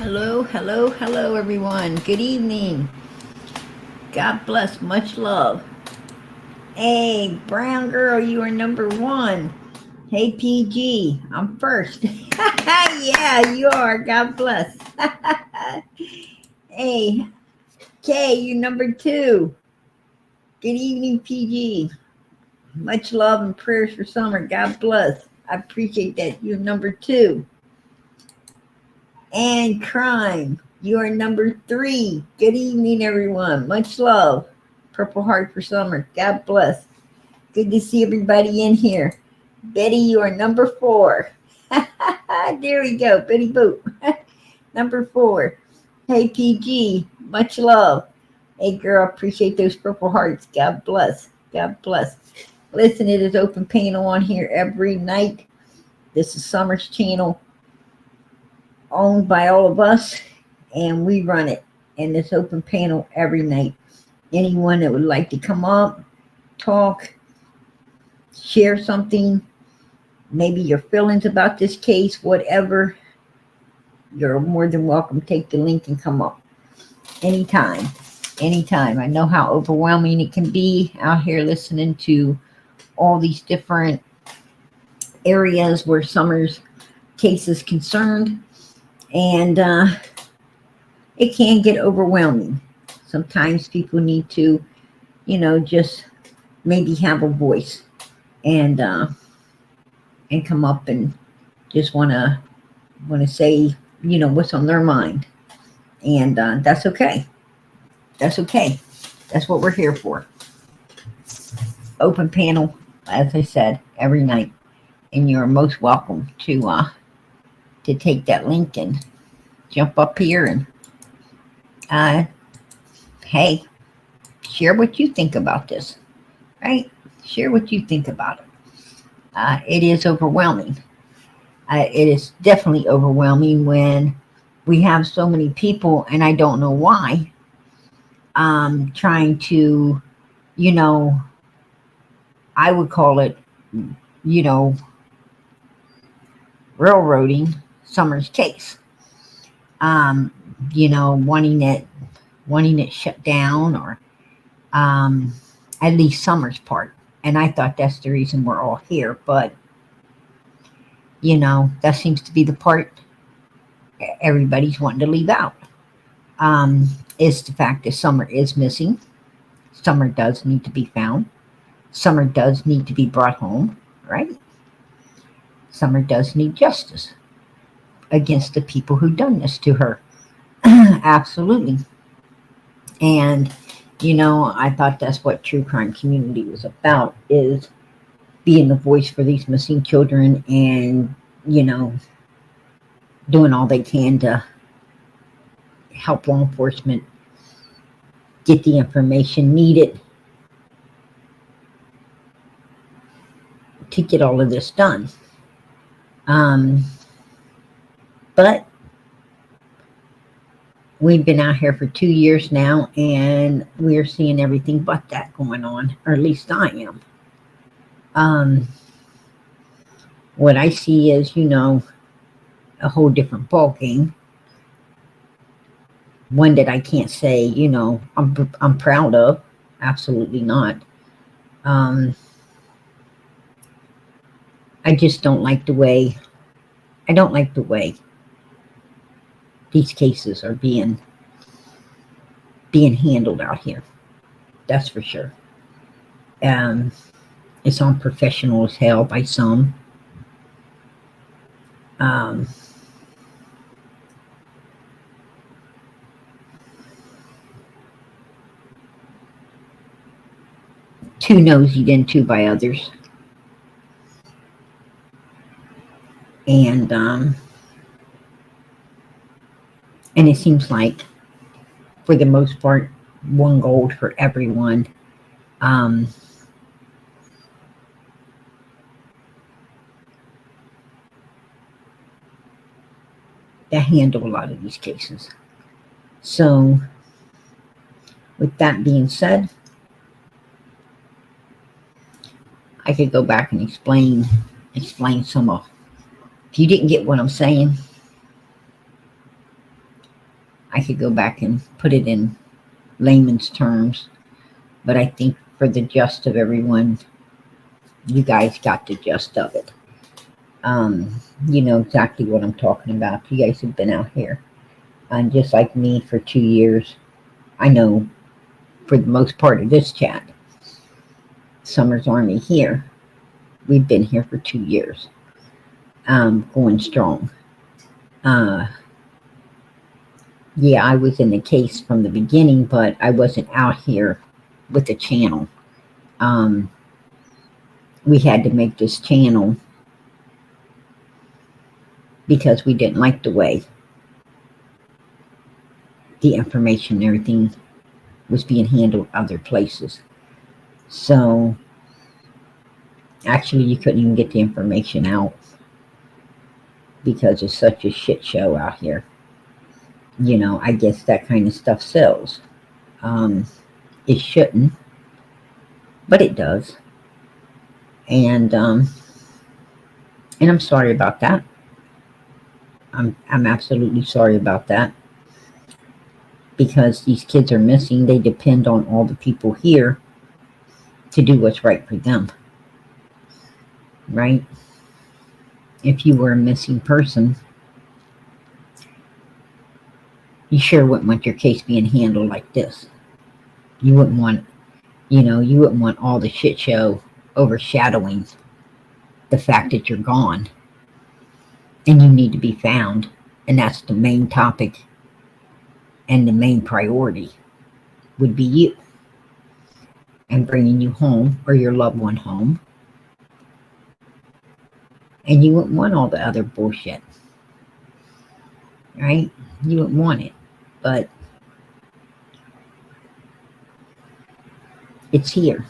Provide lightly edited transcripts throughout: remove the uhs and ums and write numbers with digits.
Hello, hello, hello, everyone. Good evening. God bless. Much love. Hey, brown girl, you are number one. Hey, PG, I'm first. Yeah, you are. God bless. Hey, Kay, you number two. Good evening, PG. Much love and prayers for summer. God bless. I appreciate that. You're number two. And crime. You are number three. Good evening, everyone. Much love. Purple Heart for summer. God bless. Good to see everybody in here. Betty, you are number four. There we go. Betty Boop. Number four. Hey, PG. Much love. Hey, girl. Appreciate those purple hearts. God bless. God bless. Listen, it is open panel on here every night. This is Summer's channel, owned by all of us, and we run it. And this open panel every night. Anyone that would like to come up, talk, share something, maybe your feelings about this case, whatever, you're more than welcome. Take the link and come up anytime. Anytime. I know how overwhelming it can be out here listening to all these different areas where Summer's case is concerned, and it can get overwhelming. Sometimes people need to, just maybe have a voice and come up and just want to say, what's on their mind, and that's okay. That's okay. That's what we're here for. Open panel, as I said, every night, and you're most welcome to take that link and jump up here and hey, share what you think about this, right? Share what you think about it. It is overwhelming. It is definitely overwhelming when we have so many people, and I don't know why, trying to, I would call it, you know, railroading Summer's case. Um, wanting it shut down, or at least Summer's part. And I thought that's the reason we're all here. But, that seems to be the part everybody's wanting to leave out. Is the fact that Summer is missing. Summer does need to be found. Summer does need to be brought home, right? Summer does need justice against the people who done this to her. Absolutely. And, I thought that's what True Crime Community was about, is being the voice for these missing children and, doing all they can to help law enforcement get the information needed to get all of this done. But we've been out here for 2 years now, and we're seeing everything but that going on, or at least I am. What I see is, a whole different ball game. One that I can't say, I'm proud of. Absolutely not. I just don't like the way. I don't like the way these cases are being handled out here. That's for sure. It's unprofessional as hell by some. Too nosy into by others. And it seems like, for the most part, one goal for everyone. That handle a lot of these cases. So, with that being said, I could go back and explain some of. If you didn't get what I'm saying, I could go back and put it in layman's terms, but I think for the gist of everyone, you guys got the gist of it. You know exactly what I'm talking about. You guys have been out here. And just like me for 2 years, I know for the most part of this chat, Summer's Army here. We've been here for 2 years, going strong. Yeah, I was in the case from the beginning, but I wasn't out here with the channel. We had to make this channel because we didn't like the way the information and everything was being handled other places. So actually you couldn't even get the information out because it's such a shit show out here. You know, I guess that kind of stuff sells. It shouldn't, but it does. And I'm sorry about that. I'm absolutely sorry about that. Because these kids are missing, they depend on all the people here to do what's right for them. Right? If you were a missing person, you sure wouldn't want your case being handled like this. You wouldn't want, you wouldn't want all the shit show overshadowing the fact that you're gone and you need to be found. And that's the main topic and the main priority would be you and bringing you home or your loved one home. And you wouldn't want all the other bullshit. Right? You wouldn't want it. But it's here.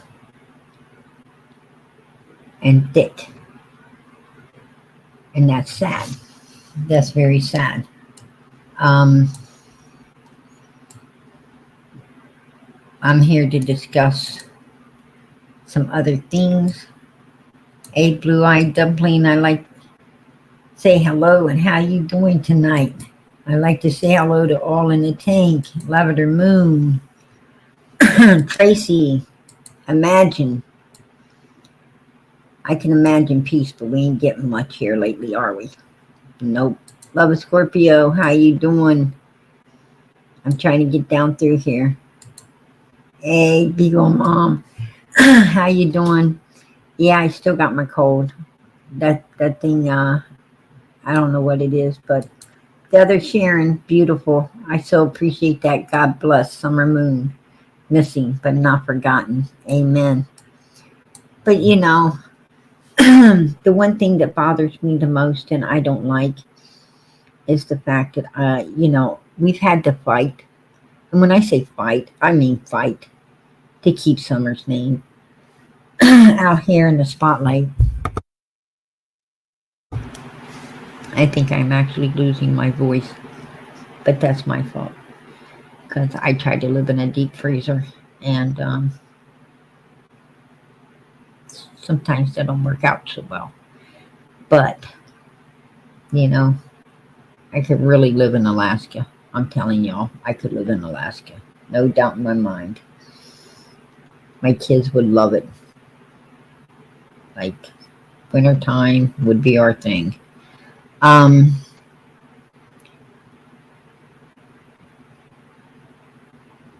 And thick. And that's sad. That's very sad. I'm here to discuss some other things. A blue-eyed dumpling, I like to say hello and how you doing tonight? I like to say hello to all in the tank. Lavender Moon. Tracy. Imagine. I can imagine peace, but we ain't getting much here lately, are we? Nope. Love Scorpio, how you doing? I'm trying to get down through here. Hey, big ol' mom. How you doing? Yeah, I still got my cold. That thing, I don't know what it is, but the other Sharon, beautiful. I so appreciate that. God bless. Summer Moon. Missing, but not forgotten. Amen. But, the one thing that bothers me the most and I don't like is the fact that, we've had to fight. And when I say fight, I mean fight to keep Summer's name out here in the spotlight. I think I'm actually losing my voice, but that's my fault because I tried to live in a deep freezer and sometimes that don't work out so well. But, I could really live in Alaska. I'm telling y'all, I could live in Alaska. No doubt in my mind. My kids would love it. Like, wintertime would be our thing.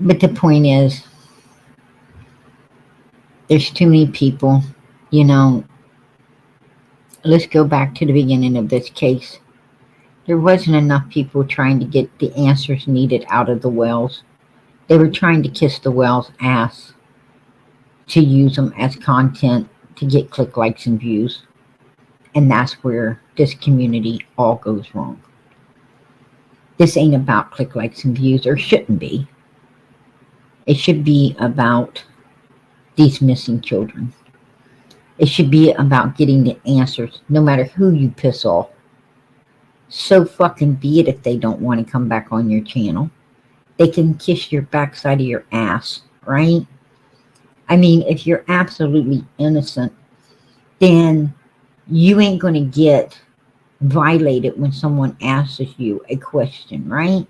But the point is, there's too many people, let's go back to the beginning of this case. There wasn't enough people trying to get the answers needed out of the wells. They were trying to kiss the well's ass to use them as content to get click, likes, and views. And that's where this community all goes wrong. This ain't about click, likes, and views, or shouldn't be. It should be about these missing children. It should be about getting the answers, no matter who you piss off. So fucking be it if they don't want to come back on your channel. They can kiss your backside of your ass, right? I mean, if you're absolutely innocent, then you ain't going to get violated when someone asks you a question, right?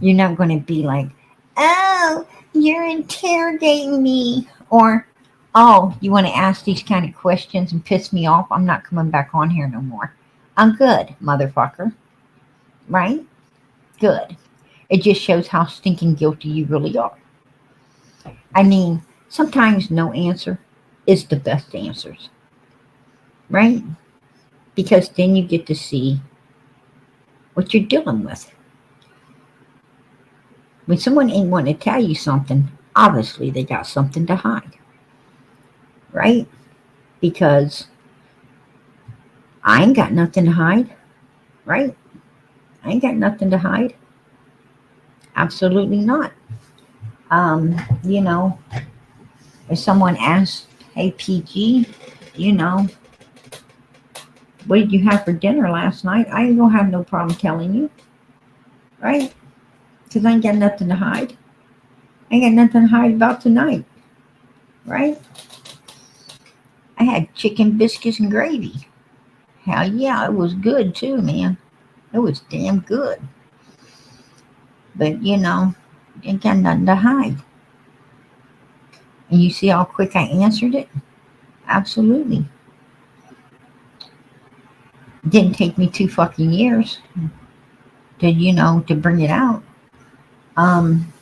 You're not going to be like, oh, you're interrogating me. Or, oh, you want to ask these kind of questions and piss me off? I'm not coming back on here no more. I'm good, motherfucker. Right? Good. It just shows how stinking guilty you really are. I mean, sometimes no answer is the best answers. Right? Because then you get to see what you're dealing with. When someone ain't wanting to tell you something, obviously they got something to hide. Right? Because I ain't got nothing to hide. Right? I ain't got nothing to hide. Absolutely not. You know, if someone asks, hey, PG, you know, what did you have for dinner last night? I ain't gonna have no problem telling you. Right? Because I ain't got nothing to hide. I ain't got nothing to hide about tonight. Right? I had chicken biscuits and gravy. Hell yeah, it was good too, man. It was damn good. But you know, ain't got nothing to hide. And you see how quick I answered it? Absolutely. It didn't take me 2 fucking years to, you know, to bring it out. Um,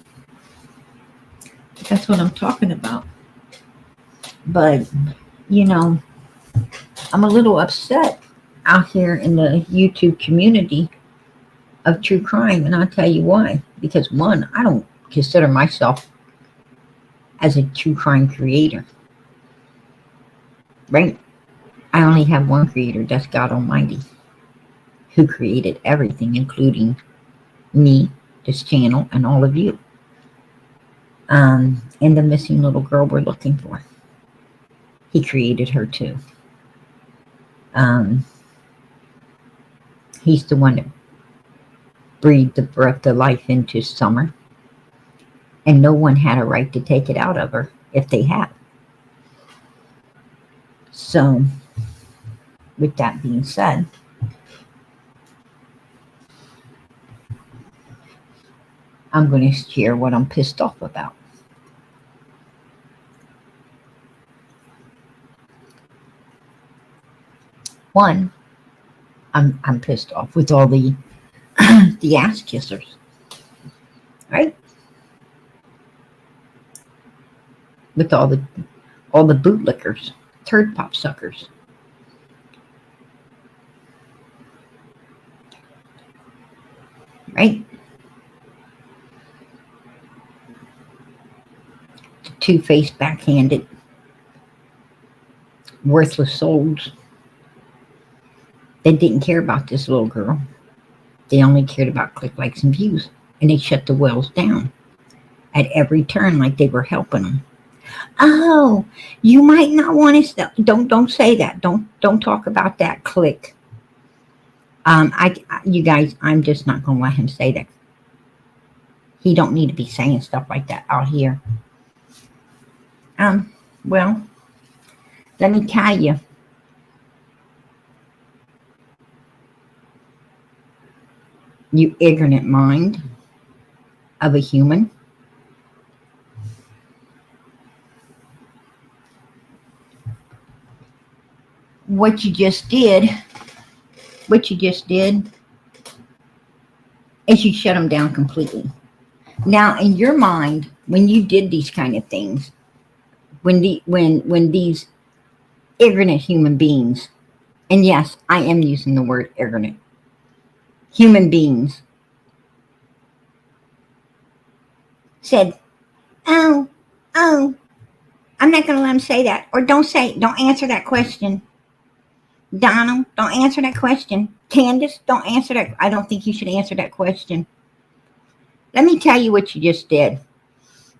that's what I'm talking about. But, you know, I'm a little upset out here in the YouTube community of true crime, and I'll tell you why. Because one, I don't consider myself as a true crime creator. Right? I only have one creator, that's God Almighty, who created everything, including me, this channel, and all of you. And the missing little girl we're looking for. He created her too. Um, he's the one that breathed the breath of life into Summer. And no one had a right to take it out of her if they had. So, with that being said, I'm going to share what I'm pissed off about. One, I'm pissed off with all the the ass kissers, right? With all the bootlickers, turd pop suckers. Right? The two-faced, backhanded, worthless souls. They didn't care about this little girl. They only cared about click, likes, and views. And they shut the wells down at every turn like they were helping them. Oh, you might not want to. Don't say that. Don't talk about that. Click. You guys, I'm just not gonna let him say that. He don't need to be saying stuff like that out here. Well, let me tell you. You ignorant mind of a human. What you just did is you shut them down completely. Now, in your mind, when you did these kind of things, when these ignorant human beings, and yes, I am using the word ignorant, human beings said, oh, I'm not going to let him say that. Or don't answer that question. Donald, don't answer that question. Candace, don't answer that. I don't think you should answer that question. Let me tell you what you just did.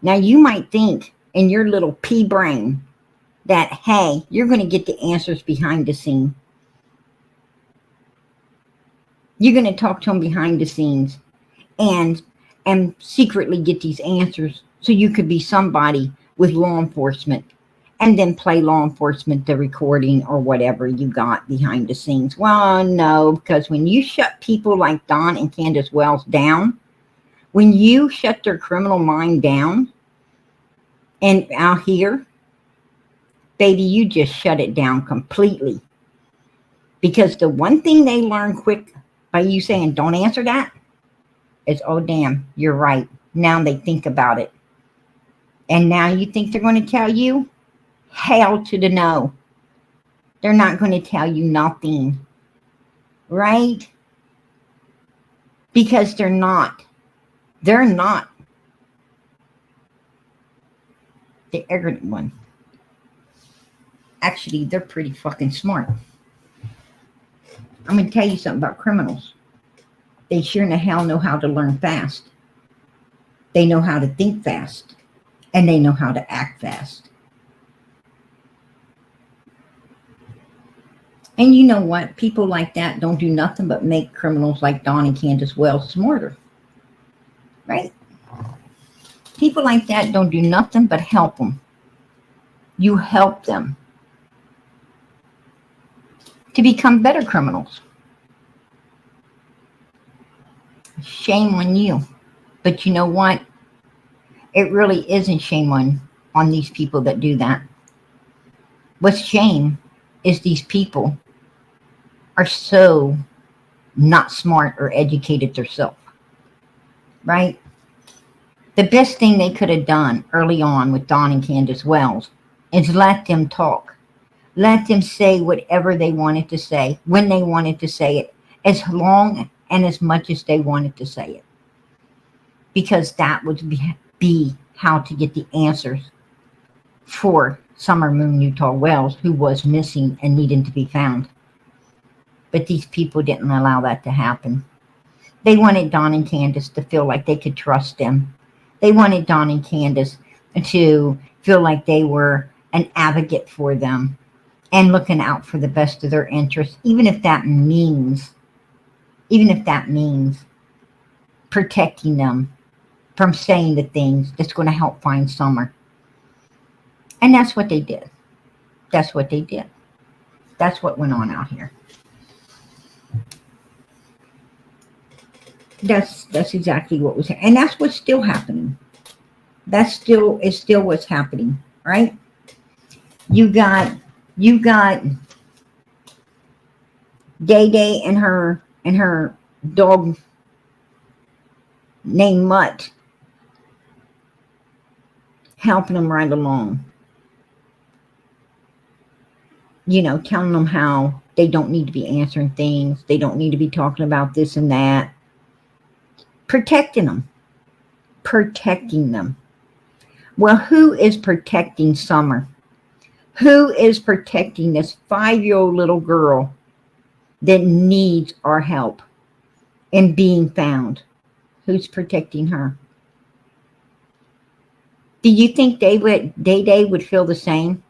Now, you might think in your little pea brain that, hey, you're going to get the answers behind the scene. You're going to talk to them behind the scenes and secretly get these answers so you could be somebody with law enforcement and then play law enforcement the recording or whatever you got behind the scenes. Well, no, because when you shut people like Don and Candace Wells down, When you shut their criminal mind down and out here, baby, you just shut it down completely. Because the one thing they learn quick by you saying, don't answer that, is, oh, damn, you're right. Now they think about it. And now you think they're going to tell you? Hell to the no. They're not going to tell you nothing. Right? Because they're not. They're not the ignorant one. Actually, they're pretty fucking smart. I'm going to tell you something about criminals. They sure in the hell know how to learn fast. They know how to think fast. And they know how to act fast. And you know what? People like that don't do nothing but make criminals like Don and Candace Wells smarter. Right? People like that don't do nothing but help them. You help them to become better criminals. Shame on you. But you know what? It really isn't shame on these people that do that. What's shame is these people are so not smart or educated themselves. Right? The best thing they could have done early on with Don and Candace Wells is let them talk. Let them say whatever they wanted to say, when they wanted to say it, as long and as much as they wanted to say it. Because that would be how to get the answers for Summer Moon Utah Wells, who was missing and needing to be found. But these people didn't allow that to happen. They wanted Don and Candace to feel like they could trust them. They wanted Don and Candace to feel like they were an advocate for them and looking out for the best of their interests, even if that means protecting them from saying the things that's going to help find Summer. And that's what they did. That's what they did. That's what went on out here. That's exactly what was happening. And that's what's still happening. That is still what's happening, right? You got Day Day and her dog named Mutt helping them right along. You know, telling them how they don't need to be answering things. They don't need to be talking about this and that. Protecting them. Protecting them. Well, who is protecting Summer? Who is protecting this 5-year-old little girl that needs our help in being found? Who's protecting her? Do you think Day Day would feel the same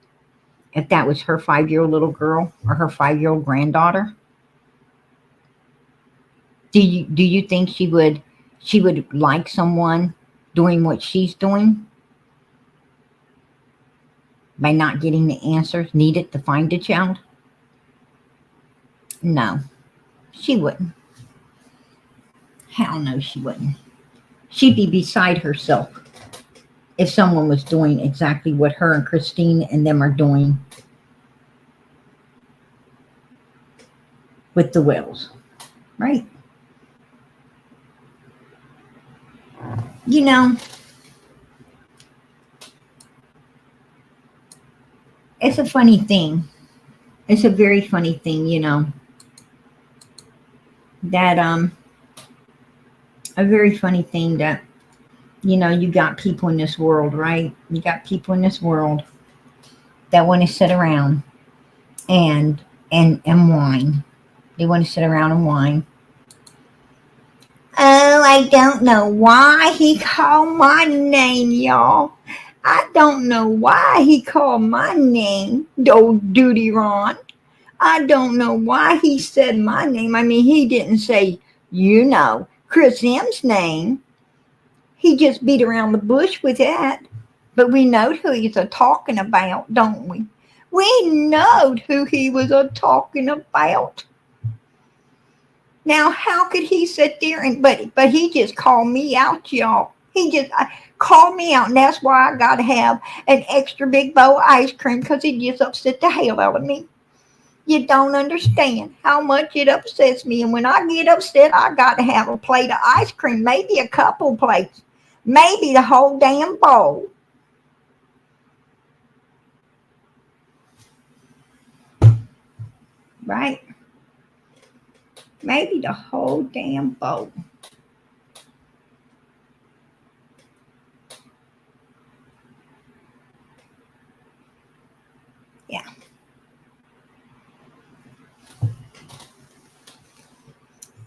if that was her 5-year-old little girl or her 5-year-old granddaughter? Do you think she would like someone doing what she's doing by not getting the answers needed to find a child? No, she wouldn't. Hell no, she wouldn't. She'd be beside herself if someone was doing exactly what her and Christine and them are doing with the Wells, right? You know, it's a funny thing. It's a very funny thing, you know, that a very funny thing that, you know, you got people in this world, right? You got people in this world that want to sit around and whine. They want to sit around and whine. Oh, I don't know why he called my name, y'all. I don't know why he called my name, old Duty Ron. I don't know why he said my name. I mean, he didn't say, you know, Chris M's name. He just beat around the bush with that. But we know who he's a-talking about, don't we? We know who he was a-talking about. Now, how could he sit there and but he just called me out, y'all. He just called me out, and that's why I got to have an extra big bowl of ice cream because it just upset the hell out of me. You don't understand how much it upsets me, and when I get upset, I got to have a plate of ice cream, maybe a couple plates, maybe the whole damn bowl. Right? Maybe the whole damn bowl. Yeah.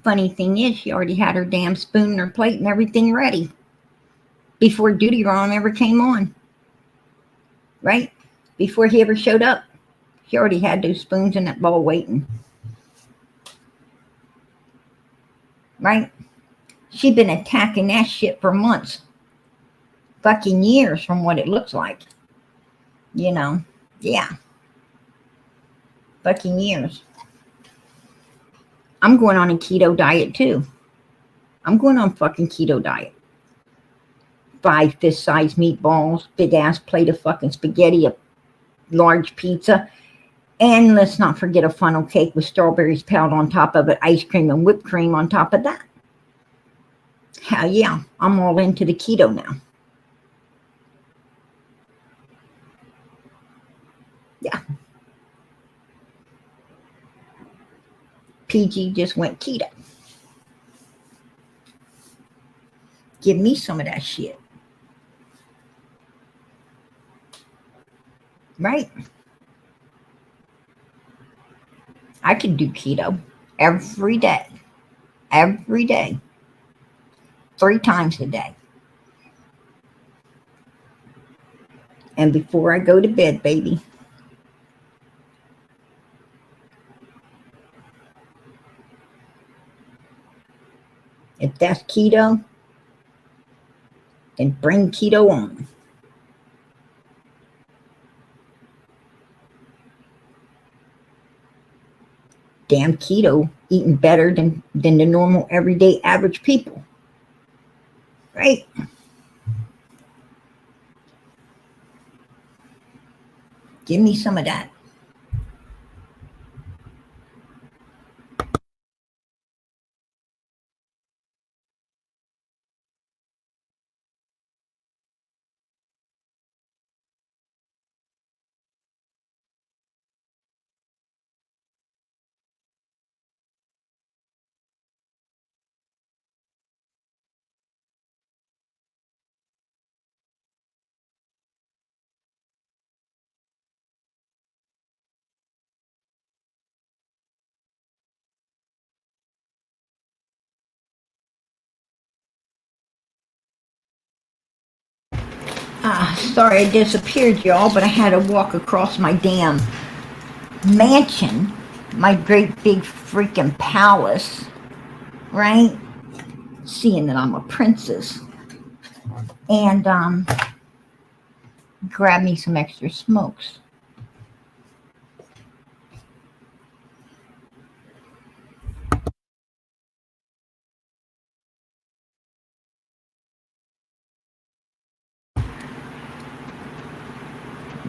Funny thing is, she already had her damn spoon and her plate and everything ready before duty alarm ever came on. Right? Before he ever showed up, she already had those spoons in that bowl waiting. Right? She'd been attacking that shit for months. Fucking years from what it looks like. You know? Yeah. Fucking years. I'm going on a keto diet too. I'm going on fucking keto diet. 5 fist-sized meatballs, big ass plate of fucking spaghetti, a large pizza, and let's not forget a funnel cake with strawberries piled on top of it, ice cream and whipped cream on top of that. Hell yeah, I'm all into the keto now. Yeah. PG just went keto. Give me some of that shit. Right? I can do keto every day. Every day. 3 times a day. And before I go to bed, baby. If that's keto, then bring keto on. Damn keto eating better than the normal everyday average people. Right? Give me some of that. Sorry I disappeared, y'all, but I had to walk across my damn mansion, my great big freaking palace, right? Seeing that I'm a princess. And grab me some extra smokes.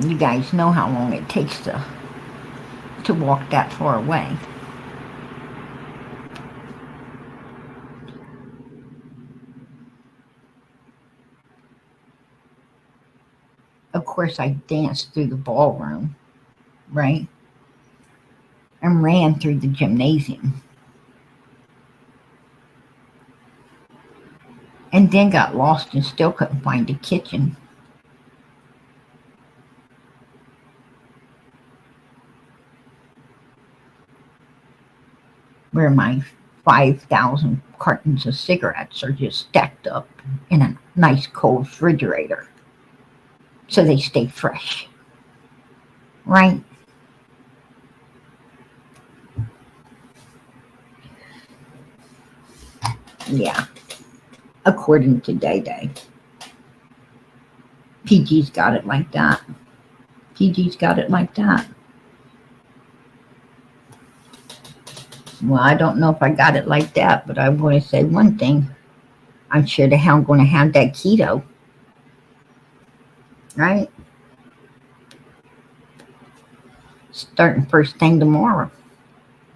You guys know how long it takes to walk that far away. Of course, I danced through the ballroom, right? And ran through the gymnasium. And then got lost and still couldn't find the kitchen. Where my 5,000 cartons of cigarettes are just stacked up in a nice cold refrigerator. So they stay fresh. Right? Yeah. According to Day Day. PG's got it like that. PG's got it like that. Well, I don't know if I got it like that, but I want to say one thing. I'm sure the hell I'm going to have that keto, right? Starting first thing tomorrow.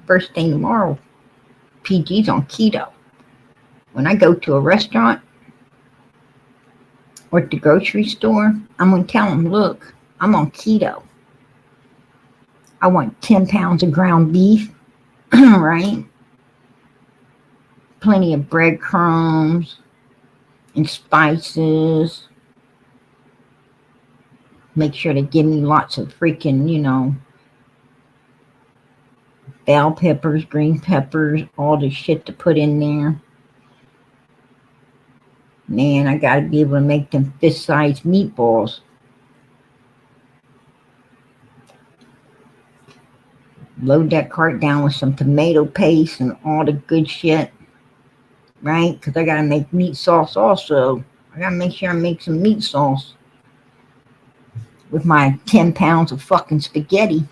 First thing tomorrow, PG's on keto. When I go to a restaurant or at the grocery store, I'm going to tell them, look, I'm on keto. I want 10 pounds of ground beef, right? Plenty of breadcrumbs and spices. Make sure to give me lots of freaking, bell peppers, green peppers, all the shit to put in there. Man, I gotta be able to make them fist-sized meatballs. Load that cart down with some tomato paste and all the good shit, right? Because I gotta make meat sauce also. I gotta make sure I make some meat sauce with my 10 pounds of fucking spaghetti.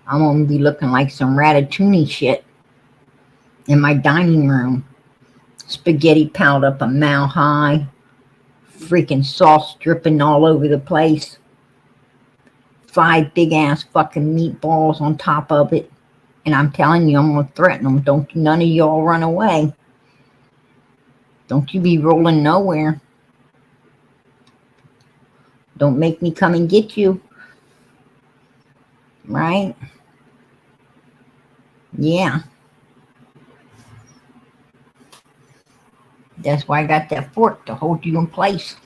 I'm gonna be looking like some ratatouille shit in my dining room. Spaghetti piled up a mile high, freaking sauce dripping all over the place. 5 big ass fucking meatballs on top of it. And I'm telling you, I'm gonna threaten them. Don't none of y'all run away. Don't you be rolling nowhere. Don't make me come and get you. Right? Yeah. That's why I got that fork to hold you in place.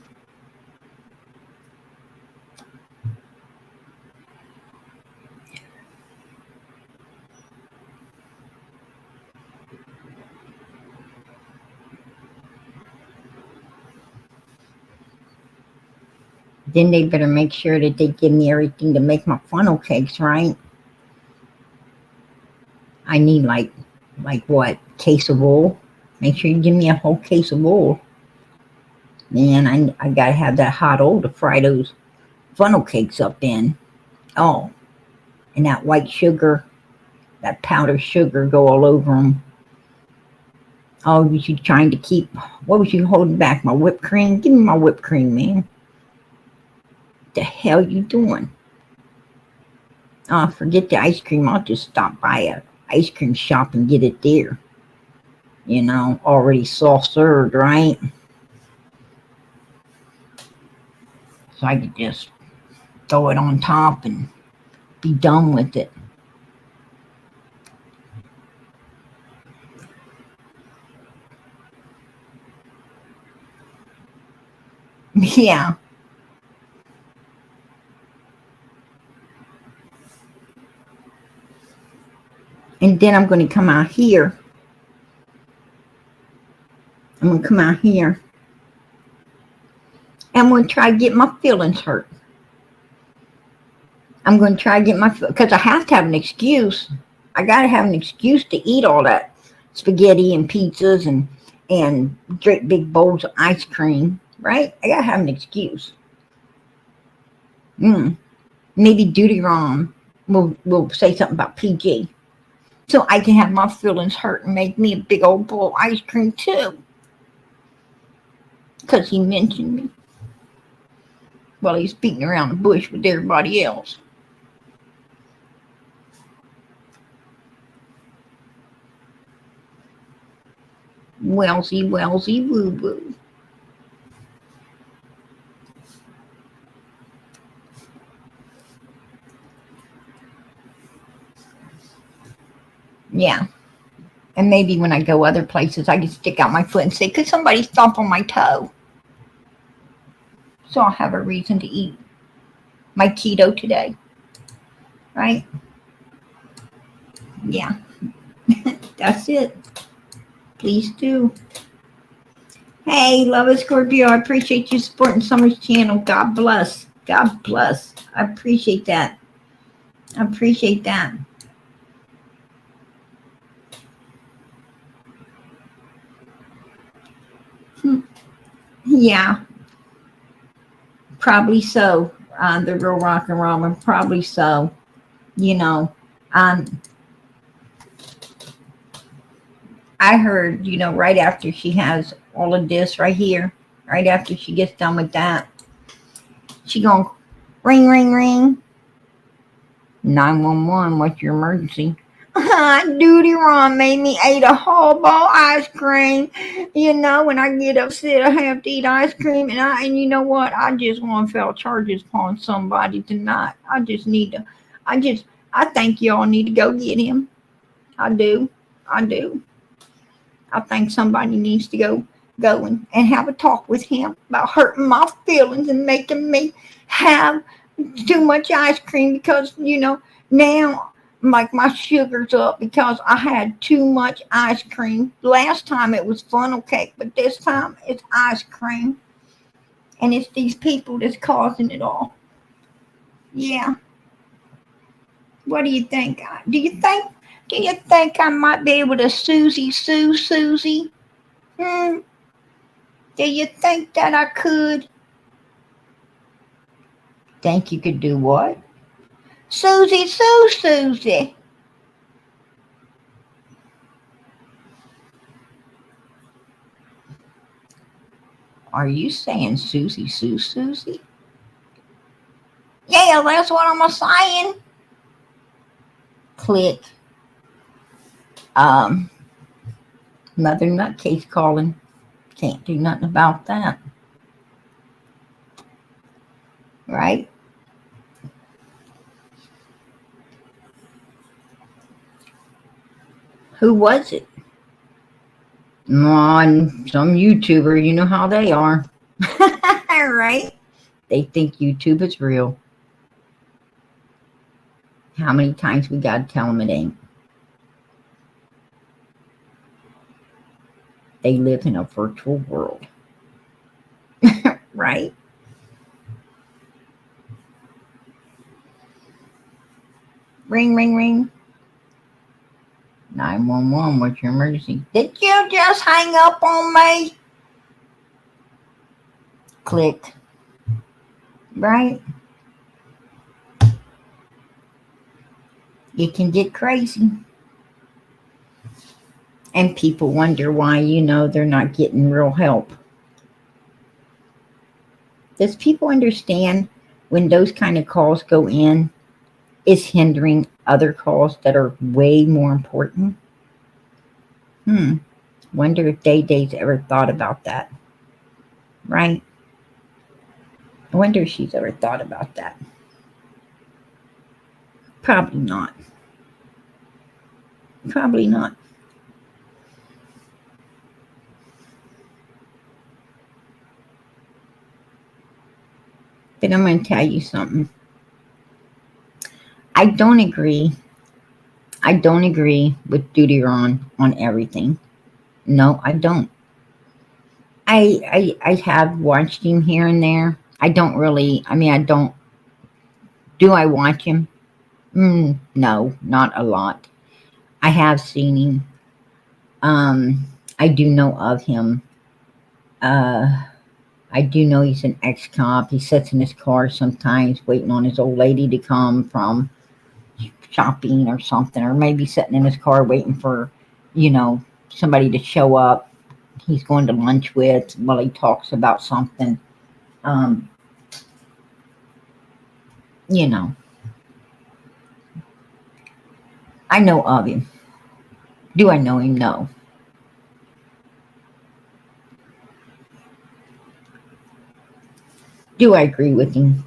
Then they better make sure that they give me everything to make my funnel cakes, right? I need like what? Case of oil. Make sure you give me a whole case of oil. Man, I gotta have that hot oil to fry those funnel cakes up in. Oh, and that white sugar, that powdered sugar go all over them. Oh, was you trying to keep, what was you holding back? My whipped cream? Give me my whipped cream, man. The hell you doing? Oh, forget the ice cream. I'll just stop by a ice cream shop and get it there. Already soft served, right? So I could just throw it on top and be done with it. Yeah. And then I'm going to come out here. I'm going to come out here. And I'm going to try to get my feelings hurt. I'm going to try to get because I have to have an excuse. I got to have an excuse to eat all that spaghetti and pizzas and drink big bowls of ice cream, right? I got to have an excuse. Maybe Duty Rom will say something about PG. So I can have my feelings hurt and make me a big old bowl of ice cream too. Because he mentioned me. While he's beating around the bush with everybody else. Wellsy, woo woo. Yeah. And maybe when I go other places, I can stick out my foot and say, could somebody stomp on my toe? So I'll have a reason to eat my keto today. Right? Yeah. That's it. Please do. Hey, Love of Scorpio, I appreciate you supporting Summer's channel. God bless. God bless. I appreciate that. I appreciate that. Yeah. Probably so. The real rock and ramen, probably so. You know, um, I heard, right after she has all of this right here, right after she gets done with that, she going ring, ring, ring. 911, what's your emergency? Duty Ron made me eat a whole bowl ice cream. When I get upset, I have to eat ice cream, and you know what? I just want to file charges upon somebody tonight. I just need to. I just. I think y'all need to go get him. I do. I do. I think somebody needs to go and have a talk with him about hurting my feelings and making me have too much ice cream because now like my sugar's up because I had too much ice cream. Last time it was funnel cake, but this time it's ice cream, and it's these people that's causing it all. Yeah. What do you think? Do you think I might be able to Susie sue Susie? Hmm. Do you think that I could? Think you could do what? Susie sue Susie. Are you saying Susie sue Susie? Yeah, that's what I'm saying. Click. Um, Mother Nutcase calling. Can't do nothing about that. Right? Who was it? On some YouTuber, you know how they are. Right? They think YouTube is real. How many times we gotta tell them it ain't? They live in a virtual world. Right? Ring, ring, ring. 911, what's your emergency? Did you just hang up on me? Click. Right? It can get crazy. And people wonder why, they're not getting real help. Does people understand when those kind of calls go in, it's hindering other calls that are way more important? Wonder if Day-Day's ever thought about that. Right? I wonder if she's ever thought about that. Probably not. Probably not. But I'm going to tell you something. I don't agree. I don't agree with Duty Ron on everything. No, I don't. I have watched him here and there. I don't really. I mean, I don't. Do I watch him? No, not a lot. I have seen him. I do know of him. Uh, I do know he's an ex-cop. He sits in his car sometimes waiting on his old lady to come from shopping or something, or maybe sitting in his car waiting for, somebody to show up. He's going to lunch with while he talks about something. Um, you know, I know of him. Do I know him? No. Do I agree with him?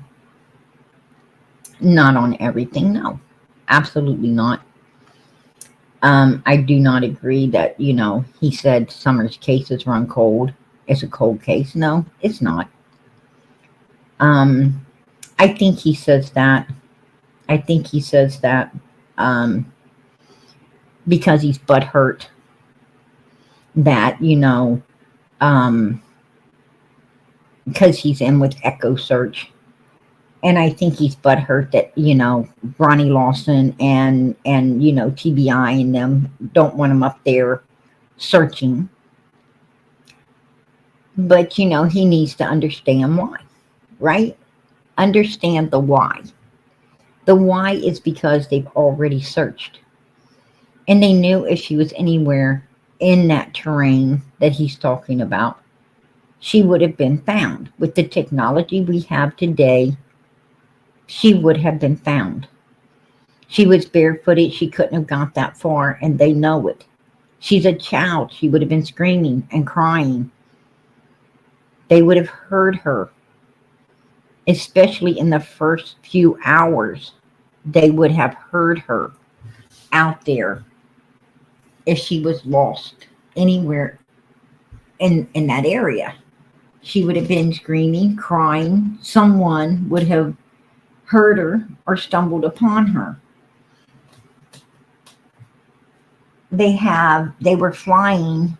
Not on everything, no. Absolutely not. I do not agree that, he said Summer's cases run cold. It's a cold case. No, it's not. Um, I think he says that. I think he says that um, because he's butthurt that, um, because he's in with Echo Search. And I think he's butthurt that, Ronnie Lawson and TBI and them don't want him up there searching. But, he needs to understand why, right? understand the why. The why is because they've already searched. And they knew if she was anywhere in that terrain that he's talking about, she would have been found. With the technology we have today, she would have been found. She was barefooted. She couldn't have got that far, and they know it. She's a child. She would have been screaming and crying. They would have heard her, especially in the first few hours. They would have heard her out there if she was lost anywhere in that area. She would have been screaming, crying. Someone would have heard her or stumbled upon her. They were flying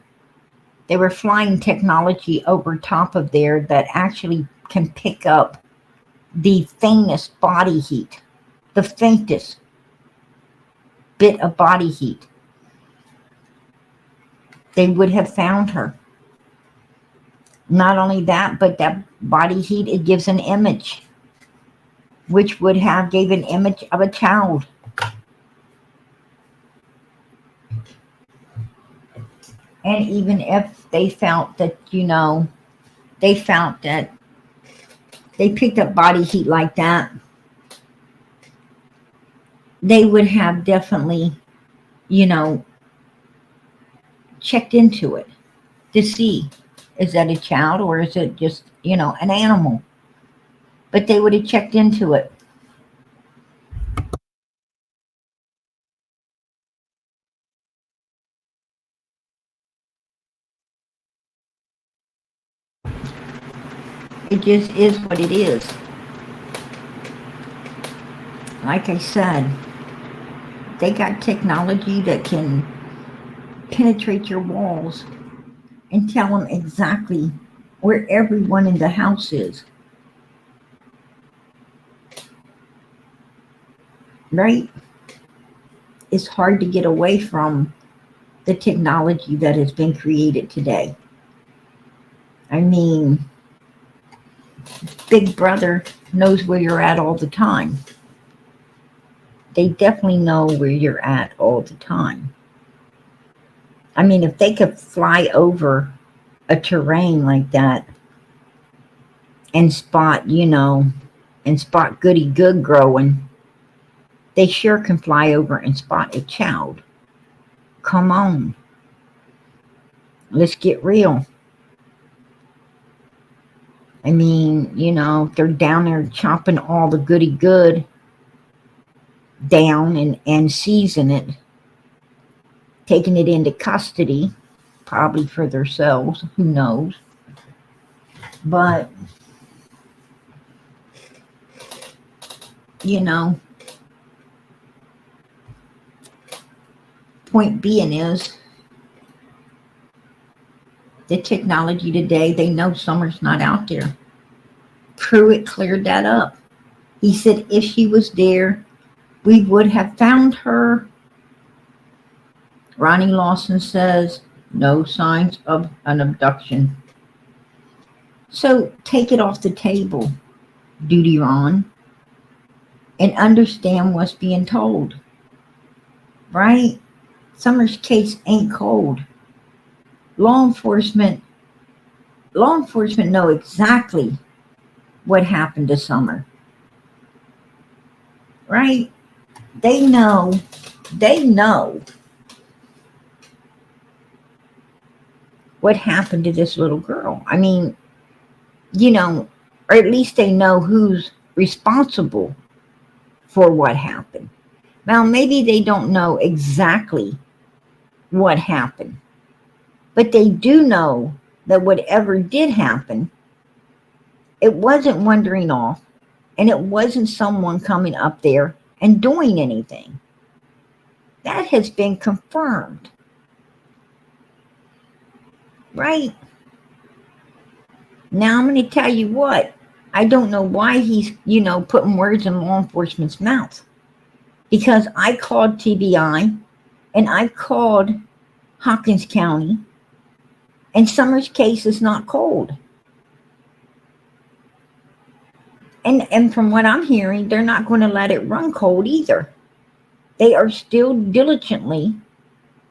technology over top of there that actually can pick up the faintest body heat, the faintest bit of body heat. They would have found her. Not only that, but that body heat, it gives an image, which would have gave an image of a child. And even if they felt that, they felt that they picked up body heat like that, they would have definitely, checked into it to see, is that a child or is it just, an animal? But they would have checked into it. It just is what it is. Like I said, they got technology that can penetrate your walls and tell them exactly where everyone in the house is. Right? It's hard to get away from the technology that has been created today. I mean, Big Brother knows where you're at all the time. They definitely know where you're at all the time. I mean, if they could fly over a terrain like that and spot, and spot goody good growing, they sure can fly over and spot a child. Come on. Let's get real. I mean, they're down there chopping all the goody good down and season it, taking it into custody, probably for themselves, who knows. But, point being is, the technology today, they know Summer's not out there. Pruitt cleared that up. He said if she was there, we would have found her. Ronnie Lawson says no signs of an abduction. So take it off the table, Duty Ron, and understand what's being told. Right? Summer's case ain't cold. Law enforcement know exactly what happened to Summer. Right? They know what happened to this little girl. I mean, or at least they know who's responsible for what happened. Now, maybe they don't know exactly what happened, but they do know that whatever did happen, it wasn't wandering off, and it wasn't someone coming up there and doing anything. That has been confirmed. Right? Now, I'm going to tell you what. I don't know why he's, putting words in law enforcement's mouth. Because I called TBI and I called Hopkins County, and Summer's case is not cold. And from what I'm hearing, they're not going to let it run cold either. They are still diligently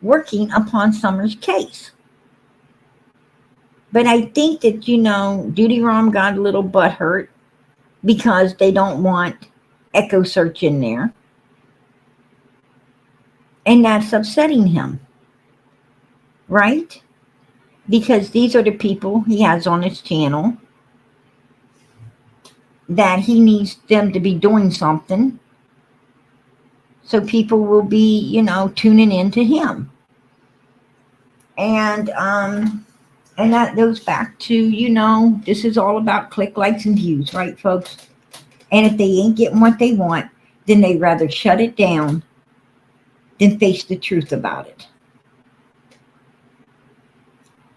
working upon Summer's case. But I think that, Duty Rom got a little butthurt because they don't want Echo Search in there. And that's upsetting him, right? Because these are the people he has on his channel that he needs them to be doing something. So people will be, tuning into him. And that goes back to, this is all about click, likes, and views, right, folks? And if they ain't getting what they want, then they'd rather shut it down than face the truth about it.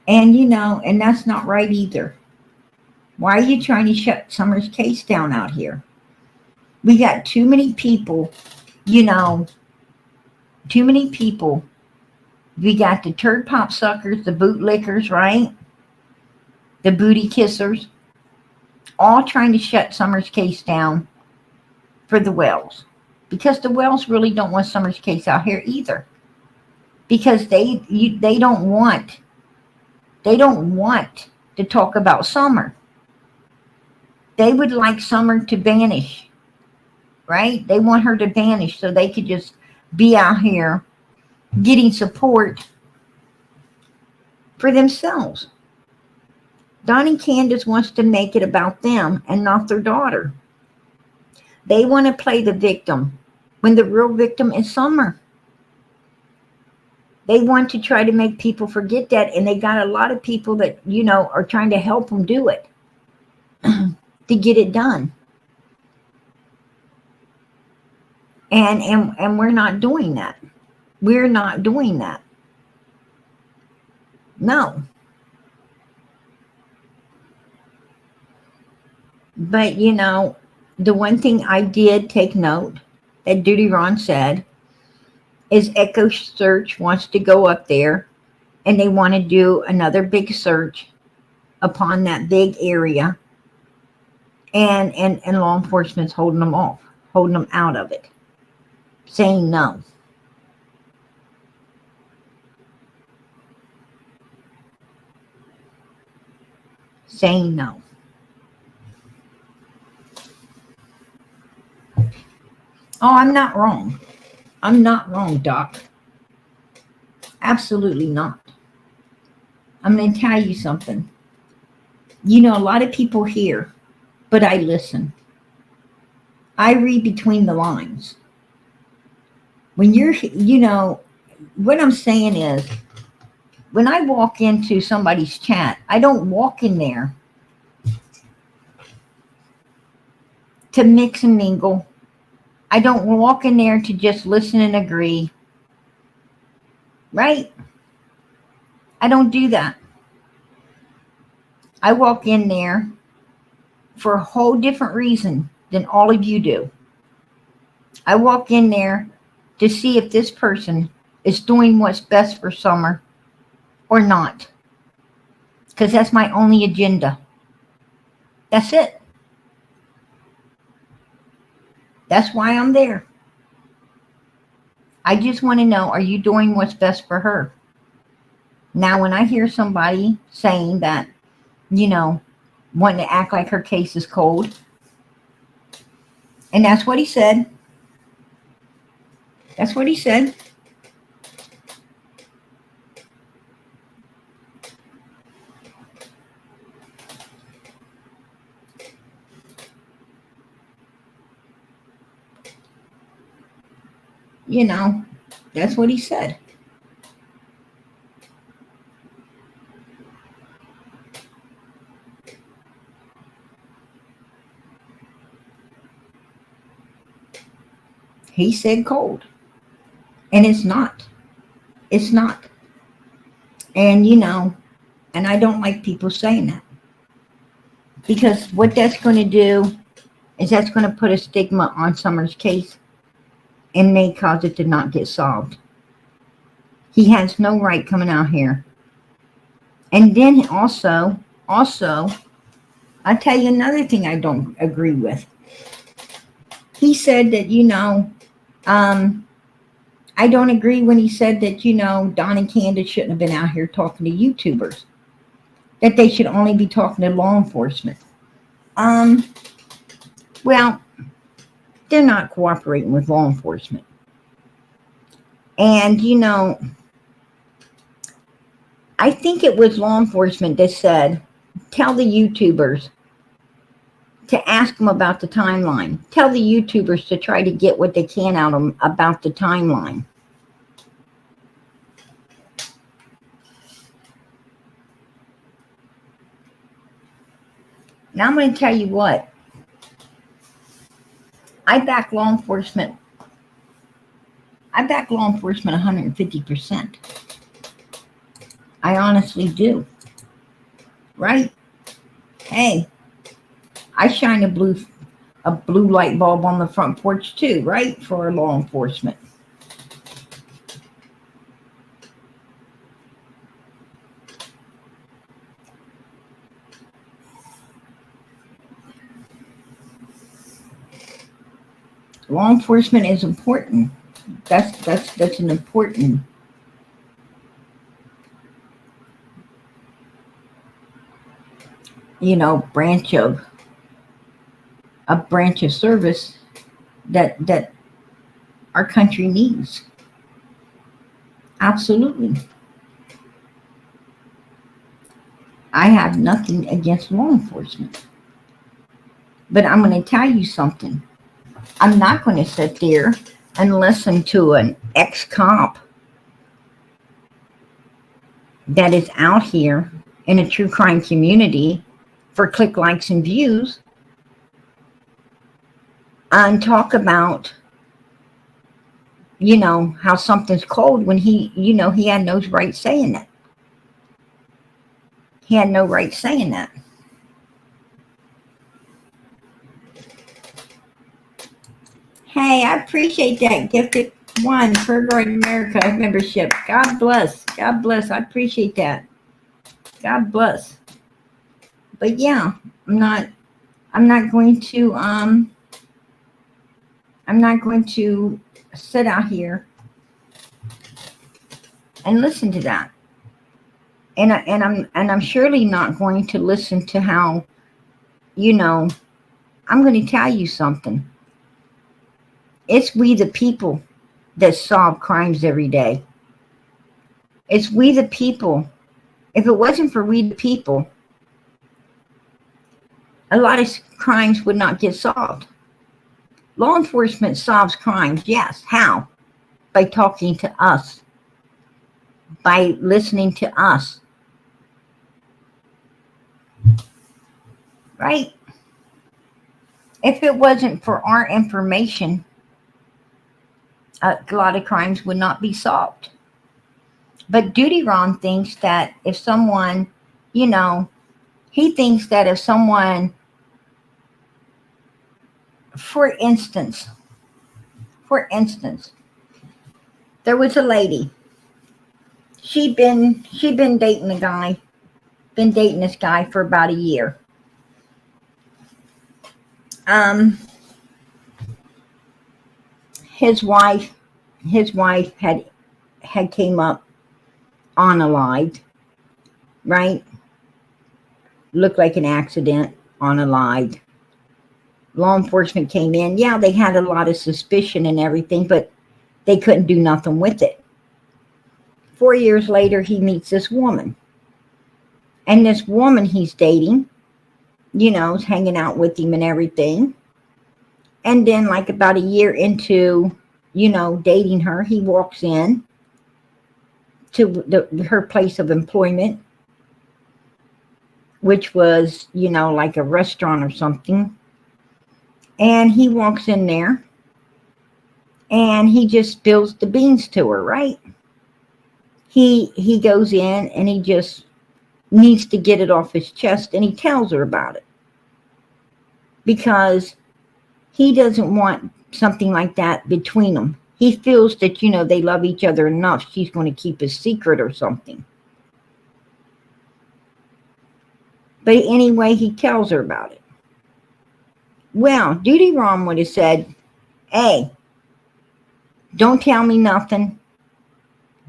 And, and that's not right either. Why are you trying to shut Summer's case down out here? We got too many people, too many people. We got the turd pop suckers, the bootlickers, right? The booty kissers, all trying to shut Summer's case down for the Wells. Because the Wells really don't want Summer's case out here either. Because they don't want to talk about Summer. They would like Summer to vanish, right? They want her to vanish so they could just be out here getting support for themselves. Donnie Candace wants to make it about them and not their daughter. They want to play the victim when the real victim is Summer. They want to try to make people forget that, and they got a lot of people that, are trying to help them do it, to get it done. And we're not doing that. We're not doing that. No. But, the one thing I did take note that Duty Ron said is Echo Search wants to go up there and they want to do another big search upon that big area. And law enforcement's holding them off, holding them out of it, saying no. Saying no. Oh, I'm not wrong. I'm not wrong, Doc. Absolutely not. I'm going to tell you something. A lot of people hear, but I listen. I read between the lines. When you're, what I'm saying is, when I walk into somebody's chat, I don't walk in there to mix and mingle. I don't walk in there to just listen and agree. Right? I don't do that. I walk in there for a whole different reason than all of you do. I walk in there to see if this person is doing what's best for Summer or not. Because that's my only agenda. That's it. That's why I'm there. I just want to know, are you doing what's best for her? Now, when I hear somebody saying that, wanting to act like her case is cold, and that's what he said. That's what he said. That's what he said. He said cold. And it's not. It's not. And, and I don't like people saying that. Because what that's going to do is that's going to put a stigma on Summer's case and may cause it to not get solved. He has no right coming out here. And then also, I'll tell you another thing I don't agree with. He said that, I don't agree when he said that, Don and Candace shouldn't have been out here talking to YouTubers, that they should only be talking to law enforcement. Um, well, they're not cooperating with law enforcement. And, I think it was law enforcement that said, tell the YouTubers to ask them about the timeline. Tell the YouTubers to try to get what they can out of them about the timeline. Now I'm going to tell you what. I back law enforcement. I back law enforcement 150%. I honestly do. Right? Hey, I shine a blue light bulb on the front porch too, right? For law enforcement. Law enforcement is important. That's an important branch of service that our country needs. Absolutely. I have nothing against law enforcement. But I'm going to tell you something. I'm not going to sit there and listen to an ex-cop that is out here in a true crime community for click, likes, and views and talk about, how something's cold when he had no right saying that. He had no right saying that. Hey, I appreciate that gifted one for Guard America membership. God bless. God bless. I appreciate that. God bless. But yeah, I'm not going to sit out here and listen to that. And I'm surely not going to listen to how, I'm going to tell you something. It's we the people that solve crimes every day. It's we the people. If it wasn't for we the people, a lot of crimes would not get solved. Law enforcement solves crimes, yes. How? By talking to us. By listening to us. Right? If it wasn't for our information, a lot of crimes would not be solved. But Duty Ron thinks that if someone, he thinks that if someone, for instance, there was a lady. She'd been dating this guy for about a year. His wife had came up unalived, right? Looked like an accident, unalived. Law enforcement came in. Yeah, they had a lot of suspicion and everything, but they couldn't do nothing with it. 4 years later, he meets this woman. And this woman he's dating, is hanging out with him and everything. And then like about a year into, dating her, he walks in to her place of employment, which was, like a restaurant or something. And he walks in there and he just spills the beans to her, right? He goes in and he just needs to get it off his chest, and he tells her about it. Because he doesn't want something like that between them. He feels that, they love each other enough. She's going to keep his secret or something. But anyway, he tells her about it. Well, Duty Ron would have said, hey, don't tell me nothing.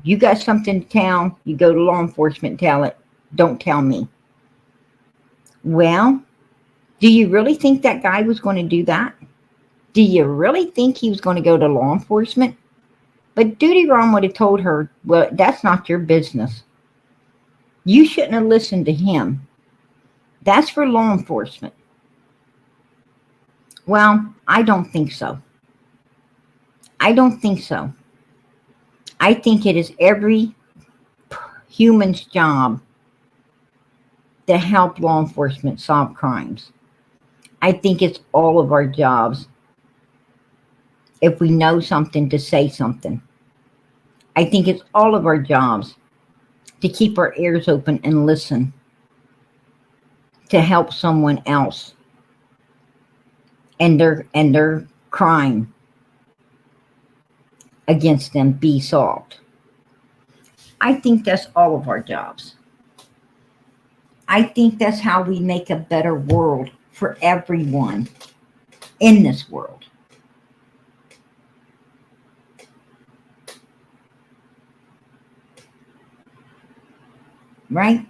You got something to tell, you go to law enforcement and tell it. Don't tell me. Well, do you really think that guy was going to do that? Do you really think he was going to go to law enforcement? But Duty Ron would have told her, well, that's not your business. You shouldn't have listened to him. That's for law enforcement. Well, I don't think so. I don't think so. I think it is every human's job to help law enforcement solve crimes. I think it's all of our jobs, if we know something, to say something. I think it's all of our jobs to keep our ears open and listen, to help someone else and their crime against them be solved. I think that's all of our jobs. I think that's how we make a better world for everyone in this world. Right?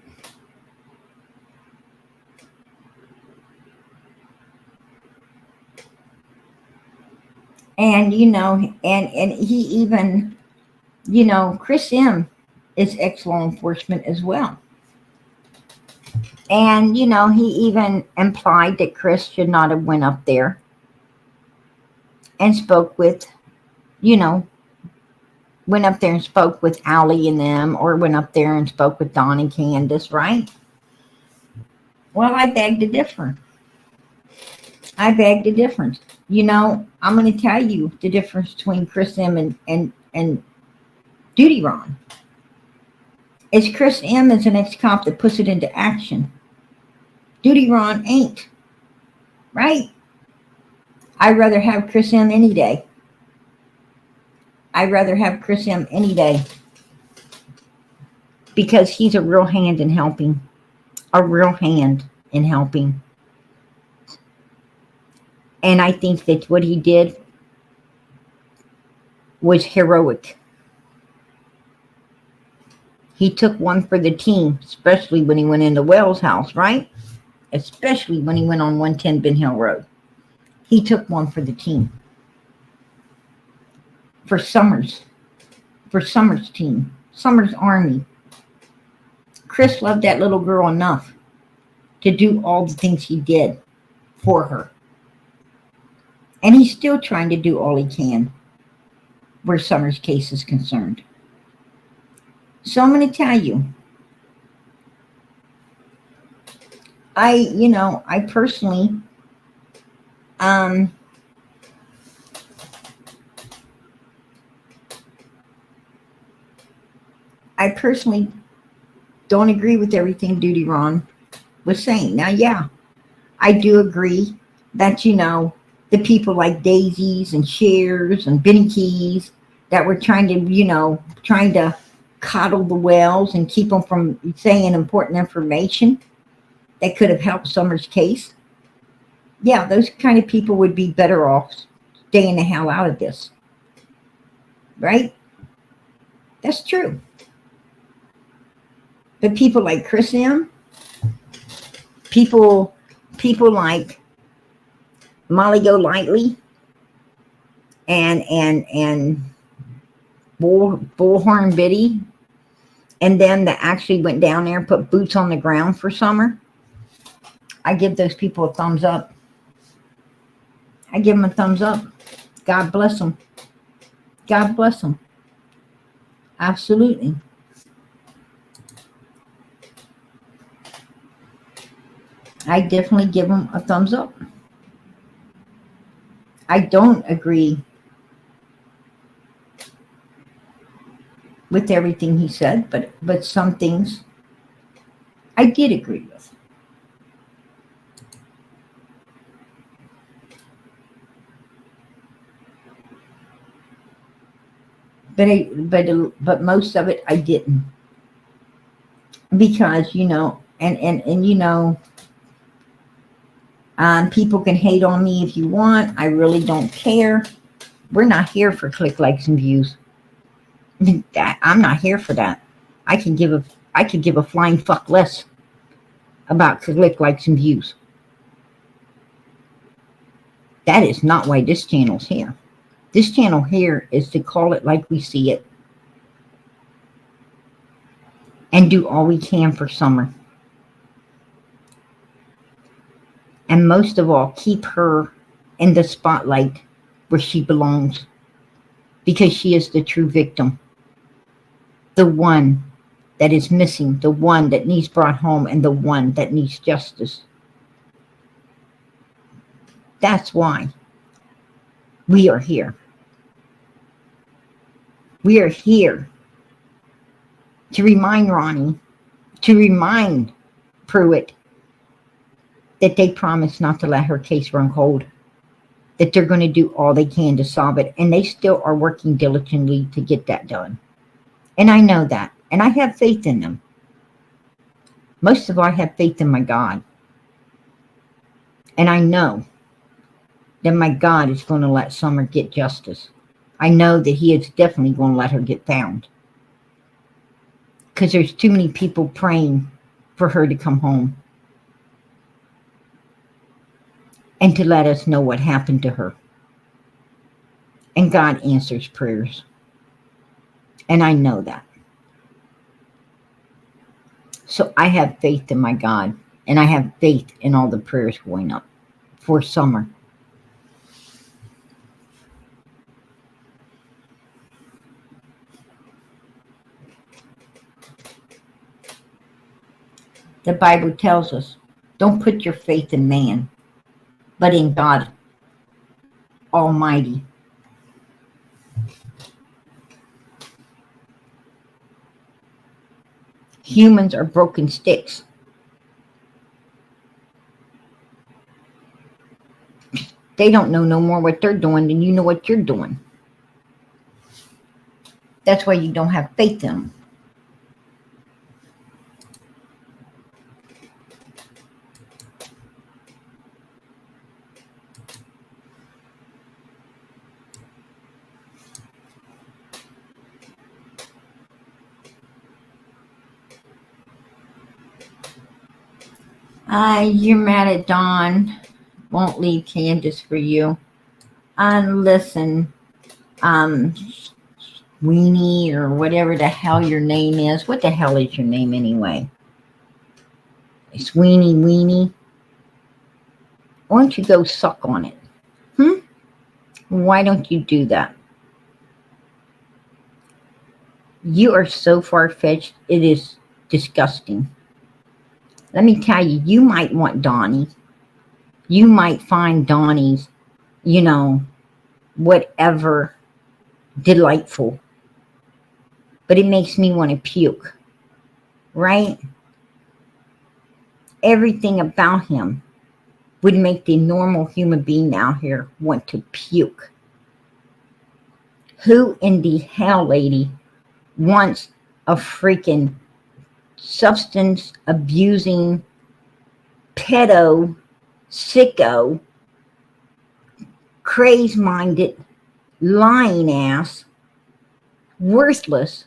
And and he even, Chris M is ex-law enforcement as well. And he even implied that Chris should not have went up there and spoke with, went up there and spoke with Allie and them, or went up there and spoke with Don and Candace, right? Well, I beg to differ. I beg to differ. I'm going to tell you the difference between Chris M and Duty Ron. Is Chris M is an ex-cop that puts it into action. Duty Ron ain't. Right? I'd rather have Chris M any day. I'd rather have Chris M any day. Because he's a real hand in helping. A real hand in helping. And I think that what he did was heroic. He took one for the team, especially when he went into Wells' house, right? Especially when he went on 110 Ben Hill Road. He took one for the team. For Summers' team. Summers' Army. Chris loved that little girl enough to do all the things he did for her. And he's still trying to do all he can where Summers' case is concerned. So I'm going to tell you, I personally, I personally don't agree with everything Duty Ron was saying. Now, yeah, I do agree that, the people like Daisies and Shares and Benny Keys that were trying to coddle the Wells and keep them from saying important information that could have helped Summers' case. Yeah, those kind of people would be better off staying the hell out of this. Right? That's true. But people like Chris M, people like Molly Golightly and Bullhorn Biddy, and them that actually went down there and put boots on the ground for Summer, I give those people a thumbs up. I give them a thumbs up. God bless them. God bless them. Absolutely. I definitely give them a thumbs up. I don't agree with everything he said, but some things I did agree with. But most of it I didn't, because and People can hate on me if you want. I really don't care. We're not here for click, likes, and views. I'm not here for that. I could give a flying fuck less about click, likes, and views. That is not why this channel's here. This channel here is to call it like we see it and do all we can for Summer. And most of all, keep her in the spotlight where she belongs, because she is the true victim. The one that is missing, the one that needs brought home, and the one that needs justice. That's why we are here. We are here to remind Ronnie, to remind Pruitt that they promised not to let her case run cold, that they're going to do all they can to solve it, and they still are working diligently to get that done. And I know that, and I have faith in them. Most of all, I have faith in my God. And I know that my God is going to let Summer get justice. I know that he is definitely going to let her get found. Because there's too many people praying for her to come home. And to let us know what happened to her. And God answers prayers. And I know that. So I have faith in my God. And I have faith in all the prayers going up for Summer. The Bible tells us, don't put your faith in man, but in God Almighty. Humans are broken sticks. They don't know no more what they're doing than you know what you're doing. That's why you don't have faith in them. You're mad at Dawn. Won't leave Candace for you. Listen, Weenie or whatever the hell your name is. What the hell is your name anyway? Sweeney Weenie. Why don't you go suck on it? Why don't you do that? You are so far-fetched, it is disgusting. Let me tell you, you might want Donnie. You might find Donnie's, whatever, delightful. But it makes me want to puke. Right? Everything about him would make the normal human being out here want to puke. Who in the hell, lady, wants a freaking substance abusing, pedo, sicko, craze-minded, lying ass, worthless,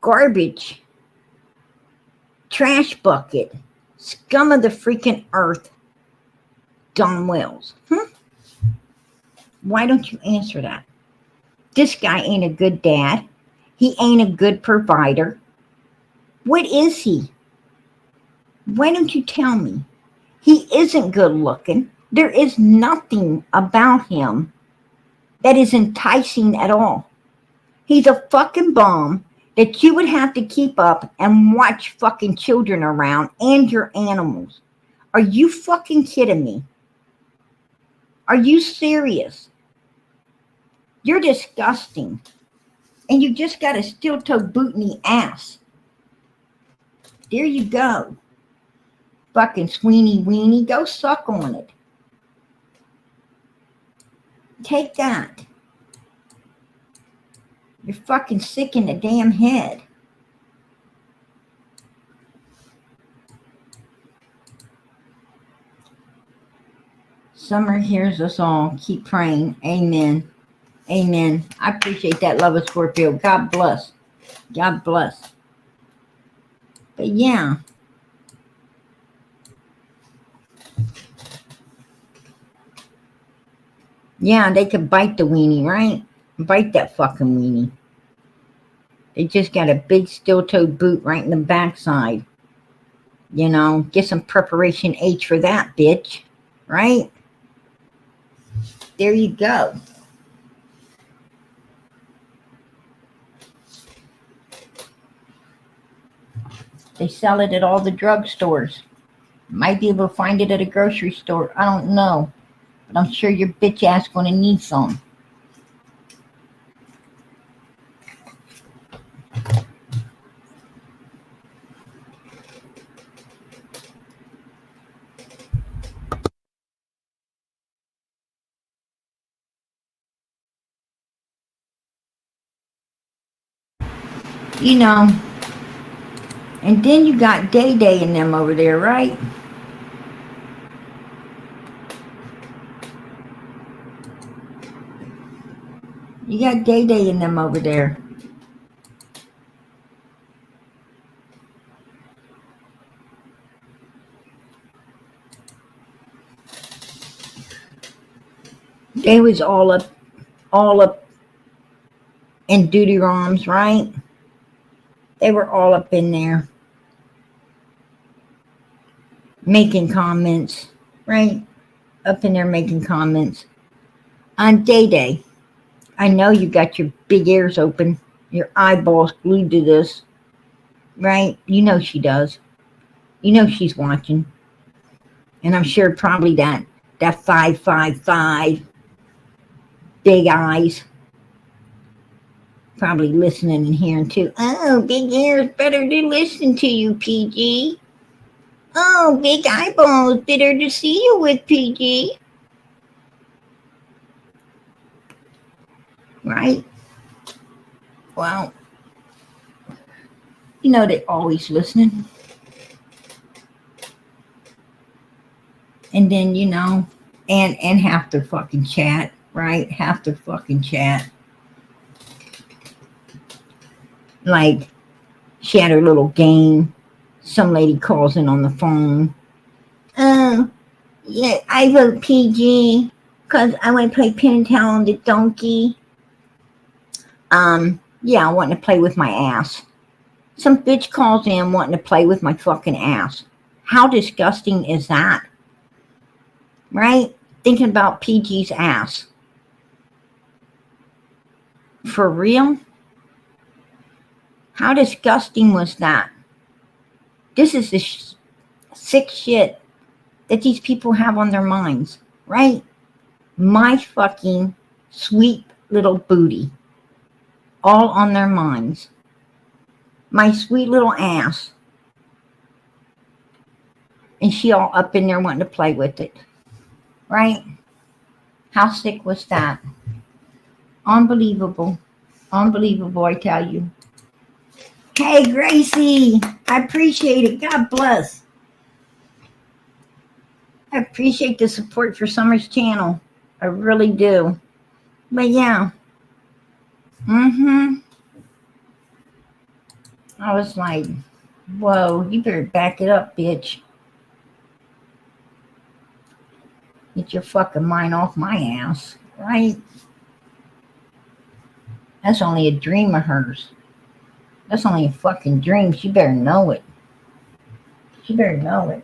garbage, trash bucket, scum of the freaking earth, Don Wells? Why don't you answer that? This guy ain't a good dad. He ain't a good provider. What is he? Why don't you tell me? He isn't good looking. There is nothing about him that is enticing at all. He's a fucking bum that you would have to keep up and watch fucking children around and your animals. Are you fucking kidding me? Are you serious? You're disgusting. And you just got a steel-toe boot in the ass. There you go. Fucking Sweeney Weenie. Go suck on it. Take that. You're fucking sick in the damn head. Summer hears us all. Keep praying. Amen. Amen. I appreciate that, love of Scorpio. God bless. God bless. But yeah. Yeah, they could bite the weenie, right? Bite that fucking weenie. They just got a big steel-toed boot right in the backside. You know, get some preparation H for that, bitch. Right? There you go. They sell it at all the drugstores. Might be able to find it at a grocery store. I don't know. But I'm sure your bitch ass gonna need some. You know. And then you got Day Day and them over there, right? You got Day Day and them over there. They was all up in duty ROMs, right? They were all up in there making comments, right? Up in there making comments. On Day Day, I know you got your big ears open, your eyeballs glued to this, right? You know she does. You know she's watching. And I'm sure probably that 555 big eyes probably listening and hearing too. Oh, big ears, better to listen to you, PG. Oh, big eyeballs, better to see you with PG. Right? Well, you know they're always listening. And then, you know, and have to fucking chat, right? Have to fucking chat. Like, she had her little game. Some lady calls in on the phone. Oh, yeah, I vote PG because I want to play Parental on the donkey. Yeah, I want to play with my ass. Some bitch calls in wanting to play with my fucking ass. How disgusting is that? Right? Thinking about PG's ass. For real? How disgusting was that? This is the sick shit that these people have on their minds, right? My fucking sweet little booty. All on their minds. My sweet little ass. And she all up in there wanting to play with it. Right? How sick was that? Unbelievable. Unbelievable, I tell you. Hey, Gracie. I appreciate it. God bless. I appreciate the support for Summer's channel. I really do. But yeah. I was like, whoa, you better back it up, bitch. Get your fucking mind off my ass, right? That's only a dream of hers. That's only a fucking dream. She better know it. She better know it.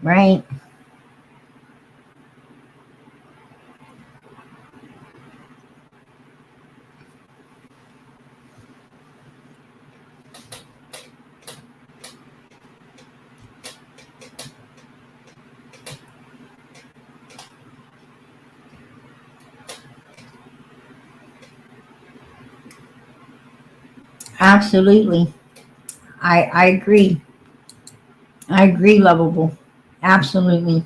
Right? Absolutely. I agree. I agree, lovable. Absolutely.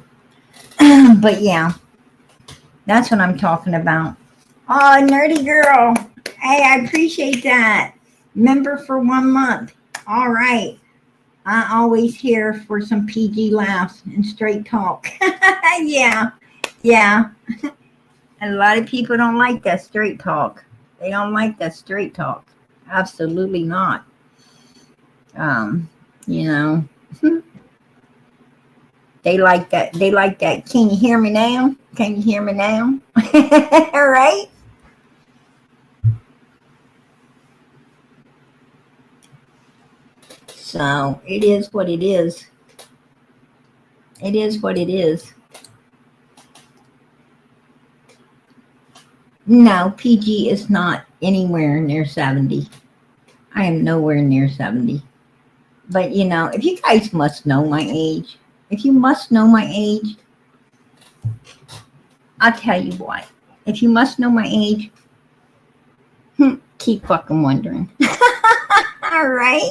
But yeah, that's what I'm talking about. Oh, nerdy girl. Hey, I appreciate that. Member for 1 month. All right. I always here for some PG laughs and straight talk. Yeah, yeah. And a lot of people don't like that straight talk. They don't like that straight talk. Absolutely not. Um, you know, they like that. They like that. Can you hear me now? Can you hear me now? All right. So it is what it is. It is what it is. No, PG is not anywhere near 70. I am nowhere near 70. But if you guys must know my age, if you must know my age, I'll tell you what. If you must know my age, keep fucking wondering. All right?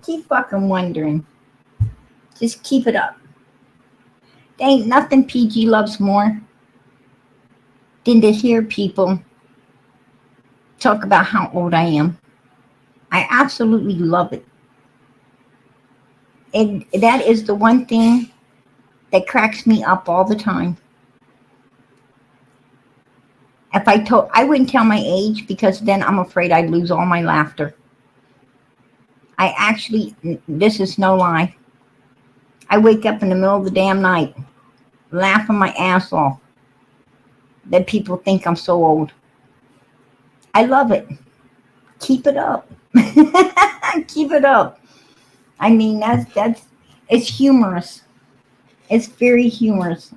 Keep fucking wondering. Just keep it up. There ain't nothing PG loves more than to hear people talk about how old I am. I absolutely love it. And that is the one thing that cracks me up all the time. If I wouldn't tell my age because then I'm afraid I'd lose all my laughter. I actually, this is no lie. I wake up in the middle of the damn night, laughing my ass off that people think I'm so old. I love it. Keep it up. Keep it up. I mean, it's humorous. It's very humorous.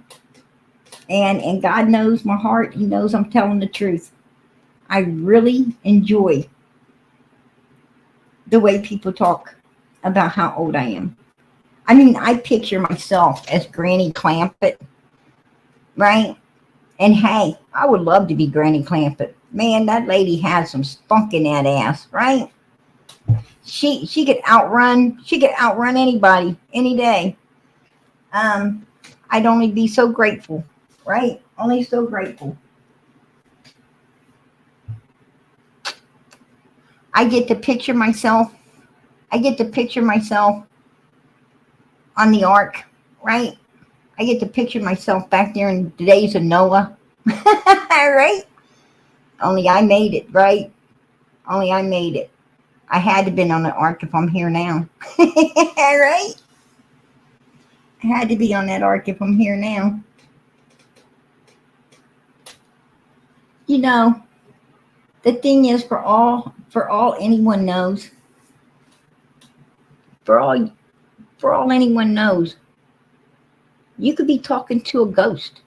And God knows my heart. He knows I'm telling the truth. I really enjoy the way people talk about how old I am. I mean, I picture myself as Granny Clampett, right? And hey, I would love to be Granny Clampett. Man, that lady has some spunk in that ass, right? She could outrun anybody any day. I'd only be so grateful, right? Only so grateful. I get to picture myself on the ark, right? I get to picture myself back there in the days of Noah. Right? Only I made it, right? Only I made it. I had to have been on the ark if I'm here now. Right? I had to be on that ark if I'm here now. The thing is, for all anyone knows, for all anyone knows, you could be talking to a ghost.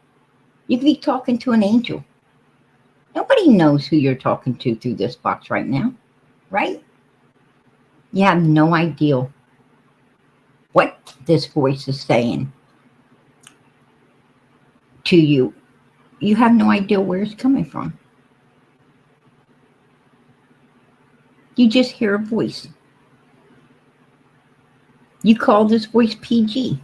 You could be talking to an angel. Nobody knows who you're talking to through this box right now, right? You have no idea what this voice is saying to you. You have no idea where it's coming from. You just hear a voice. You call this voice PG.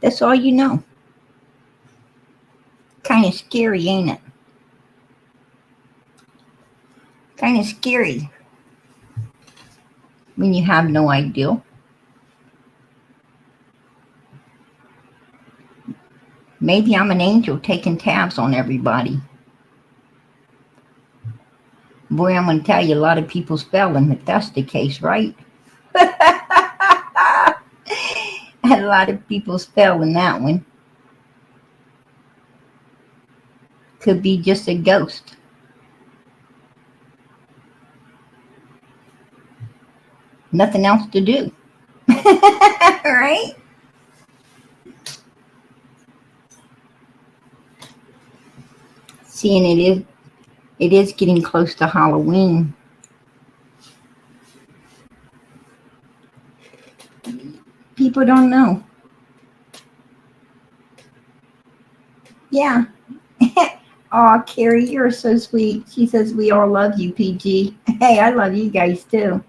That's all you know. Kind of scary, ain't it? Kind of scary when you have no idea. Maybe I'm an angel taking tabs on everybody. Boy, I'm going to tell you, a lot of people spelling if that's the case, right? A lot of people spelling that one. Could be just a ghost. Nothing else to do. Right? Seeing it is getting close to Halloween. People don't know. Yeah. Oh, Carrie, you're so sweet. She says we all love you, PG. Hey, I love you guys too.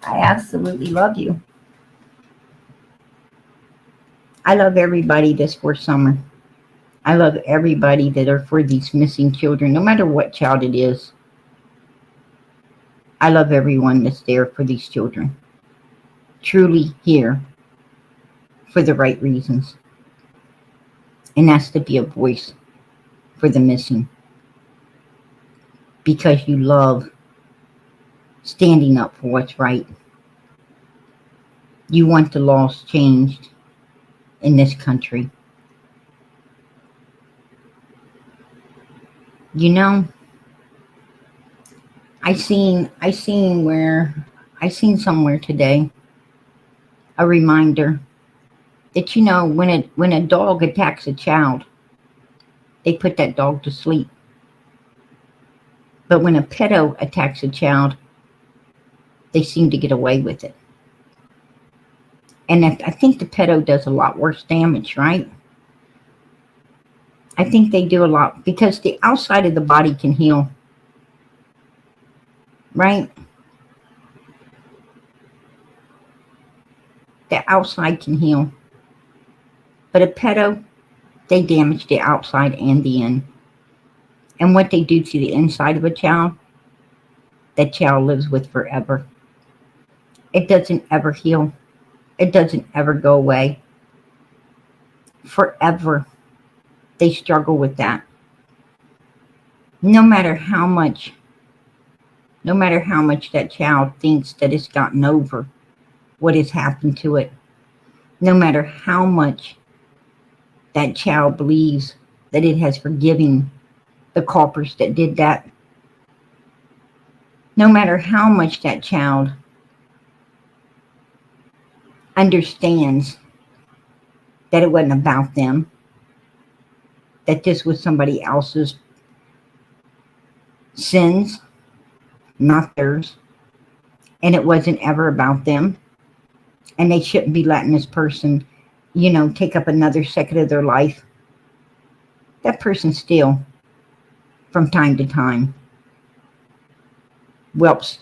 I absolutely love you. I love everybody this for summer. I love everybody that are for these missing children, no matter what child it is. I love everyone that's there for these children. Truly here for the right reasons. And that's to be a voice for the missing. Because you love standing up for what's right. You want the laws changed in this country. You know, I seen somewhere today a reminder that, you know, when a dog attacks a child, they put that dog to sleep. But when a pedo attacks a child, they seem to get away with it. And I think the pedo does a lot worse damage, right? I think they do a lot because the outside of the body can heal, right? The outside can heal. But a pedo, they damage the outside and the in. And what they do to the inside of a child, that child lives with forever. It doesn't ever heal. It doesn't ever go away. Forever. They struggle with that. No matter how much that child thinks that it's gotten over what has happened to it, no matter how much that child believes that it has forgiven the culprits that did that, no matter how much that child understands that it wasn't about them, that this was somebody else's sins, not theirs, and it wasn't ever about them, and they shouldn't be letting this person, you know, take up another second of their life. That person still, from time to time, whelps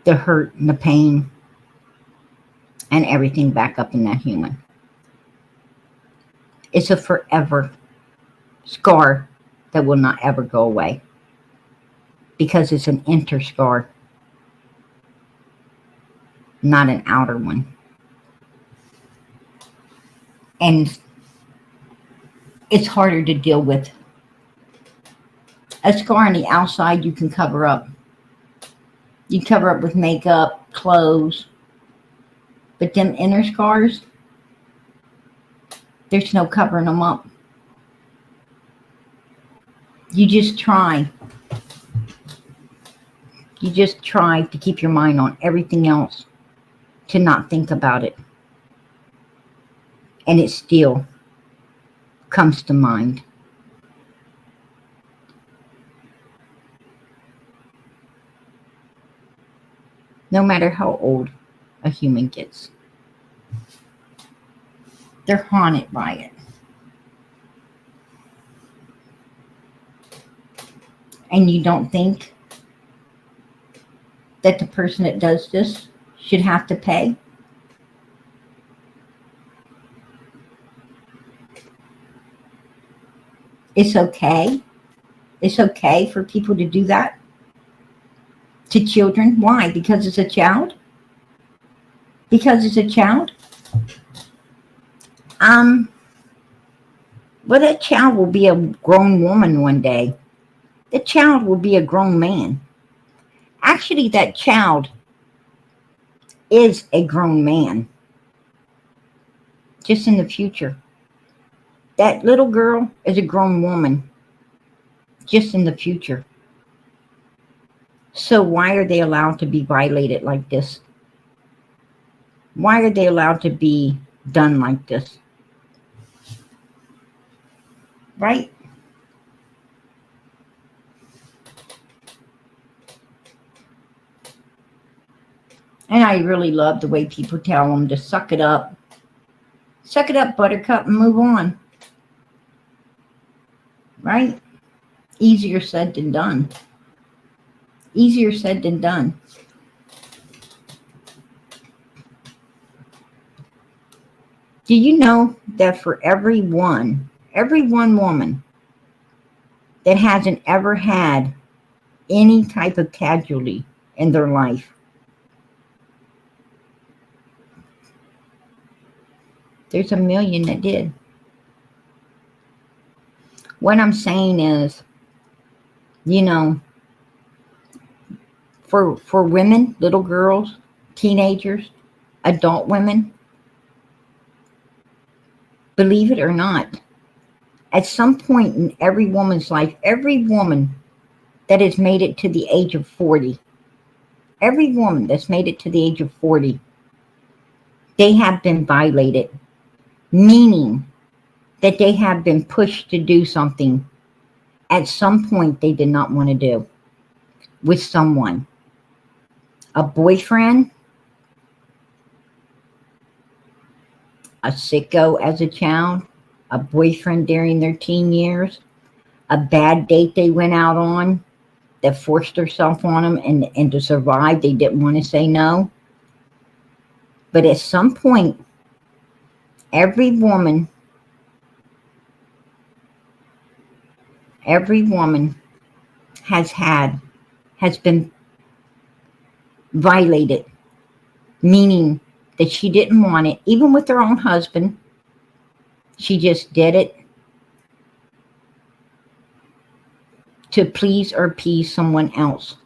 the hurt and the pain and everything back up in that human. It's a forever scar that will not ever go away because it's an inner scar, not an outer one. And it's harder to deal with. A scar on the outside you can cover up. You cover up with makeup, clothes. But them inner scars, there's no covering them up. You just try. You just try to keep your mind on everything else, to not think about it. And it still comes to mind. No matter how old a human gets, they're haunted by it. And you don't think that the person that does this should have to pay? It's okay. It's okay for people to do that to children. Why? Because it's a child? Because it's a child? Well, that child will be a grown woman one day. The child will be a grown man. Actually, that child is a grown man. Just in the future. That little girl is a grown woman. Just in the future. So why are they allowed to be violated like this? Why are they allowed to be done like this? Right? And I really love the way people tell them to suck it up. Suck it up, buttercup, and move on. Right? Easier said than done. Easier said than done. Do you know that for every one woman that hasn't ever had any type of casualty in their life, there's a million that did? What I'm saying is, you know, for women, little girls, teenagers, adult women, believe it or not, at some point in every woman's life, every woman that has made it to the age of 40, every woman that's made it to the age of 40, they have been violated, meaning that they have been pushed to do something at some point they did not want to do with someone. A boyfriend, a sicko as a child, a boyfriend during their teen years, a bad date they went out on that forced herself on them, and to survive, they didn't want to say no. But at some point, every woman has been violated, meaning that she didn't want it, even with her own husband. She just did it to please or appease someone else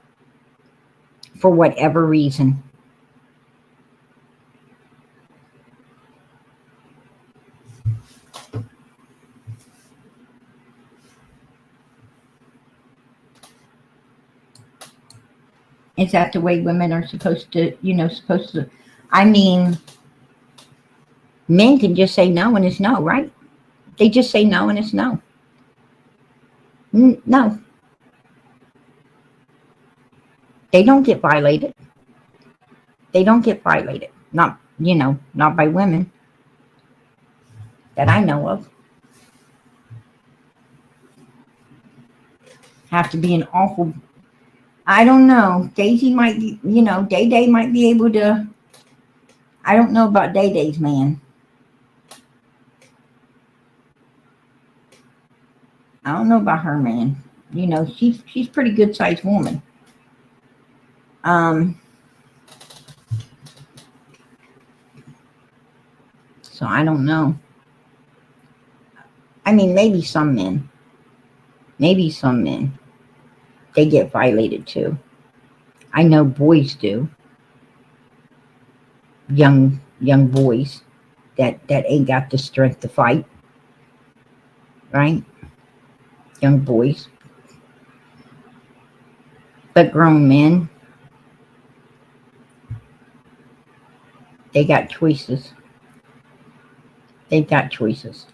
for whatever reason. Is that the way women are supposed to, I mean, men can just say no and it's no, right? They just say no and it's no. No. They don't get violated. They don't get violated. Not by women that I know of. Have to be an awful, I don't know. Daisy might be, Day Day might be able to, I don't know about Day Day's man. I don't know about her man. She's pretty good sized woman. So I don't know. I mean, maybe some men, they get violated too. I know boys do. Young boys that ain't got the strength to fight, right? Young boys. But grown men, they got choices. They've got choices.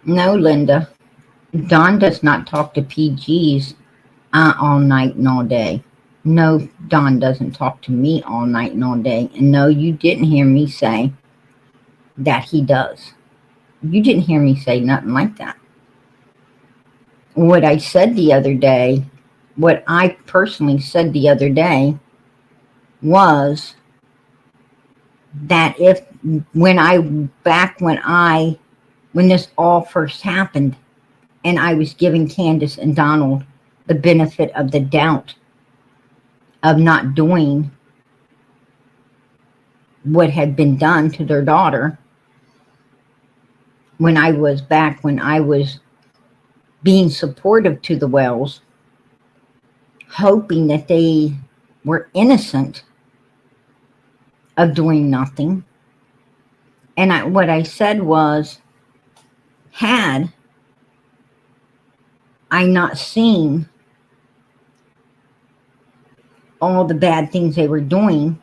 No, Linda. Don does not talk to PGs all night and all day. No, Don doesn't talk to me all night and all day. And no, you didn't hear me say that he does. You didn't hear me say nothing like that. What I said the other day, what I personally said the other day was that when this all first happened and I was giving Candace and Donald the benefit of the doubt of not doing what had been done to their daughter, when I was being supportive to the Wells, hoping that they were innocent of doing nothing. And what I said was, had I not seen all the bad things they were doing,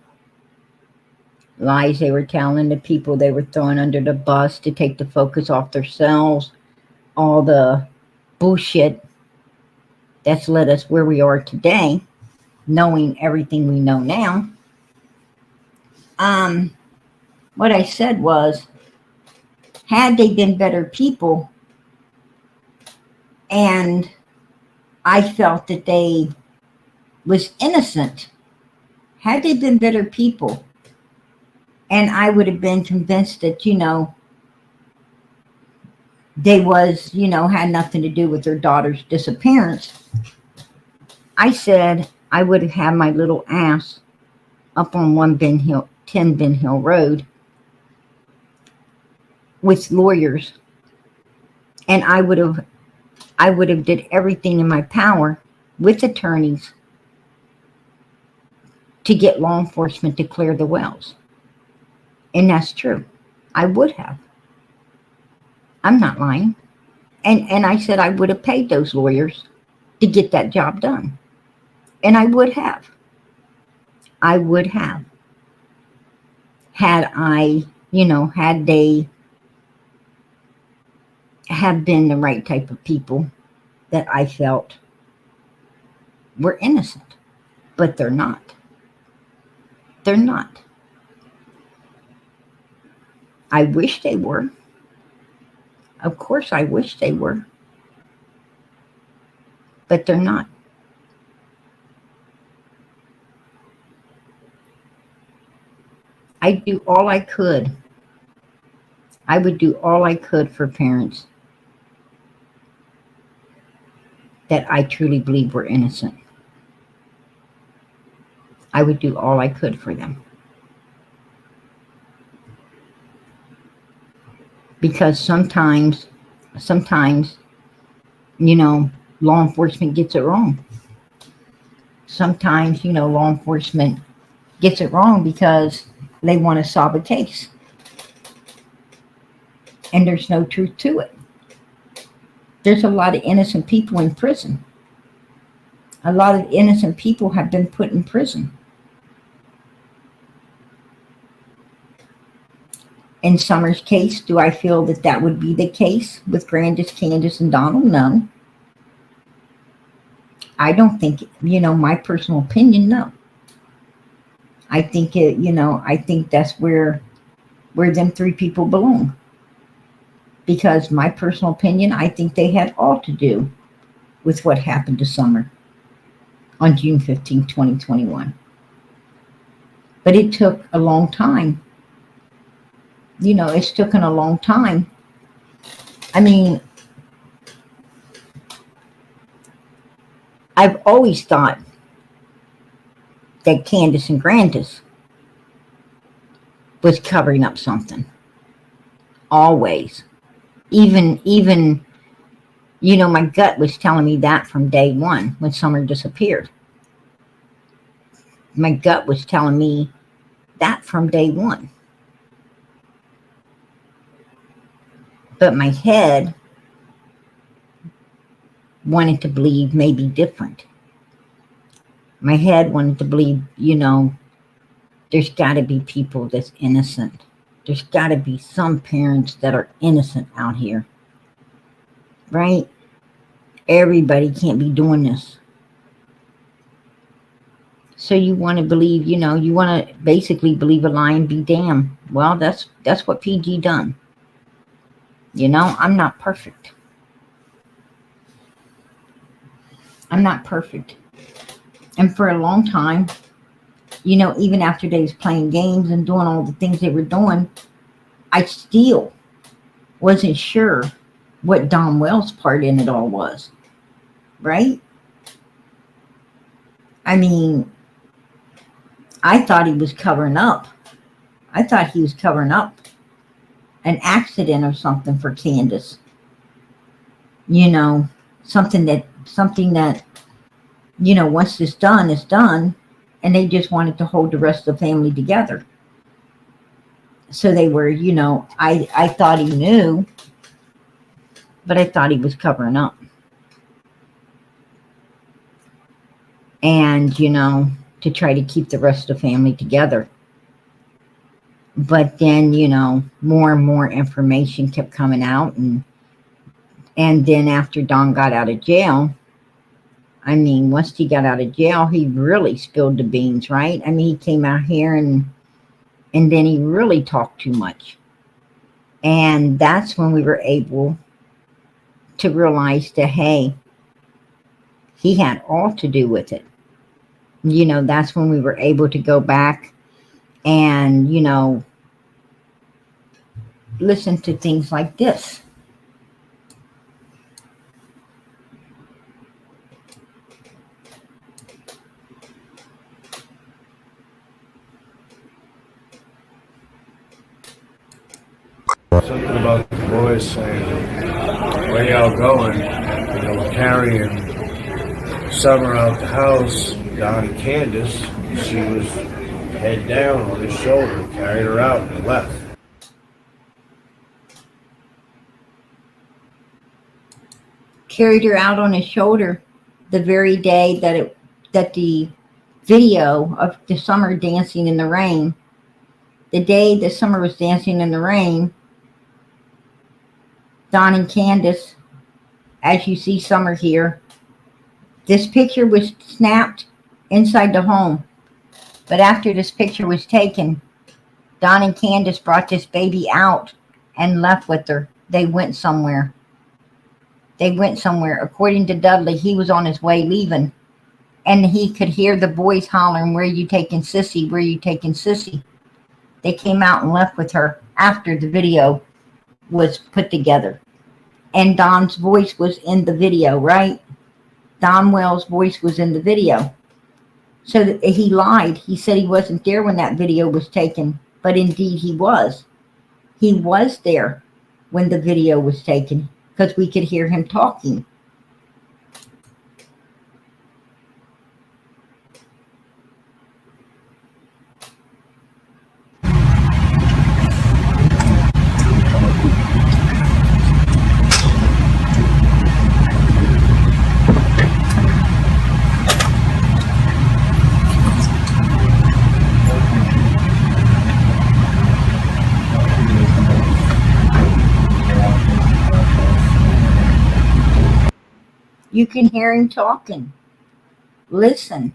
lies they were telling, the people they were throwing under the bus to take the focus off themselves, all the bullshit that's led us where we are today, knowing everything we know now. What I said was, had they been better people, and I felt that they was innocent, had they been better people, and I would have been convinced that, they was, had nothing to do with their daughter's disappearance, I said I would have had my little ass up on 10 Ben Hill Road with lawyers, and I would have did everything in my power with attorneys to get law enforcement to clear the Wells. And that's true. I would have. I'm not lying. And I said I would have paid those lawyers to get that job done. And I would have. I would have. Had I, had they have been the right type of people that I felt were innocent. But they're not. They're not. I wish they were. Of course I wish they were. But they're not. I'd do all I could. I would do all I could for parents that I truly believe were innocent. I would do all I could for them. Because sometimes, law enforcement gets it wrong. Sometimes, law enforcement gets it wrong because they want to solve a case. And there's no truth to it. There's a lot of innocent people in prison. A lot of innocent people have been put in prison. In Summer's case, do I feel that would be the case with Grandis, Candace, and Donald? No. I don't think, my personal opinion, no. I think I think that's where them three people belong. Because my personal opinion, I think they had all to do with what happened to Summer on June 15, 2021. But it took a long time. It's taken a long time. I mean, I've always thought that Candace and Grandis was covering up something. Always. Even, my gut was telling me that from day one when Summer disappeared. My gut was telling me that from day one. But my head wanted to believe maybe different. My head wanted to believe, there's got to be people that's innocent. There's got to be some parents that are innocent out here. Right? Everybody can't be doing this. So you want to believe, you want to basically believe a lie and be damned. Well, that's what PG done. I'm not perfect. I'm not perfect. And for a long time, even after they was playing games and doing all the things they were doing, I still wasn't sure what Don Wells' part in it all was. Right? I mean, I thought he was covering up. I thought he was covering up an accident or something for Candace. something that, once it's done, it's done. And they just wanted to hold the rest of the family together. So they were, I thought he knew, but I thought he was covering up. And, to try to keep the rest of the family together. But then, more and more information kept coming out. And then after Don got out of jail, once he got out of jail, he really spilled the beans, right? He came out here and then he really talked too much. And that's when we were able to realize that, hey, he had all to do with it. That's when we were able to go back and, listen to things like this. Something about the boys saying, where y'all going? We're carrying Summer out the house. Don and Candace, she was head down on his shoulder, carried her out and left. Carried her out on his shoulder the very day that the video of the Summer dancing in the rain, the day that Summer was dancing in the rain, Don and Candace, as you see Summer here, this picture was snapped inside the home. But after this picture was taken, Don and Candace brought this baby out and left with her. They went somewhere. According to Dudley, he was on his way leaving. And he could hear the boys hollering, where you taking Sissy? Where you taking Sissy? They came out and left with her after the video was put together. And Don's voice was in the video, right? Don Wells' voice was in the video. So he lied. He said he wasn't there when that video was taken. But indeed he was. He was there when the video was taken, because we could hear him talking. You can hear him talking. Listen.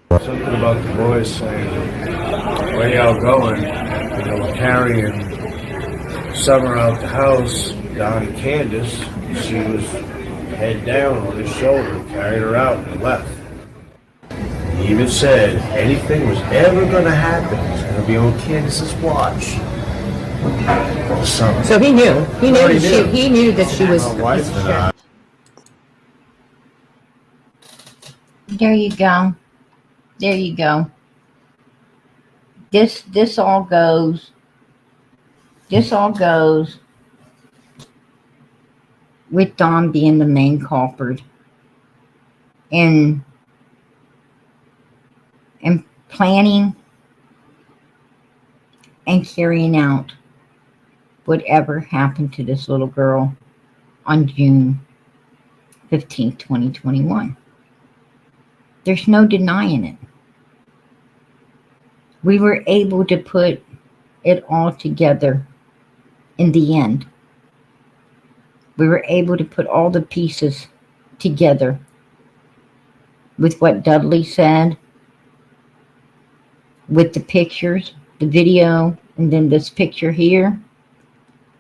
Something about the boys saying, where y'all going? We're carrying Summer out the house. Don and Candace, she was head down on his shoulder, carried her out and left. He even said anything was ever going to happen, it was going to be on Candace's watch. Summer. So he knew. He knew that she was. My wife and I. There you go. There you go. This all goes with Don being the main culprit and planning and carrying out whatever happened to this little girl on June 15th, 2021. There's no denying it. We were able to put it all together in the end. We were able to put all the pieces together with what Dudley said, with the pictures, the video, and then this picture here,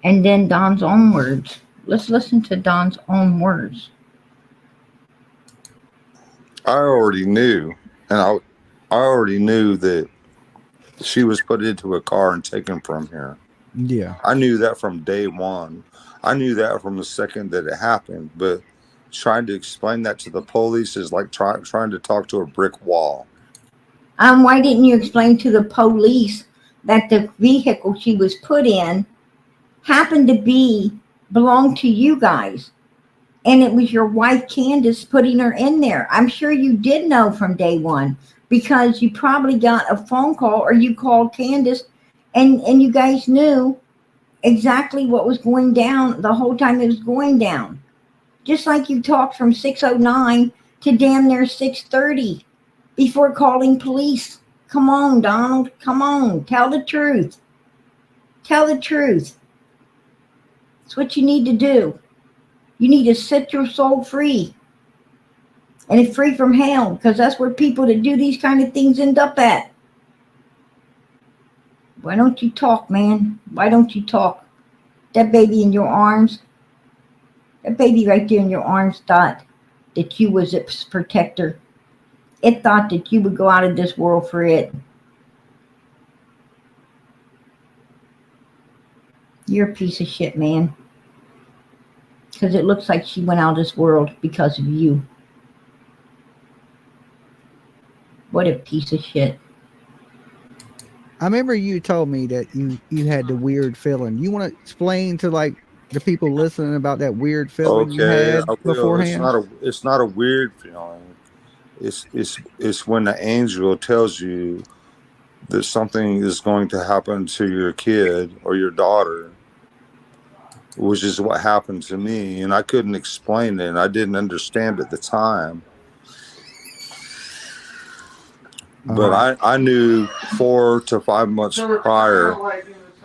and then Don's own words. Let's listen to Don's own words. I already knew, and I already knew that she was put into a car and taken from here. Yeah. I knew that from day one. I knew that from the second that it happened. But trying to explain that to the police is like trying to talk to a brick wall. Why didn't you explain to the police that the vehicle she was put in happened to belong to you guys? And it was your wife, Candace, putting her in there. I'm sure you did know from day one because you probably got a phone call or you called Candace and you guys knew exactly what was going down the whole time it was going down. Just like you talked from 6:09 to damn near 6:30 before calling police. Come on, Donald. Come on. Tell the truth. Tell the truth. It's what you need to do. You need to set your soul free. And it's free from hell, because that's where people that do these kind of things end up at. Why don't you talk, man? Why don't you talk? That baby in your arms, that baby right there in your arms thought that you was its protector. It thought that you would go out of this world for it. You're a piece of shit, man. Because it looks like she went out of this world because of you. What a piece of shit. I remember you told me that you had the weird feeling. You want to explain to like the people listening about that weird feeling you Okay, had I will. beforehand? It's not a weird feeling. It's when the angel tells you that something is going to happen to your kid or your daughter, which is what happened to me, and I couldn't explain it, and I didn't understand at the time. But I knew 4 to 5 months prior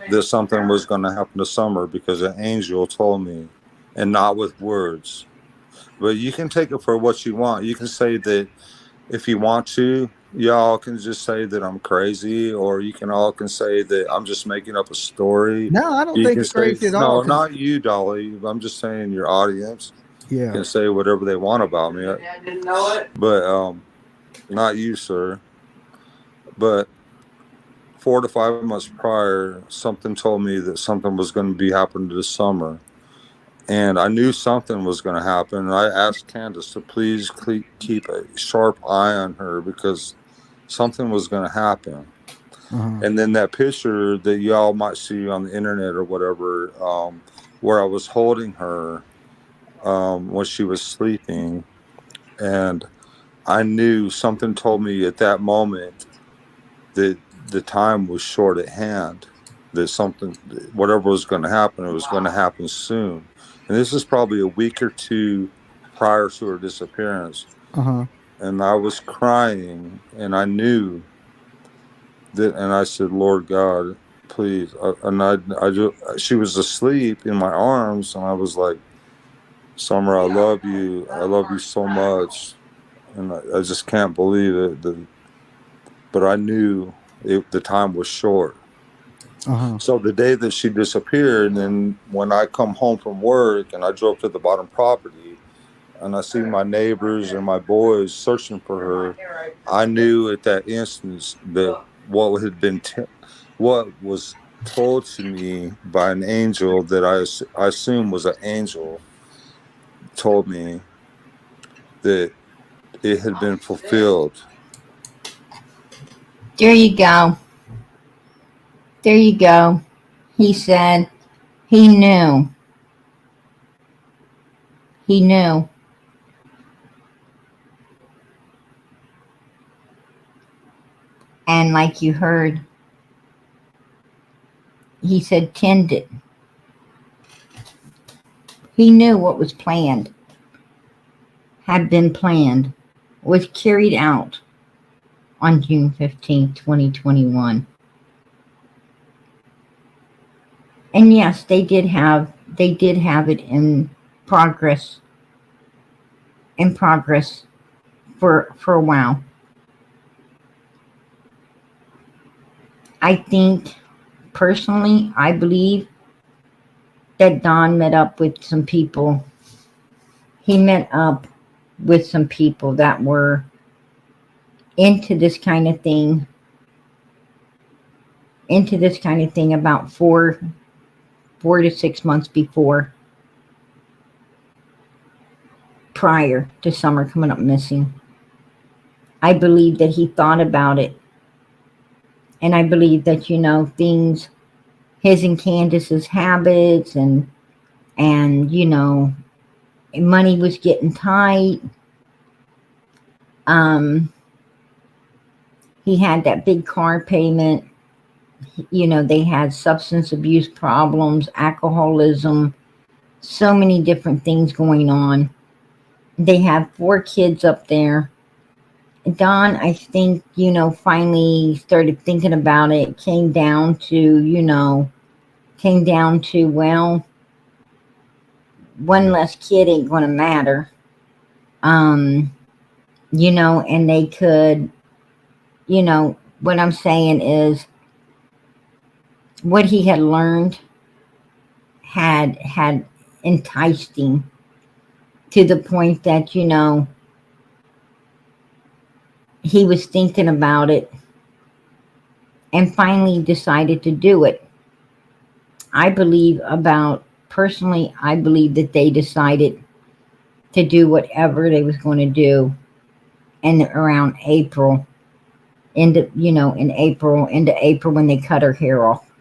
that something was going to happen to Summer because an angel told me, and not with words. But you can take it for what you want. You can say that if you want to, y'all can just say that I'm crazy, or you can all can say that I'm just making up a story. No, I don't You think can it's crazy at no, all. not you, Dolly. I'm just saying your audience Yeah. can say whatever they want about me. I didn't know it. But not you, sir. But 4 to 5 months prior, something told me that something was going to be happening this summer. And I knew something was going to happen. And I asked Candace to please keep a sharp eye on her because something was going to happen. And then that picture that y'all might see on the internet or whatever, where I was holding her when she was sleeping. And I knew something told me at that moment that the time was short at hand, that something, whatever was going to happen, it was going to happen soon. And this is probably a week or two prior to her disappearance. And I was crying, and I knew that, and I said, Lord God, please. She was asleep in my arms, and I was like, Summer, I love you. I love you so much. And I just can't believe it. But I knew the time was short. So the day that she disappeared, and then when I come home from work and I drove to the bottom property and I see my neighbors and my boys searching for her, I knew at that instance that what was told to me by an angel that I assume was an angel told me that it had been fulfilled. There you go. There you go. He said he knew. He knew. And like you heard, he said tend it. He knew what was planned, had been planned, was carried out on June 15, 2021. And yes, they did have it in progress for a while. I think personally, I believe that Don met up with some people. He met up with some people that were into this kind of thing, about 4 to 6 months prior to Summer coming up missing. I believe that he thought about it. And I believe that, things, his and Candace's habits and money was getting tight. He had that big car payment. They had substance abuse problems, alcoholism, so many different things going on. They have 4 kids up there. Don, I think, finally started thinking about it. Came down to, well, one less kid ain't going to matter. And they could, what I'm saying is what he had learned had enticed him to the point that, he was thinking about it and finally decided to do it. Personally, I believe that they decided to do whatever they was going to do around April, into April when they cut her hair off.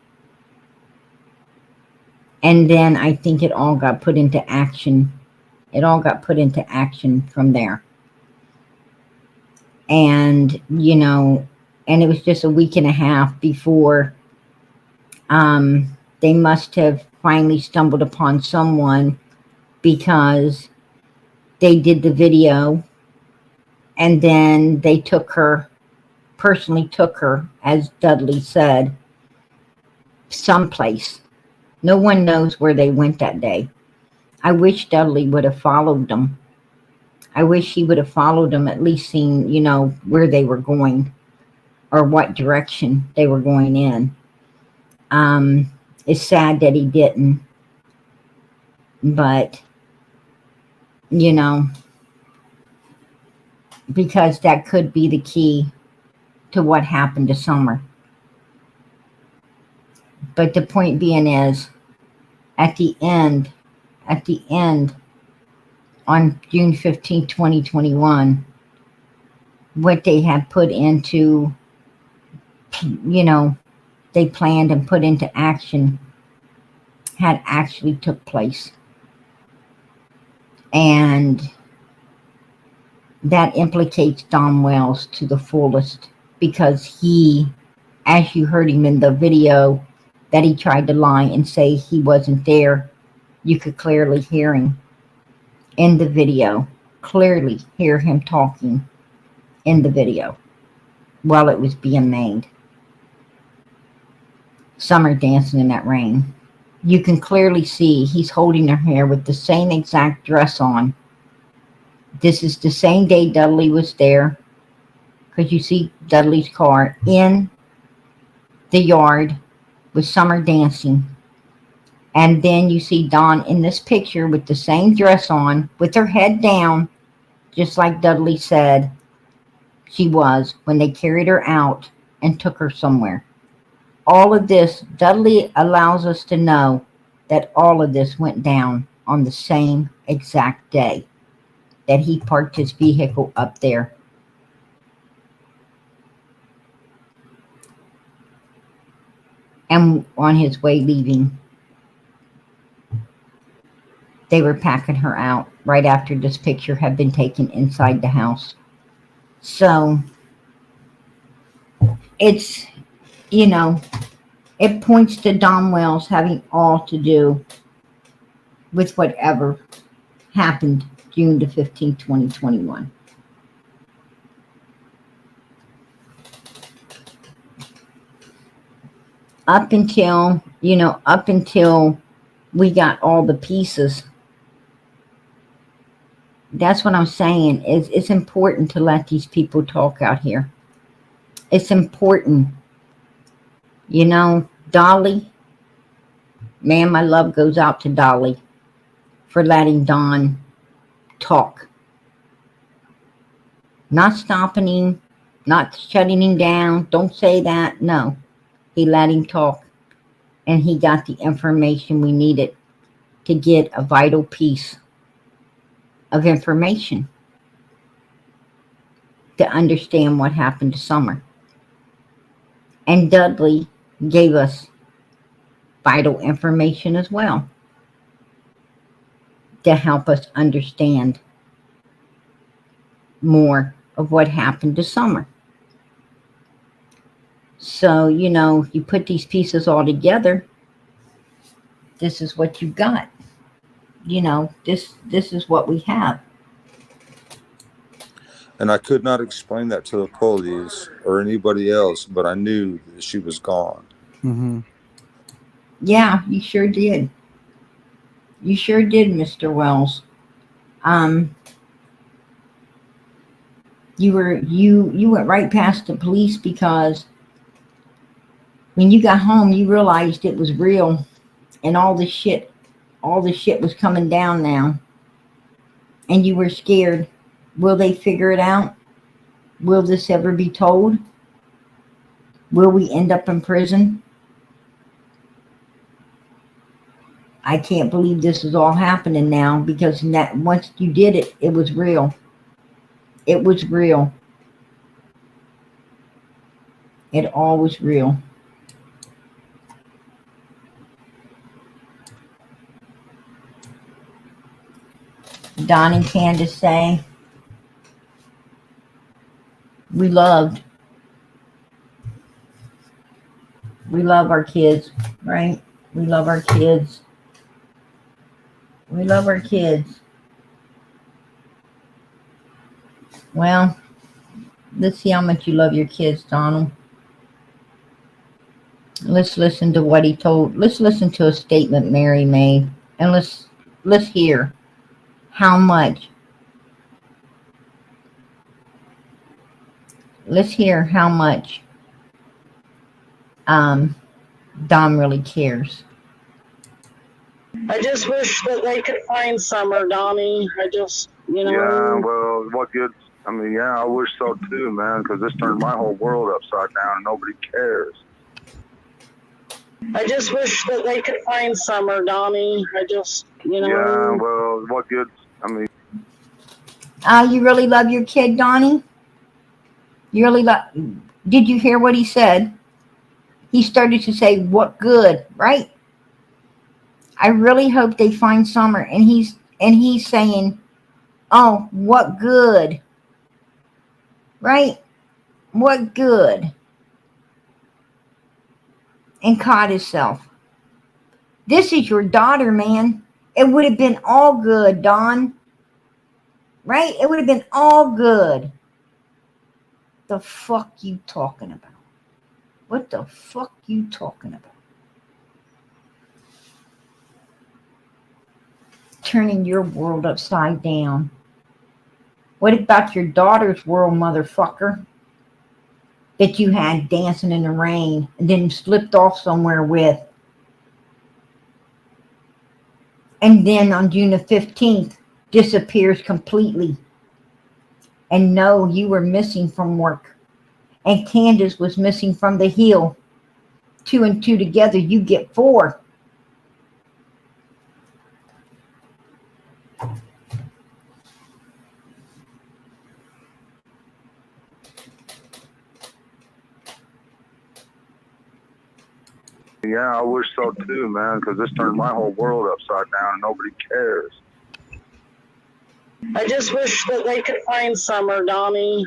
And then I think it all got put into action. It all got put into action from there. And, and it was just a week and a half before they must have finally stumbled upon someone, because they did the video and then they personally took her, as Dudley said, someplace. No one knows where they went that day. I wish Dudley would have followed them. I wish he would have followed them, at least seen, where they were going or what direction they were going in. It's sad that he didn't, but, because that could be the key to what happened to Summer. But the point being is, at the end, on June 15, 2021, what they had put into, they planned and put into action had actually took place. And that implicates Don Wells to the fullest, because he, as you heard him in the video, that he tried to lie and say he wasn't there. You could clearly hear him in the video, clearly hear him talking in the video while it was being made. Summer dancing in that rain. You can clearly see he's holding her hair with the same exact dress on. This is the same day Dudley was there, because you see Dudley's car in the yard with Summer dancing. And then you see Dawn in this picture with the same dress on, with her head down, just like Dudley said she was when they carried her out and took her somewhere. All of this, Dudley allows us to know that all of this went down on the same exact day that he parked his vehicle up there. And on his way leaving, they were packing her out right after this picture had been taken inside the house. So it's, it points to Don Wells having all to do with whatever happened June the 15th, 2021. Up until we got all the pieces. That's what I'm saying. It's important to let these people talk out here. It's important. Dolly, man, my love goes out to Dolly for letting Don talk. Not stopping him, Not shutting him down. Don't say that. No. He let him talk. And he got the information we needed to get a vital piece of information to understand what happened to Summer. And Dudley gave us vital information as well to help us understand more of what happened to Summer. So, you put these pieces all together, this is what you got. This is what we have. And I could not explain that to the police or anybody else, but I knew that she was gone. Mm-hmm. Yeah, you sure did. You sure did, Mr. Wells. You went right past the police because when you got home, you realized it was real, and all the shit was coming down now, and you were scared. Will they figure it out? Will this ever be told? Will we end up in prison? I can't believe this is all happening now because once you did it, it was real. It was real. It all was real. Don and Candace say, we love our kids, right? We love our kids. We love our kids. Well, let's see how much you love your kids, Donald. Let's listen to what he told. Let's listen to a statement Mary made, and let's hear how much. Let's hear how much Dom really cares. I just wish that they could find Summer, Donnie. Yeah, well, what good? I mean, yeah, I wish so too, man, because this turned my whole world upside down and nobody cares. I just wish that they could find Summer, Donnie. Yeah, well, what good? I mean. You really love your kid, Donnie? You really love. Did you hear what he said? He started to say, "What good?" Right? I really hope they find Summer, and he's saying, "Oh, what good?" Right? What good? And caught himself. This is your daughter, man. It would have been all good, Don. Right? It would have been all good. The fuck you talking about? What the fuck you talking about? Turning your world upside down. What about your daughter's world, motherfucker? That you had dancing in the rain and then slipped off somewhere with. And then on June the 15th, disappears completely. And no, you were missing from work. And Candace was missing from the hill. 2 and 2 together, you get 4. Yeah, I wish so too, man, because this turned my whole world upside down and nobody cares. I just wish that they could find Summer, Donnie.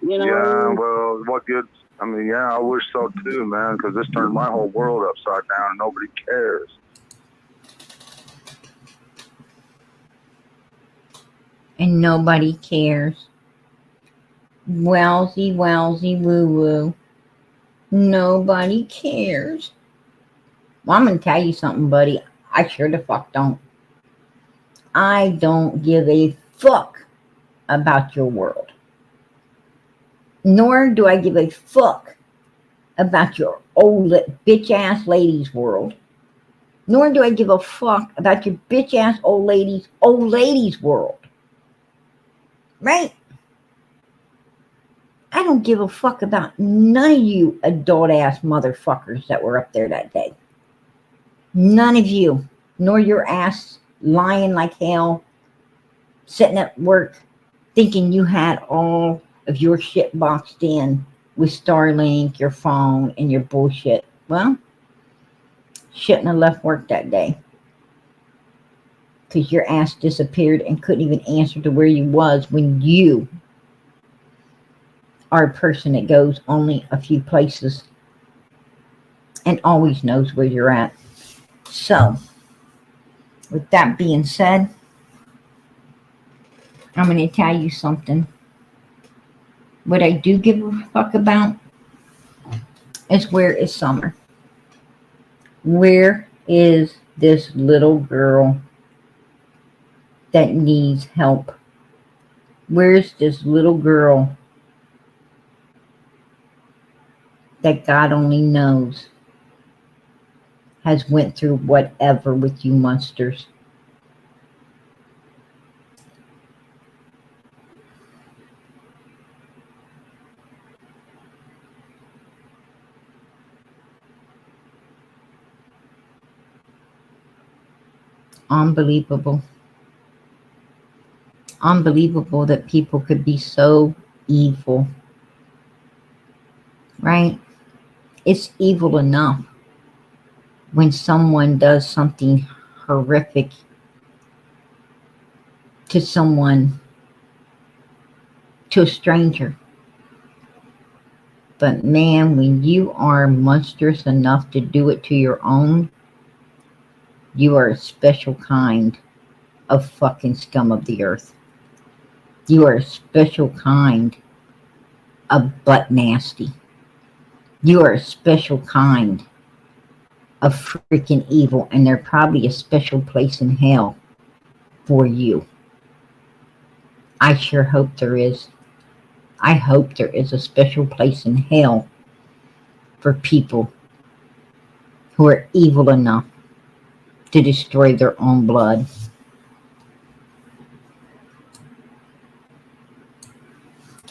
Yeah, well, what good? I mean, yeah, I wish so too, man, because this turned my whole world upside down and nobody cares. And nobody cares. Wowsy, wowsy, woo woo. Nobody cares. Well, I'm going to tell you something, buddy. I sure the fuck don't. I don't give a fuck about your world. Nor do I give a fuck about your old bitch ass ladies world. Nor do I give a fuck about your bitch ass old ladies world. Right? I don't give a fuck about none of you adult ass motherfuckers that were up there that day. None of you, nor your ass lying like hell, sitting at work thinking you had all of your shit boxed in with Starlink, your phone, and your bullshit. Well, shouldn't have left work that day because your ass disappeared and couldn't even answer to where you was when you are a person that goes only a few places and always knows where you're at. So, with that being said, I'm going to tell you something. What I do give a fuck about is where is Summer? Where is this little girl that needs help? Where's this little girl that God only knows has went through whatever with you monsters? Unbelievable. Unbelievable that people could be so evil. Right? It's evil enough when someone does something horrific to someone, to a stranger. But man, when you are monstrous enough to do it to your own, you are a special kind of fucking scum of the earth. You are a special kind of butt nasty. You are a special kind of freaking evil, and there's probably a special place in hell for you. I sure hope there is. I hope there is a special place in hell for people who are evil enough to destroy their own blood.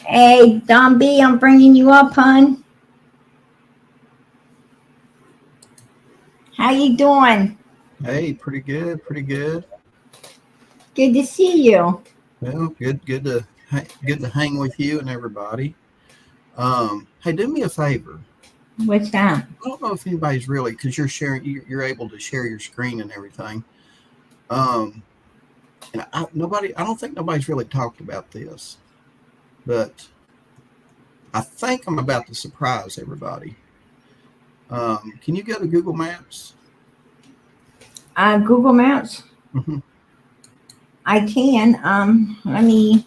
Hey, Don B, I'm bringing you up, hon. How you doing? Hey, pretty good, pretty good. Good to see you. Well, good to hang with you and everybody. Hey, do me a favor. What's that? I don't know if anybody's really, because you're sharing, you're able to share your screen and everything. And I don't think nobody's really talked about this, but I think I'm about to surprise everybody. Can you go to Google Maps? Google Maps? Mm-hmm. I can. Let me.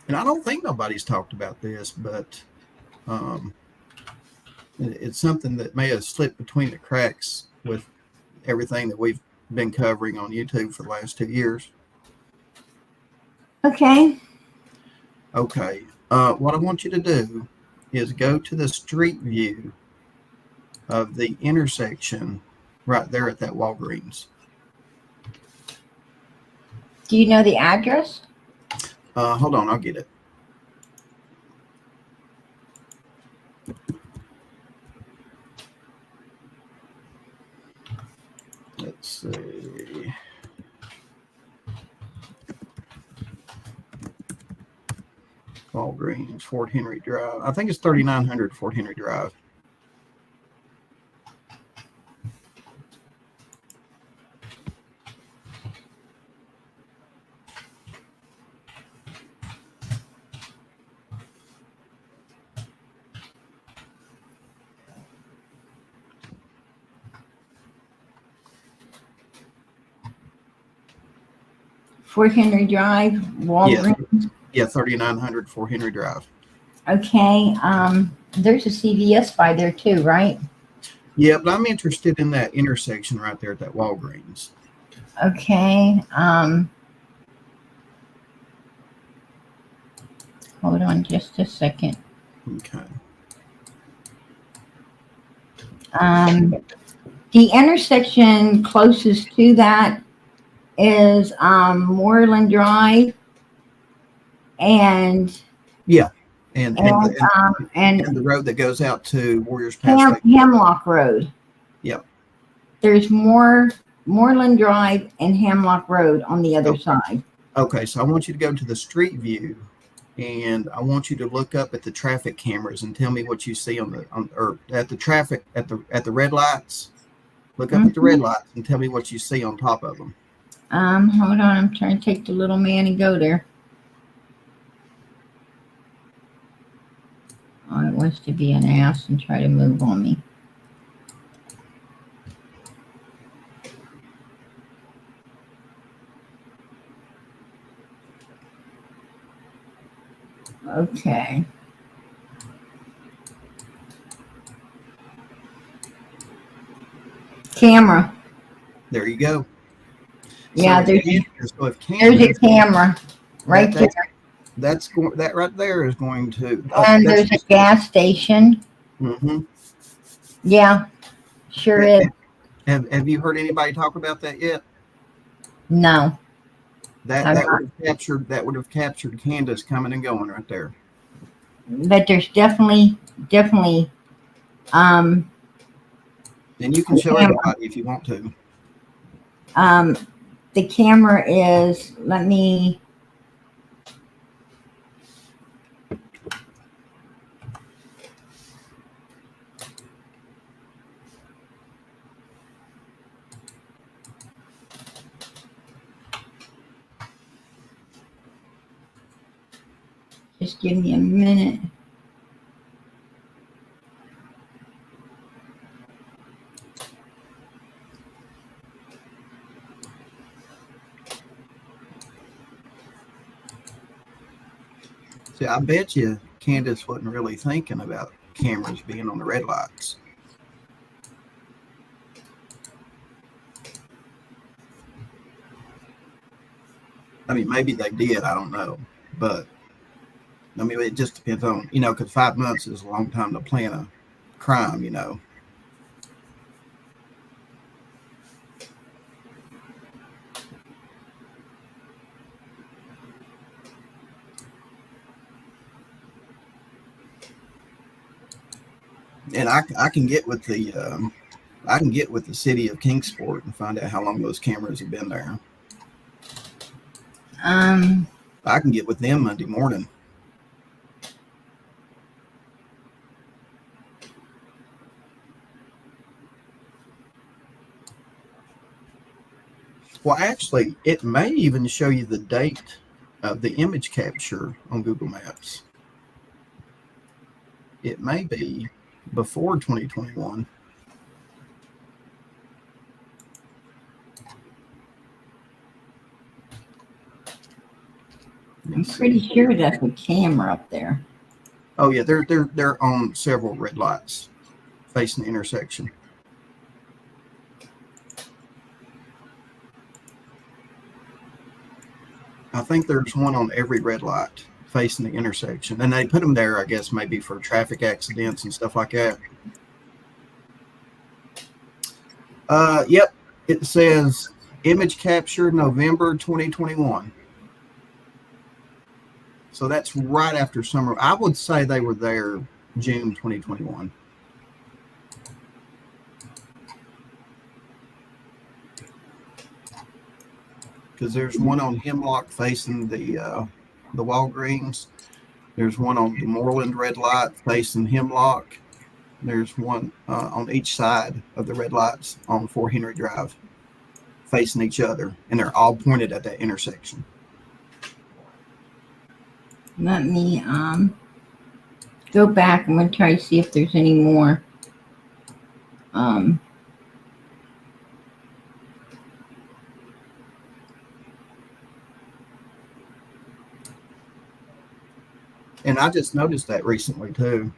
And I don't think nobody's talked about this, but it's something that may have slipped between the cracks with everything that we've been covering on YouTube for the last 2 years. Okay. Okay. What I want you to do is go to the street view of the intersection right there at that Walgreens. Do you know the address? Hold on, I'll get it. Let's see. Walgreens, Fort Henry Drive. I think it's 3900 Fort Henry Drive. Fort Henry Drive, Walgreens. Yeah, 3900 Fort Henry Drive. Okay. There's a CVS by there too, right? Yeah, but I'm interested in that intersection right there at that Walgreens. Okay. Hold on just a second. Okay. The intersection closest to that is Moreland Drive and Yeah, and and the road that goes out to Warriors Pass. Hemlock Road. Yep. There's Moreland Drive and Hemlock Road on the other side. Okay, so I want you to go to the street view, and I want you to look up at the traffic cameras and tell me what you see or at the traffic at the red lights. Look up at the red lights and tell me what you see on top of them. Hold on, I'm trying to take the little man and go there. Oh, it wants to be an ass and try to move on me. Okay. Camera. There you go. Yeah, so there's a camera right there. That right there is going to. And there's a gas station. Mm-hmm. Yeah, sure is. Have you heard anybody talk about that yet? No. That would have captured Candace coming and going right there. But there's definitely and you can show everybody if you want to. The camera is, let me just give me a minute. See, I bet you Candace wasn't really thinking about cameras being on the red lights. I mean, maybe they did. I don't know. But, I mean, it just depends on, because 5 months is a long time to plan a crime, And I can get with the city of Kingsport and find out how long those cameras have been there. I can get with them Monday morning. Well, actually, it may even show you the date of the image capture on Google Maps. It may be before 2021. I'm pretty sure that's a camera up there. Oh yeah, they're on several red lights facing the intersection. I think there's one on every red light facing the intersection, and they put them there, I guess, maybe for traffic accidents and stuff like that. Yep, it says image capture November 2021. So that's right after summer. I would say they were there June 2021. Because there's one on Hemlock facing the Walgreens. There's one on the Moreland red light facing Hemlock. There's one on each side of the red lights on 4 Henry Drive facing each other, and they're all pointed at that intersection. Let me go back. I'm going to try to see if there's any more. And I just noticed that recently too.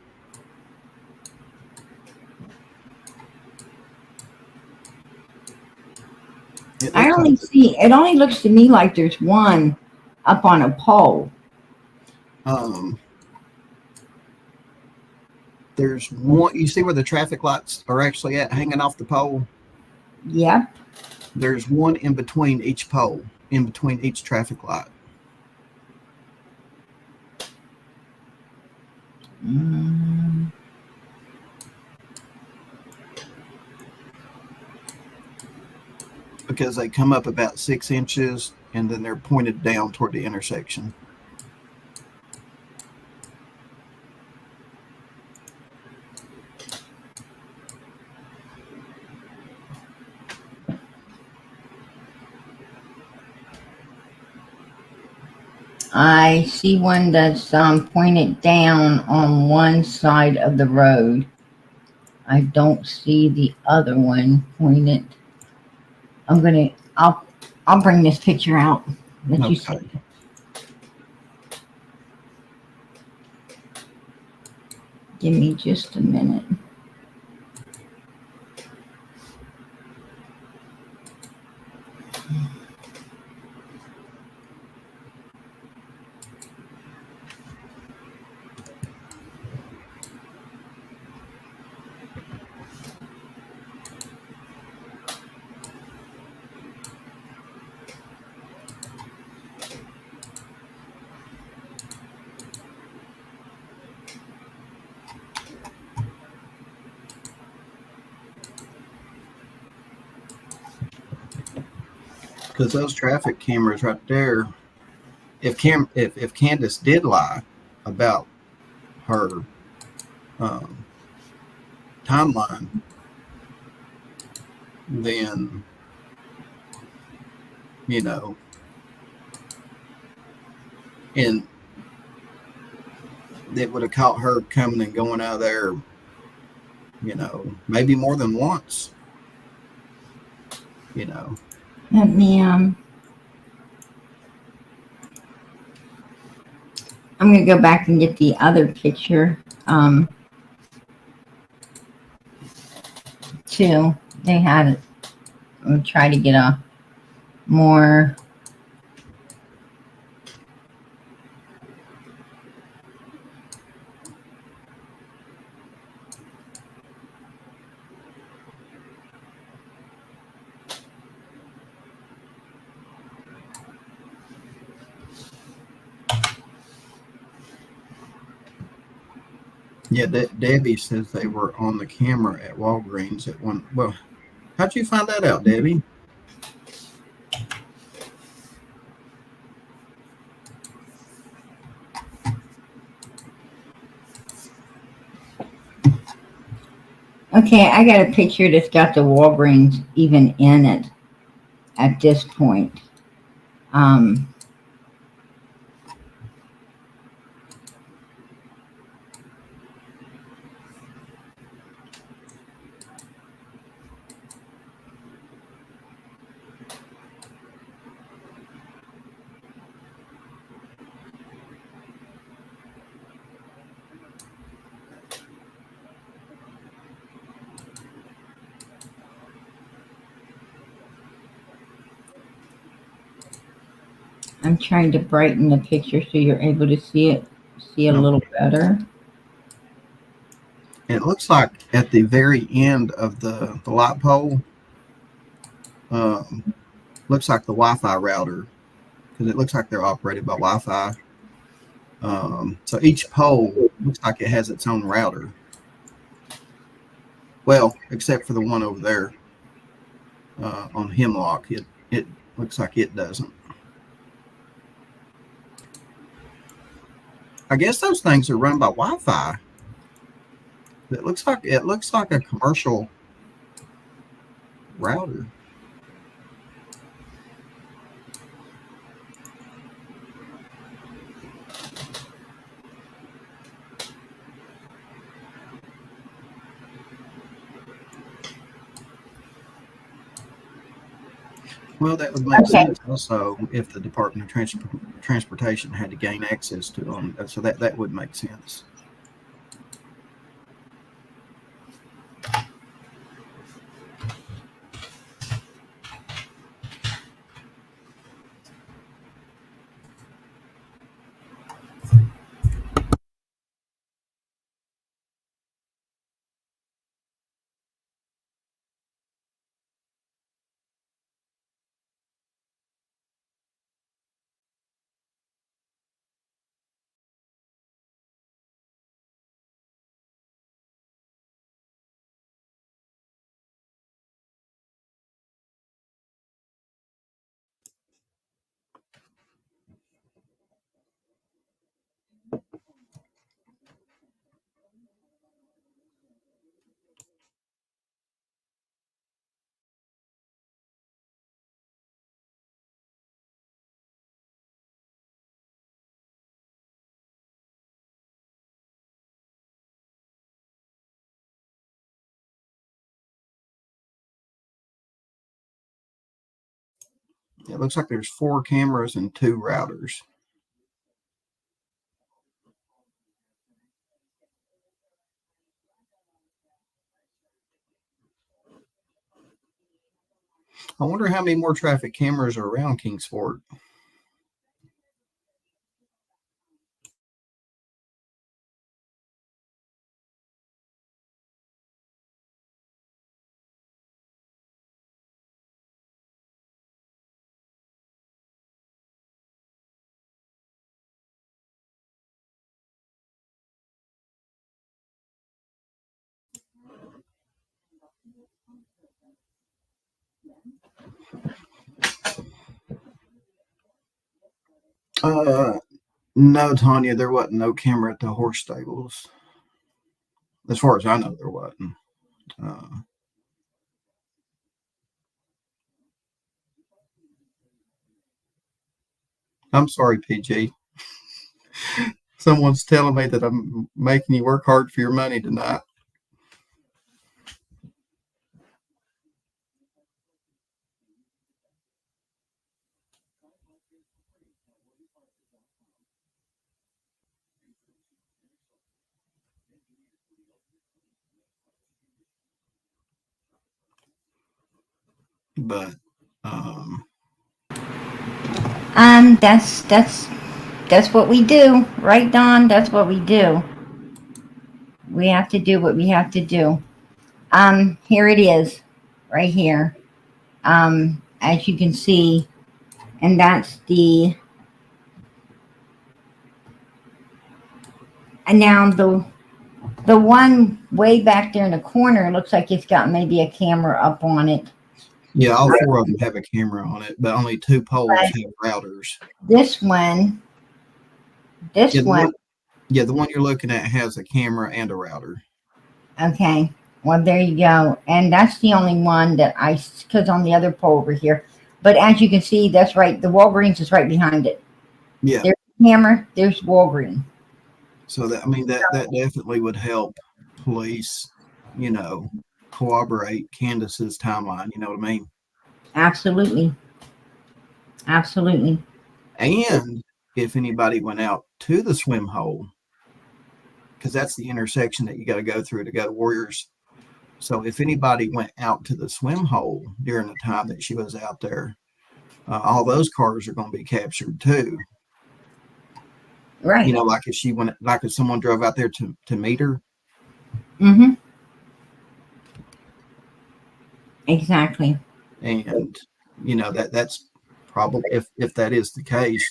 It only looks to me like there's one up on a pole. There's one. You see where the traffic lights are actually at, hanging off the pole? Yep. There's one in between each pole, in between each traffic light. Because they come up about 6 inches and then they're pointed down toward the intersection. I see one that's pointed down on one side of the road. I don't see the other one pointed. I'll bring this picture out. Let you see. Okay. Give me just a minute. Because those traffic cameras right there, if Candace did lie about her timeline, then and it would have caught her coming and going out of there, maybe more than once. Let me I'm gonna go back and get the other picture. Too. They had it. I'm try to get a more. Yeah, Debbie says they were on the camera at Walgreens at one. Well, how'd you find that out, Debbie? Okay, I got a picture that's got the Walgreens even in it at this point. I'm trying to brighten the picture so you're able to see it a little better. It looks like at the very end of the light pole, looks like the Wi-Fi router, because it looks like they're operated by Wi-Fi. So each pole looks like it has its own router. Well, except for the one over there on Hemlock, it looks like it doesn't. I guess those things are run by Wi-Fi. It looks like a commercial router. Well, that would make sense also if the Department of Transportation had to gain access to them. So that would make sense. It looks like there's 4 cameras and 2 routers. I wonder how many more traffic cameras are around Kingsport. No, Tanya, there wasn't no camera at the horse stables. As far as I know, there wasn't. I'm sorry, PG. Someone's telling me that I'm making you work hard for your money tonight. But that's what we do, right, Don? That's what we do. We have to do what we have to do. Here it is, right here. As you can see, and that's the. And now the one way back there in the corner looks like it's got maybe a camera up on it. yeah, all 4 of them have a camera on it, but only 2 poles have routers. This one, Yeah, the one you're looking at has a camera and a router. Okay, well, there you go. And that's the only one that because on the other pole over here. But as you can see, that's right. The Walgreens is right behind it. Yeah. There's the camera, there's Walgreens. So that definitely would help police, corroborate Candace's timeline. You know what I mean? Absolutely. Absolutely. And if anybody went out to the swim hole, because that's the intersection that you got to go through to go to Warriors. So if anybody went out to the swim hole during the time that she was out there, all those cars are going to be captured too. Right. Like if someone drove out there to meet her. Mm-hmm. Exactly. And that's probably if that is the case,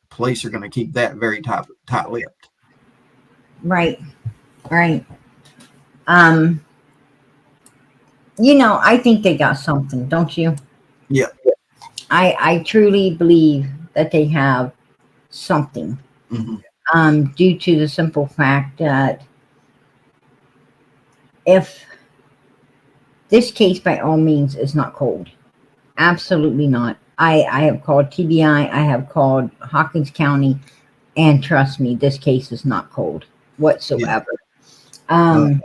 police are going to keep that very tight-lipped. Right. Right. I think they got something, don't you? Yeah. I truly believe that they have something. Mm-hmm. Due to the simple fact that if this case by all means is not cold, absolutely not. I have called TBI, I have called Hawkins County, and trust me, this case is not cold whatsoever. Yeah.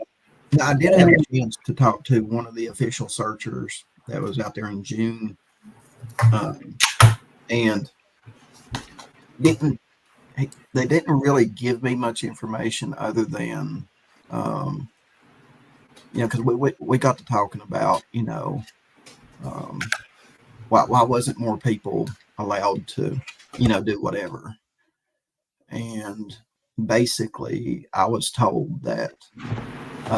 I did have a chance to talk to one of the official searchers that was out there in June, and they didn't really give me much information other than, because we got to talking about, why wasn't more people allowed to, do whatever. And basically, I was told that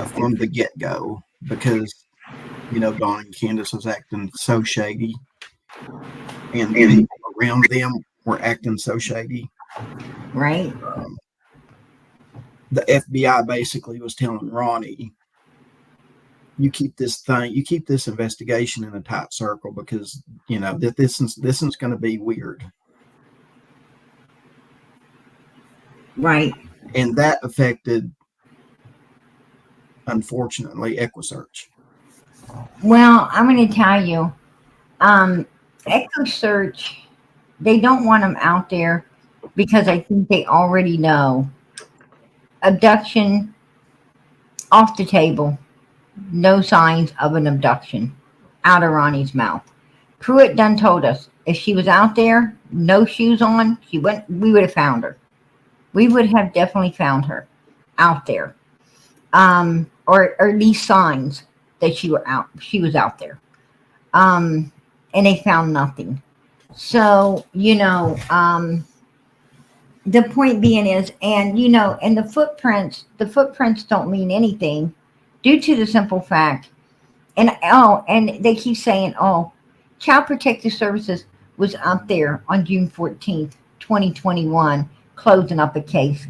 from the get-go, because, Dawn and Candace was acting so shady, and people around them were acting so shady. Right. The FBI basically was telling Ronnie, you keep this investigation in a tight circle because, this is going to be weird. Right. And that affected, unfortunately, EquiSearch. Well, I'm going to tell you, EquiSearch, they don't want them out there because I think they already know. Abduction, off the table. No signs of an abduction out of Ronnie's mouth. Pruitt done told us if she was out there, no shoes on, we would have found her. We would have definitely found her out there. Or at least signs that she was out there. And they found nothing. So, the point being is, and and the footprints don't mean anything due to the simple fact, and they keep saying, oh, Child Protective Services was up there on June 14th, 2021, closing up a case.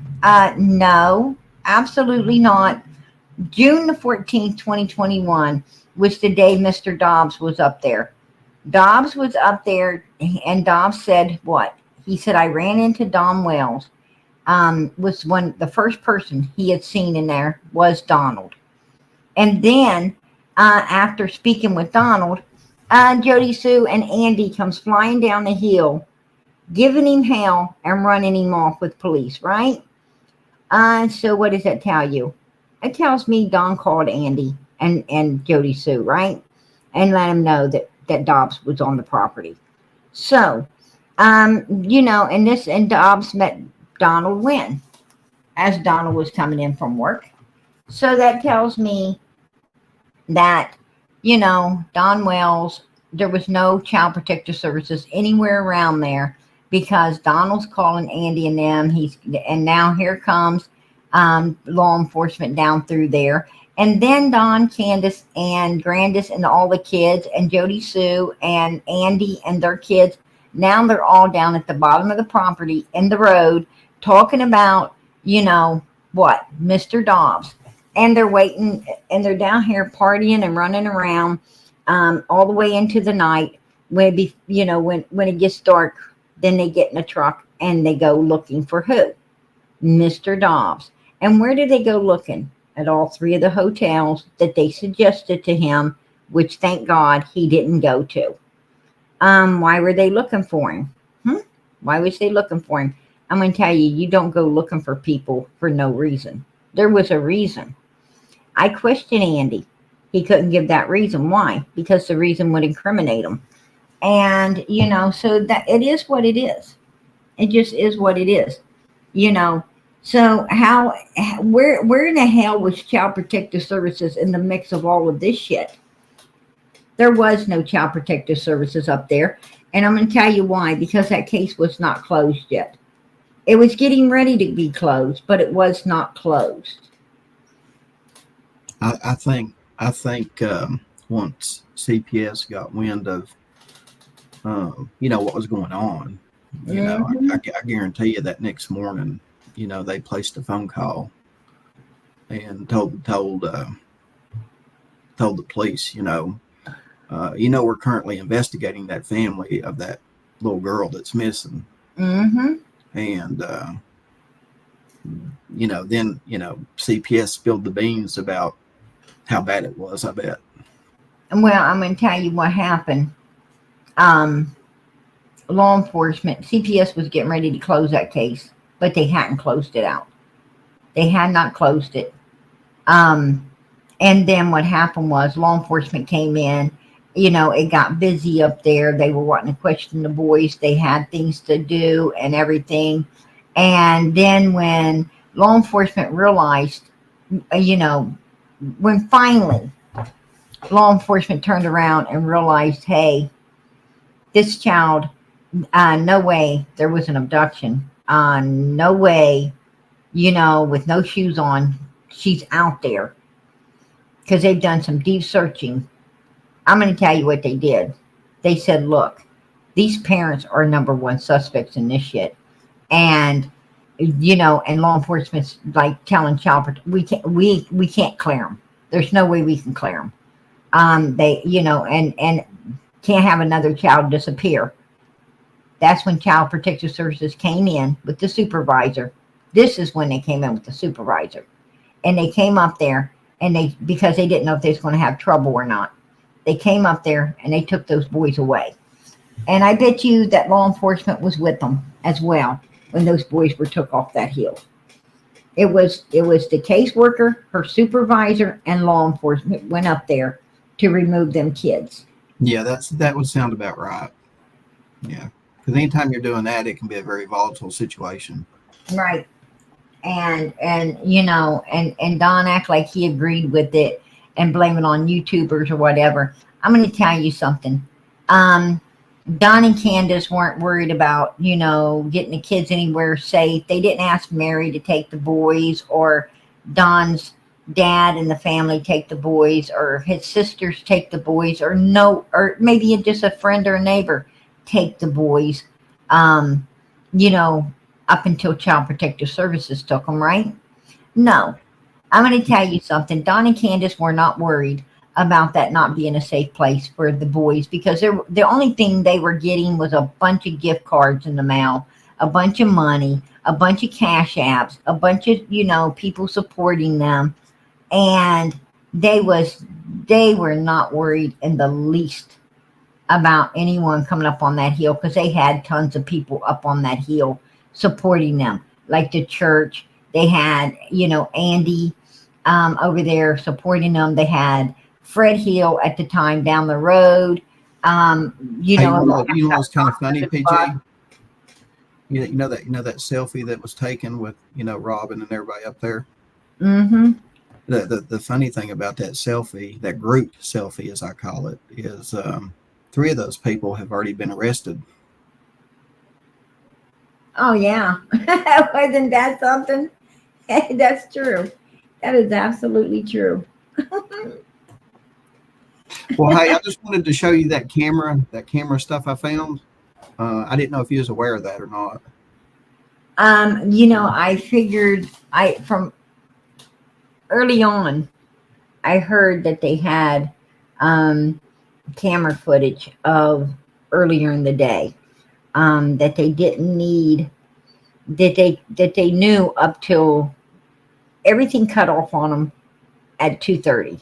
No, absolutely not. June the 14th, 2021 was the day Mr. Dobbs was up there. Dobbs was up there, and Dobbs said what? He said, I ran into Don Wells. The first person he had seen in there was Donald. And then after speaking with Donald, Jody Sue and Andy comes flying down the hill, giving him hell and running him off with police, right? So what does that tell you? It tells me Don called Andy and Jody Sue, right? And let him know that Dobbs was on the property. So, and Dobbs met Donald when? As Donald was coming in from work. So that tells me that, Don Wells, there was no Child Protective Services anywhere around there because Donald's calling Andy and them. And now here comes law enforcement down through there. And then Don, Candace, and Grandis and all the kids and Jody Sue and Andy and their kids, now they're all down at the bottom of the property in the road talking about, what? Mr. Dobbs. And they're waiting, and they're down here partying and running around all the way into the night. When it gets dark, then they get in a truck and they go looking for who? Mr. Dobbs. And where do they go looking? At all three of the hotels that they suggested to him, which thank God he didn't go to. Why were they looking for him? Why was they looking for him? I'm going to tell you, you don't go looking for people for no reason. There was a reason. I questioned Andy. He couldn't give that reason. Why? Because the reason would incriminate him. And, so that it is what it is. It just is what it is. So where in the hell was Child Protective Services in the mix of all of this shit? There was no Child Protective Services up there. And I'm going to tell you why. Because that case was not closed yet. It was getting ready to be closed, but it was not closed. I think once CPS got wind of, what was going on, I guarantee you that next morning, they placed a phone call and told the police, we're currently investigating that family of that little girl that's missing. Mm-hmm. And, then, CPS spilled the beans about how bad it was, I bet. Well, I'm going to tell you what happened. Law enforcement, CPS was getting ready to close that case, but they hadn't closed it out. They had not closed it. And then what happened was law enforcement came in. It got busy up there. They were wanting to question the boys. They had things to do and everything. And then when law enforcement realized, when finally law enforcement turned around and realized, hey, this child, no way there was an abduction. No way, with no shoes on, she's out there. Because they've done some deep searching. I'm going to tell you what they did. They said, look, these parents are number one suspects in this shit. And, and law enforcement's like telling we can't clear them. There's no way we can clear them. They, and can't have another child disappear. That's when Child Protective Services came in with the supervisor. This is when they came in with the supervisor. And they came up there and because they didn't know if they was going to have trouble or not. They came up there and they took those boys away. And I bet you that law enforcement was with them as well when those boys were took off that hill. It was the caseworker, her supervisor, and law enforcement went up there to remove them kids. Yeah, that would sound about right. Yeah, because anytime you're doing that, it can be a very volatile situation. Right. And you know, and Don act like he agreed with it and blame it on YouTubers or whatever. I'm going to tell you something. Um, Don and Candace weren't worried about, you know, getting the kids anywhere safe. They didn't ask Mary to take the boys, or Don's dad and the family take the boys, or his sisters take the boys, or no, or maybe just a friend or a neighbor take the boys. Um, you know, up until Child Protective Services took them, right? No, I'm going to tell you something. Don and Candace were not worried about that not being a safe place for the boys, because the only thing they were getting was a bunch of gift cards in the mail, a bunch of money, a bunch of cash apps, a bunch of, you know, people supporting them. And they were not worried in the least about anyone coming up on that hill, because they had tons of people up on that hill supporting them, like the church. They had, you know, Andy over there supporting them. They had Fred Hill at the time down the road. You Hey, know, you know what's kind of funny, PG? You know that selfie that was taken with Robin and everybody up there. mm-hmm. The funny thing about that selfie, that group selfie as I call it, is 3 of those people have already been arrested. Oh yeah, wasn't that something? That's true. That is absolutely true. Well, hey, I just wanted to show you that camera stuff I found. I didn't know if you was aware of that or not. You know, I figured from early on, I heard that they had camera footage of earlier in the day, that they didn't need, that they knew up till everything cut off on them at 2:30.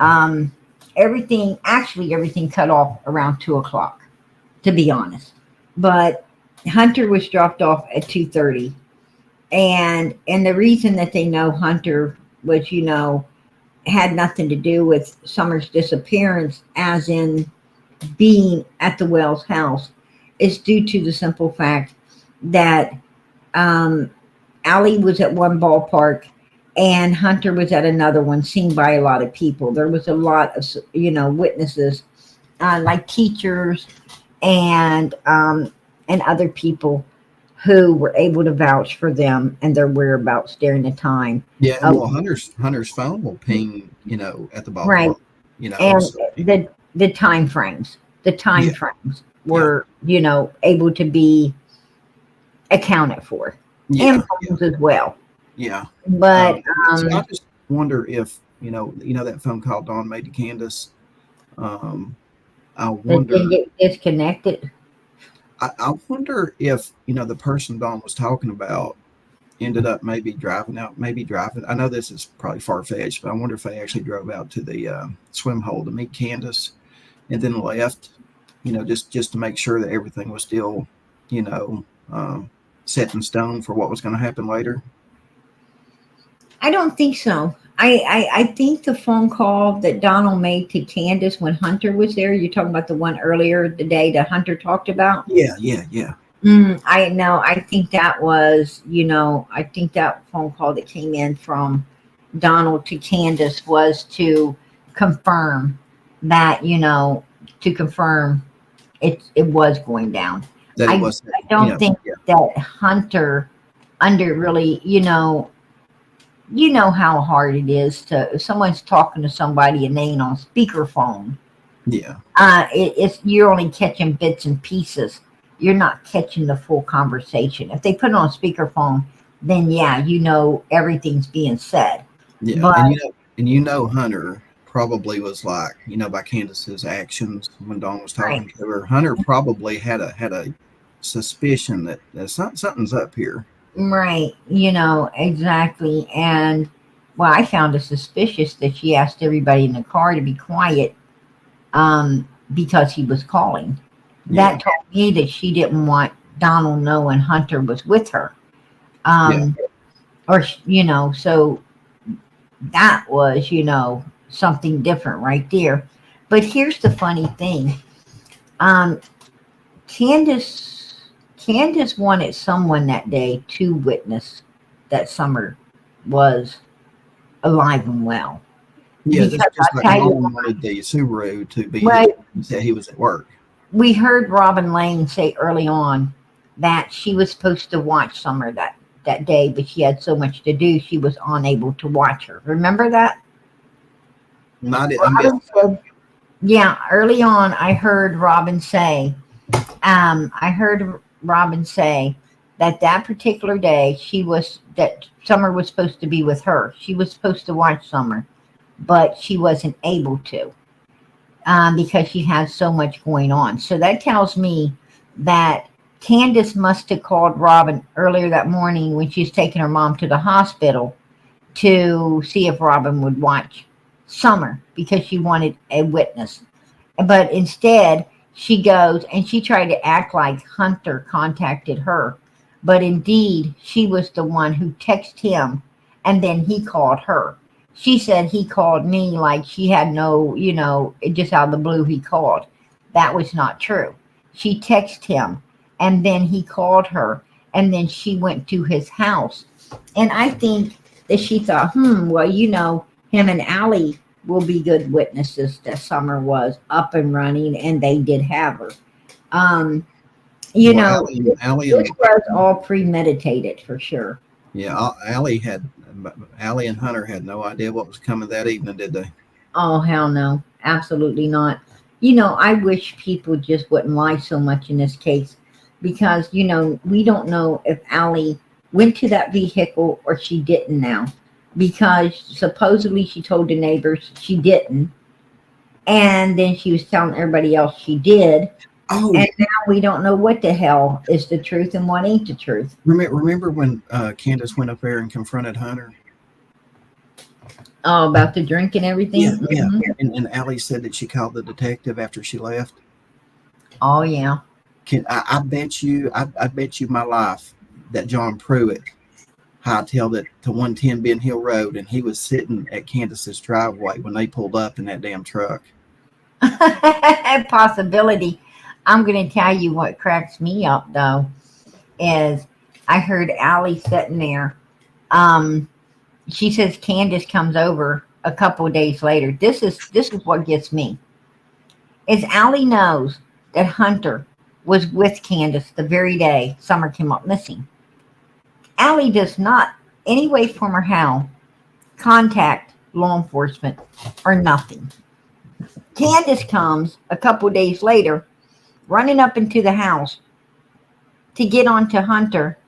Um, everything cut off around 2 o'clock, to be honest. But Hunter was dropped off at 2:30, and the reason that they know Hunter was, you know, had nothing to do with Summer's disappearance, as in being at the Wells house, is due to the simple fact that um, Allie was at one ballpark and Hunter was at another one, seen by a lot of people. There was a lot of, you know, witnesses, like teachers and other people who were able to vouch for them and their whereabouts during the time. Yeah, and well, Hunter's phone will ping, at the Right. ballpark, And so, the time frames, Yeah. were, you know, able to be accounted for, yeah, and phones as well. yeah. But So I just wonder if that phone call Dawn made to Candace. I they wonder. didn't get disconnected. I wonder if the person Dawn was talking about ended up maybe driving out. Maybe driving. I know this is probably far fetched, but I wonder if they actually drove out to the swim hole to meet Candace, and then left. Just to make sure that everything was still, set in stone for what was going to happen later. I don't think so. I think the phone call that Donald made to Candace when Hunter was there, you're talking about the one earlier the day that Hunter talked about? Yeah. I know. I think that was, you know, I think that phone call that came in from Donald to Candace was to confirm that, you know, to confirm it was going down. That I, it was. I don't think that Hunter under really, you know how hard it is to, if someone's talking to somebody and they ain't on speakerphone. Yeah. It's, you're only catching bits and pieces. You're not catching the full conversation. If they put it on speakerphone, then yeah, you know everything's being said. Yeah. But And Hunter probably was like, by Candace's actions when Dawn was talking to her, Hunter probably had a suspicion that something's up here. right, you know, exactly. And well, I found it suspicious that she asked everybody in the car to be quiet, because he was calling. That told me that she didn't want Donald knowing Hunter was with her. Or, so that was, something different right there. But here's the funny thing. Um, Candace, Candace wanted someone that day to witness that Summer was alive and well. Yeah, Because just I like tell you, Mom wanted the Subaru to be here. right, He said he was at work. we heard Robin Lane say early on that she was supposed to watch Summer that day, but she had so much to do, she was unable to watch her. Remember that? I missed. Robin said, yeah, early on, I heard Robin say, I heard Robin say that that particular day that Summer was supposed to be with her. She was supposed to watch Summer, but she wasn't able to because she had so much going on. So that tells me that Candace must have called Robin earlier that morning when she was taking her mom to the hospital to see if Robin would watch Summer because she wanted a witness. But instead, she goes and she tried to act like Hunter contacted her. But indeed, she was the one who texted him and then he called her. She said he called me like she had no, just out of the blue he called. That was not true. She texted him and then he called her and then she went to his house. And I think that she thought, well, him and Allie will be good witnesses that Summer was up and running and they did have her. Um, you Well, know, Allie this and was all premeditated for sure. yeah, Allie and Hunter had no idea what was coming that evening, did they? Oh, hell no. Absolutely not. I wish people just wouldn't lie so much in this case because, we don't know if Allie went to that vehicle or she didn't now because supposedly she told the neighbors she didn't. And then she was telling everybody else she did. Oh, And now we don't know what the hell is the truth and what ain't the truth. remember when Candace went up there and confronted Hunter? Oh, about the drink and everything? Yeah. Mhm. And Allie said that she called the detective after she left. Oh, yeah. I bet you my life that John Pruitt hightailed it to 110 Ben Hill Road, and he was sitting at Candace's driveway when they pulled up in that damn truck. Possibility. I'm going to tell you what cracks me up, though, is I heard Allie sitting there. She says Candace comes over a couple of days later. This is what gets me. Is Allie knows that Hunter was with Candace the very day Summer came up missing. Allie does not, any way, form, or how, contact law enforcement or nothing. Candace comes a couple of days later, running up into the house to get on to Hunter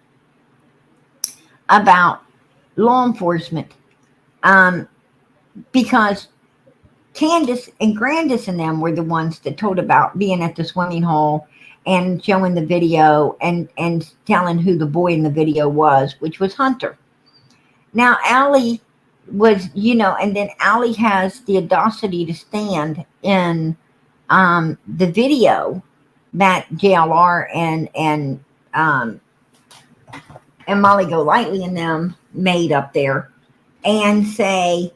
about law enforcement because Candace and Grandis and them were the ones that told about being at the swimming hole and showing the video and telling who the boy in the video was, which was Hunter. Now, Allie was, and then Allie has the audacity to stand in the video that JLR and Molly Golightly and them made up there and say,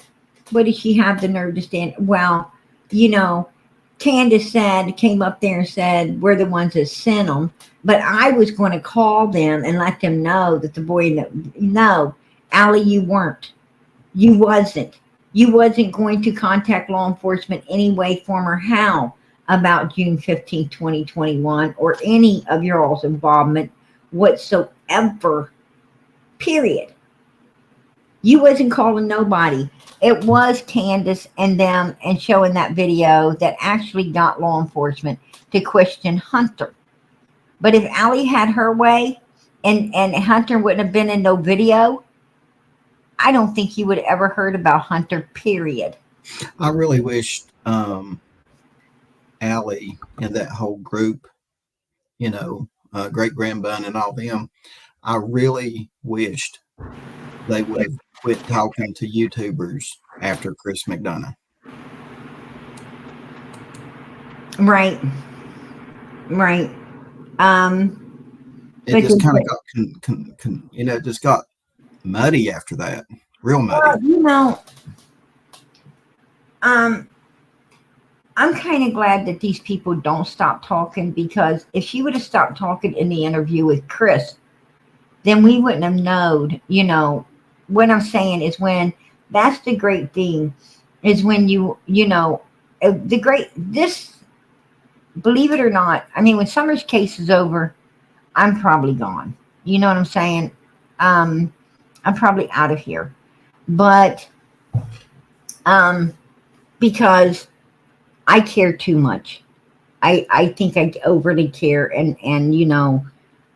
what did she have the nerve to stand? Well, Candace came up there and said, we're the ones that sent them. But I was going to call them and let them know that the boy, no, Allie, you weren't. You wasn't. You wasn't going to contact law enforcement any way, form, or how about June 15, 2021, or any of your all's involvement whatsoever, period. You wasn't calling nobody. It was Candace and them and showing that video that actually got law enforcement to question Hunter. But if Allie had her way and Hunter wouldn't have been in no video, I don't think you would have ever heard about Hunter, period. I really wished Allie and that whole group, Great Grandbun and all them, I really wished they would have quit talking to YouTubers after Chris McDonough. Right. It just kind of got, just got muddy after that. Real muddy. Well, I'm kind of glad that these people don't stop talking, because if she would have stopped talking in the interview with Chris, then we wouldn't have known. What I'm saying is, when that's the great thing, is when believe it or not, I mean, when Summer's case is over, I'm probably gone. You know what I'm saying? I'm probably out of here. But because I care too much. I think I overly care, and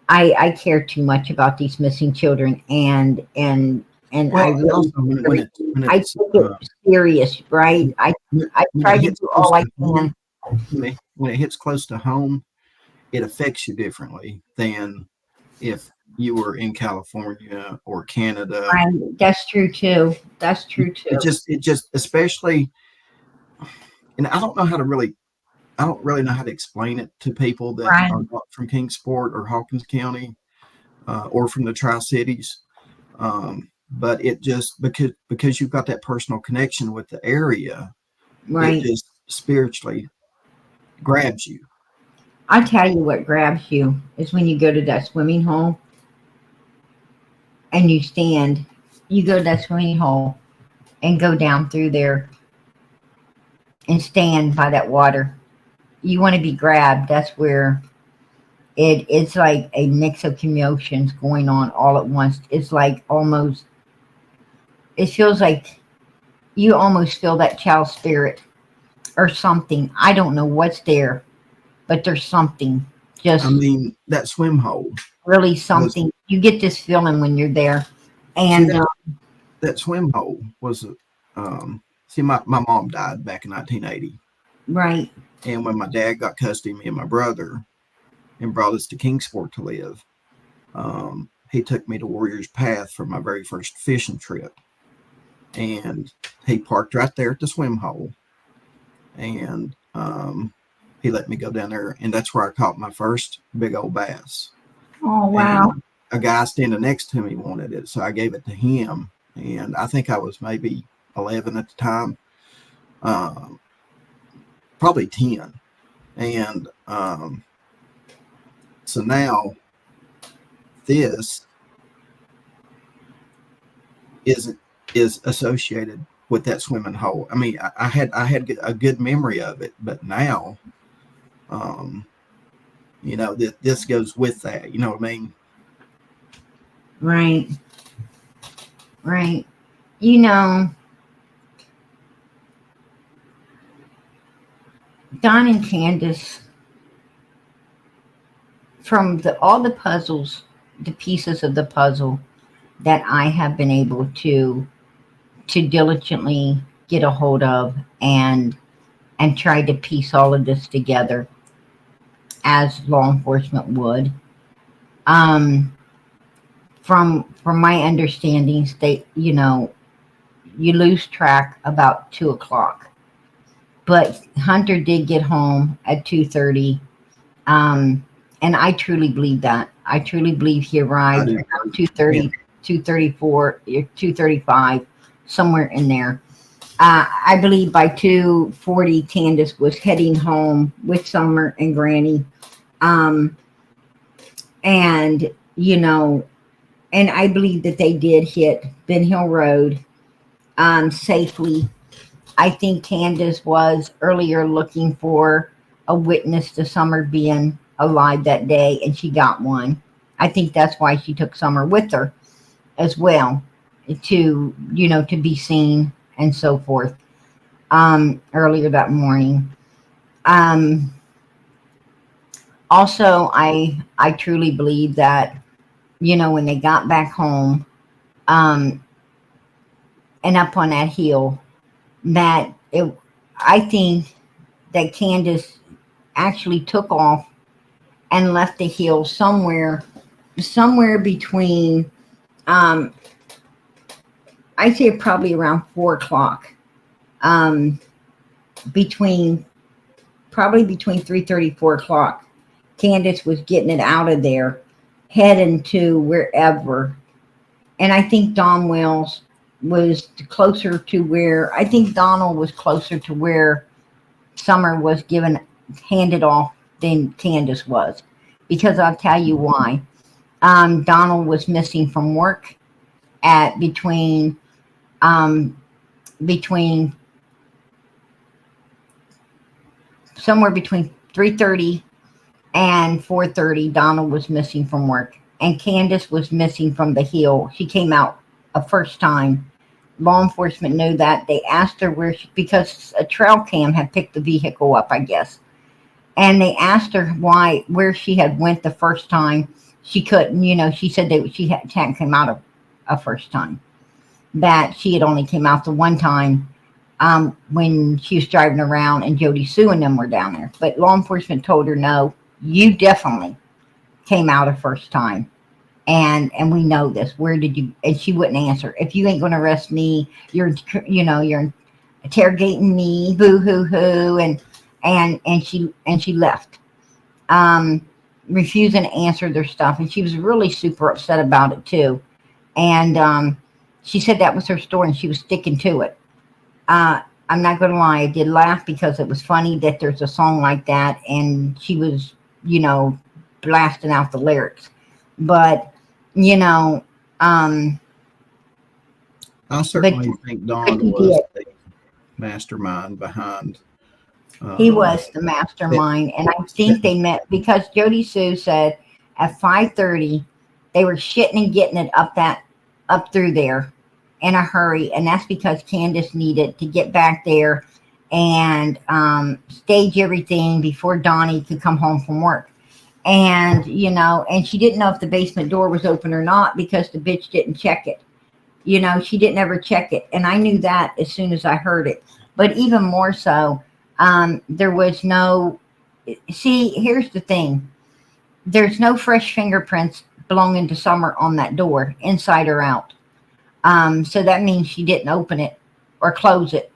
I care too much about these missing children, and I Well, and really, also when I it's take it serious, right? I when try it to hits do close all I to home, can. when it hits close to home, it affects you differently than if you were in California or Canada. Right, that's true too. That's true too. It just especially, and I don't really know how to explain it to people that Right, are not from Kingsport or Hawkins County, or from the Tri Cities. But it just, because you've got that personal connection with the area, it right. just spiritually grabs you. I tell you what grabs you is when you go to that swimming hole and you go to that swimming hole and go down through there and stand by that water. You want to be grabbed. That's where it's like a mix of emotions going on all at once. It's like almost, it feels like you almost feel that child spirit or something. I don't know what's there, but there's something, I just mean, that swim hole really was, something. You get this feeling when you're there. see, And that swim hole was, see, my mom died back in 1980. right, And when my dad got custody of me and my brother and brought us to Kingsport to live, he took me to Warriors Path for my very first fishing trip. And he parked right there at the swim hole. And he let me go down there. And that's where I caught my first big old bass. oh wow, And a guy standing next to me wanted it. So I gave it to him. And I think I was maybe 11 at the time, probably 10. And so now this is associated with that swimming hole. I mean, I had a good memory of it, but now, this goes with that. You know what I mean? right, right. You know, Don and Candace, from all the puzzles, the pieces of the puzzle that I have been able to diligently get a hold of, and try to piece all of this together as law enforcement would. Um, from my understandings, you lose track about 2 o'clock. But Hunter did get home at 2:30, and I truly believe that. I truly believe he I arrived do. around Yeah. 2:30, 2:34, 2:35, somewhere in there. I believe by 2:40, Candace was heading home with Summer and Granny. Um, and, and I believe that they did hit Ben Hill Road safely. I think Candace was earlier looking for a witness to Summer being alive that day, and she got one. I think that's why she took Summer with her as well, to be seen and so forth, earlier that morning. Um, Also, I truly believe that, when they got back home, um, and up on that hill, that I think that Candace actually took off and left the hill somewhere between, I'd say probably around 4 o'clock, um, between probably between 3:30, 4 o'clock. Candace was getting it out of there, heading to wherever. And I think Don Wells was closer to where, I think Donald was closer to where Summer was handed off than Candace was, because I'll tell you why. Donald was missing from work at um, between somewhere between 3:30 and 4:30. Donald was missing from work, and Candace was missing from the hill. She came out a first time. Law enforcement knew that. They asked her because a trail cam had picked the vehicle up, I guess, and they asked her where she had went the first time. She couldn't, she said she hadn't come out a first time, that she had only came out the one time when she was driving around and Jody Sue and them were down there. But law enforcement told her, no, you definitely came out a first time. And we know this. Where did you? And she wouldn't answer. If you ain't going to arrest me, you're interrogating me, boo hoo hoo, and she left, refusing to answer their stuff. And she was really super upset about it too. And she said that was her story, and she was sticking to it. I'm not going to lie, I did laugh because it was funny that there's a song like that, and she was, blasting out the lyrics. But I certainly think Don was the mastermind behind. He was the mastermind, and I think they met because Jody Sue said at 5:30 they were shitting and getting it up through there in a hurry, and that's because Candace needed to get back there and stage everything before Donnie could come home from work. And and she didn't know if the basement door was open or not because the bitch didn't check it. She didn't ever check it, and I knew that as soon as I heard it. But even more so, there was no. See, here's the thing: there's no fresh fingerprints belonging to Summer on that door, inside or out. So that means she didn't open it or close it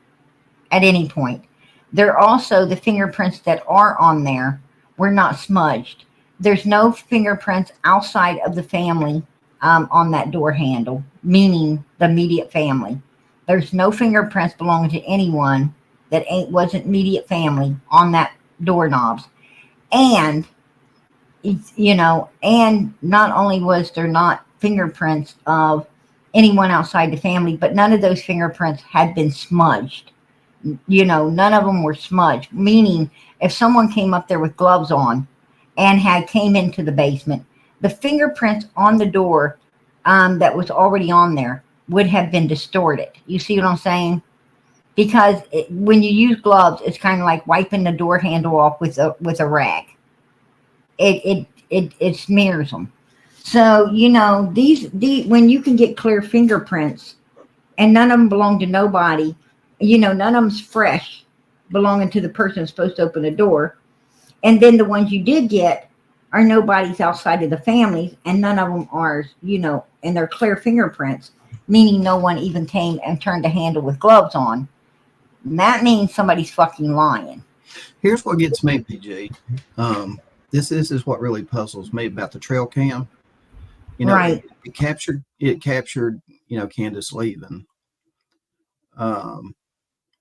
at any point. There also, the fingerprints that are on there were not smudged. There's no fingerprints outside of the family on that door handle, meaning the immediate family. There's no fingerprints belonging to anyone that wasn't immediate family on that doorknobs. And and not only was there not fingerprints of anyone outside the family, but none of those fingerprints had been smudged. None of them were smudged, meaning if someone came up there with gloves on and came into the basement, the fingerprints on the door that was already on there would have been distorted. You see what I'm saying? Because when you use gloves, it's kind of like wiping the door handle off with a rag. It smears them. So these when you can get clear fingerprints and none of them belong to nobody, none of them's fresh, belonging to the person who's supposed to open the door. And then the ones you did get are nobody's outside of the family, and none of them are, and they're clear fingerprints, meaning no one even came and turned the handle with gloves on. And that means somebody's fucking lying. Here's what gets me, PG. This is what really puzzles me about the trail cam. Right. It captured, Candace leaving. But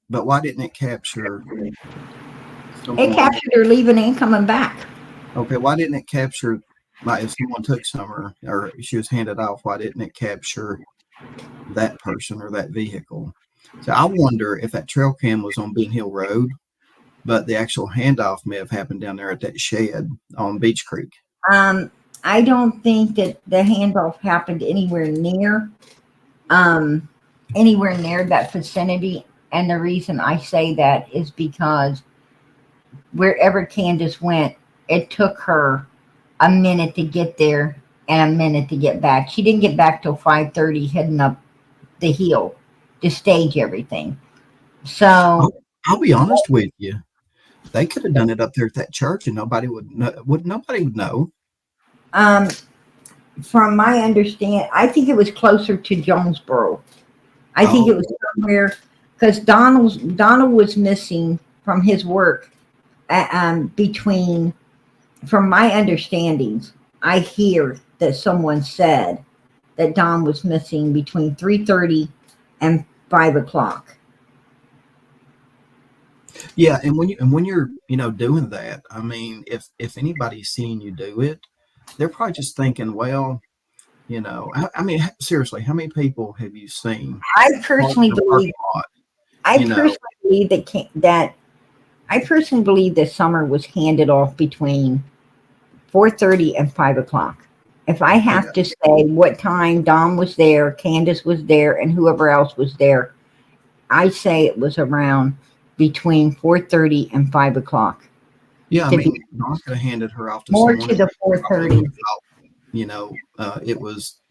why didn't it capture? It captured her leaving and coming back. Okay, why didn't it capture, like, if someone took Summer or she was handed off, why didn't it capture that person or that vehicle? So I wonder if that trail cam was on Bean Hill Road, but the actual handoff may have happened down there at that shed on Beach Creek. I don't think that the handoff happened anywhere near that vicinity. And the reason I say that is because wherever Candace went, it took her a minute to get there and a minute to get back. She didn't get back till 5:30 heading up the hill to stage everything. So I'll be honest with you. They could have done it up there at that church and nobody would know. From my understanding, I think it was closer to Jonesboro. I think it was somewhere, because Donald was missing from his work between, from my understandings, I hear that someone said that Don was missing between 3:30 and 5 o'clock. Yeah, and when you're doing that, I mean, if anybody's seeing you do it, they're probably just thinking, well, I mean, seriously, how many people have you seen I park personally in a parking believe. lot? I You know, personally believe that I personally believe that summer was handed off between 4:30 and 5 o'clock. If I yeah, have to say what time Dom was there, Candace was there, and whoever else was there, I say it was around between 4:30 and 5 o'clock. yeah. I To be mean, Dawn could have handed her off to more someone to else. the Probably 4:30. would have thought, it was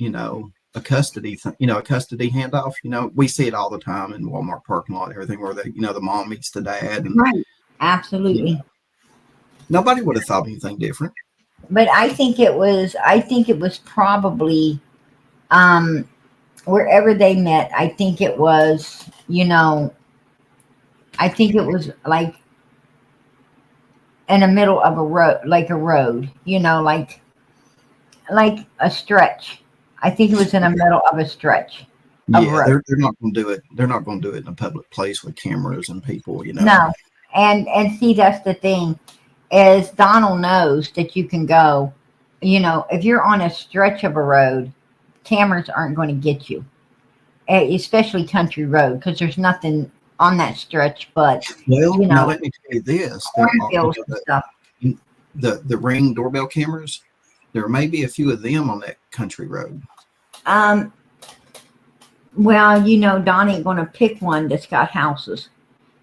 a custody thing, a custody handoff. We see it all the time in Walmart parking lot, and everything where the mom meets the dad, and Right. you know, Absolutely. nobody would have thought anything different. But I think it was probably wherever they met. I think it was like in the middle of a road, like a road, like a stretch. I think it was in the middle of a stretch of Yeah, road. they're not going to do it. They're not going to do it in a public place with cameras and people. No. And see, that's the thing, is Donald knows that you can go, if you're on a stretch of a road, cameras aren't going to get you, especially country road, because there's nothing on that stretch but, Well, you now know, let me tell you this: there are cornfields and stuff. the Ring doorbell cameras. There may be a few of them on that country road. Um, well, Don ain't going to pick one that's got houses.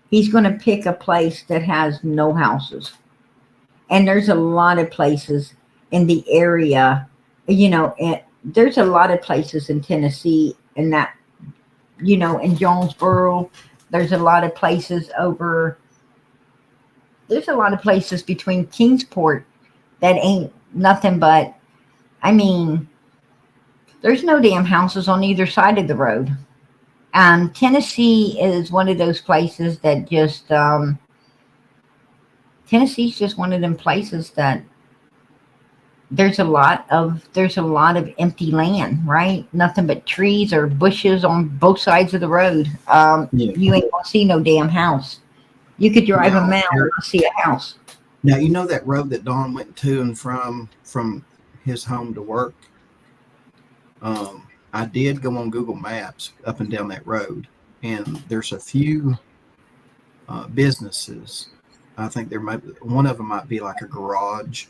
He's going to pick a place that has no houses. And there's a lot of places in the area, and there's a lot of places in Tennessee, and that, in Jonesboro. There's a lot of places over. There's a lot of places between Kingsport that ain't nothing but. I mean, there's no damn houses on either side of the road. Tennessee is one of those places that just. Tennessee's just one of them places that there's a lot of empty land, right? Nothing but trees or bushes on both sides of the road. Yeah. You ain't gonna see no damn house. You could drive a Now, mile and not see a house. now that road that Don went to and from his home to work. I did go on Google Maps up and down that road, and there's a few businesses. I think one of them might be like a garage,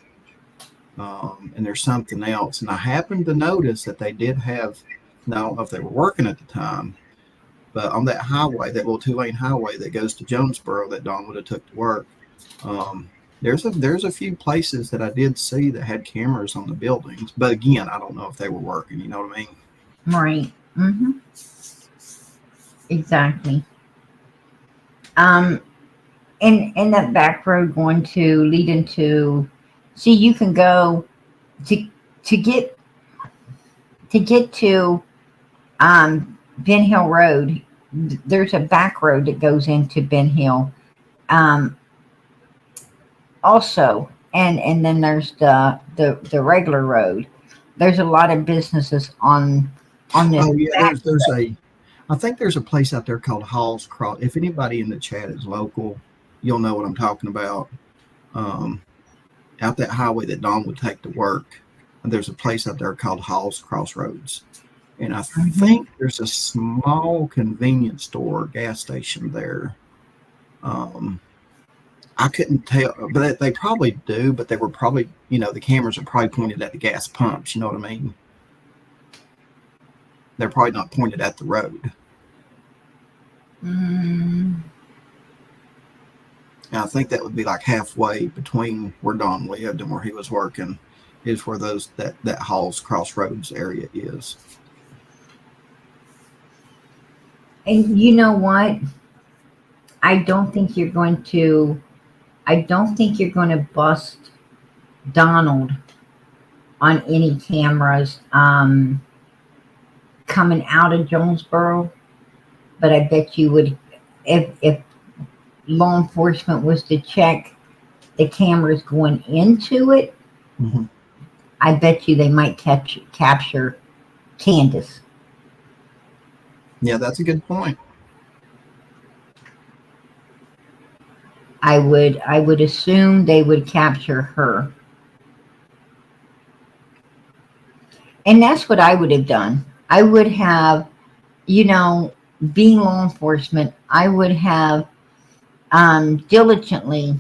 and there's something else. And I happened to notice that they did have. Now, I don't know if they were working at the time, but on that highway, that little 2-lane highway that goes to Jonesboro that Don would have took to work, um, there's a few places that I did see that had cameras on the buildings. But again, I don't know if they were working. You know what I mean? Right. Exactly. Um, and that back road going to lead into. See, you can go to to get to Ben Hill Road. There's a back road that goes into Ben Hill. Um, Also, and then there's the regular road. There's a lot of businesses on this Oh yeah, back. I think there's a place out there called Hall's Cross. If anybody in the chat is local, you'll know what I'm talking about. Um, Out that highway that Don would take to work, there's a place out there called Hall's Crossroads, and I Mhm. think there's a small convenience store, gas station there. Um, I couldn't tell, but they probably do. But they were probably, the cameras are probably pointed at the gas pumps. You know what I mean? They're probably not pointed at the road. Mm, And I think that would be like halfway between where Don lived and where he was working, is where that Hall's Crossroads area is. and you know what? I don't think you're going to. I don't think you're going to bust Donald on any cameras coming out of Jonesboro. But I bet you would, if law enforcement was to check the cameras going into it. Mm-hmm. I bet you they might capture Candace. Yeah, that's a good point. I would assume they would capture her. And that's what I would have done. I would have, you know, being law enforcement, I would have diligently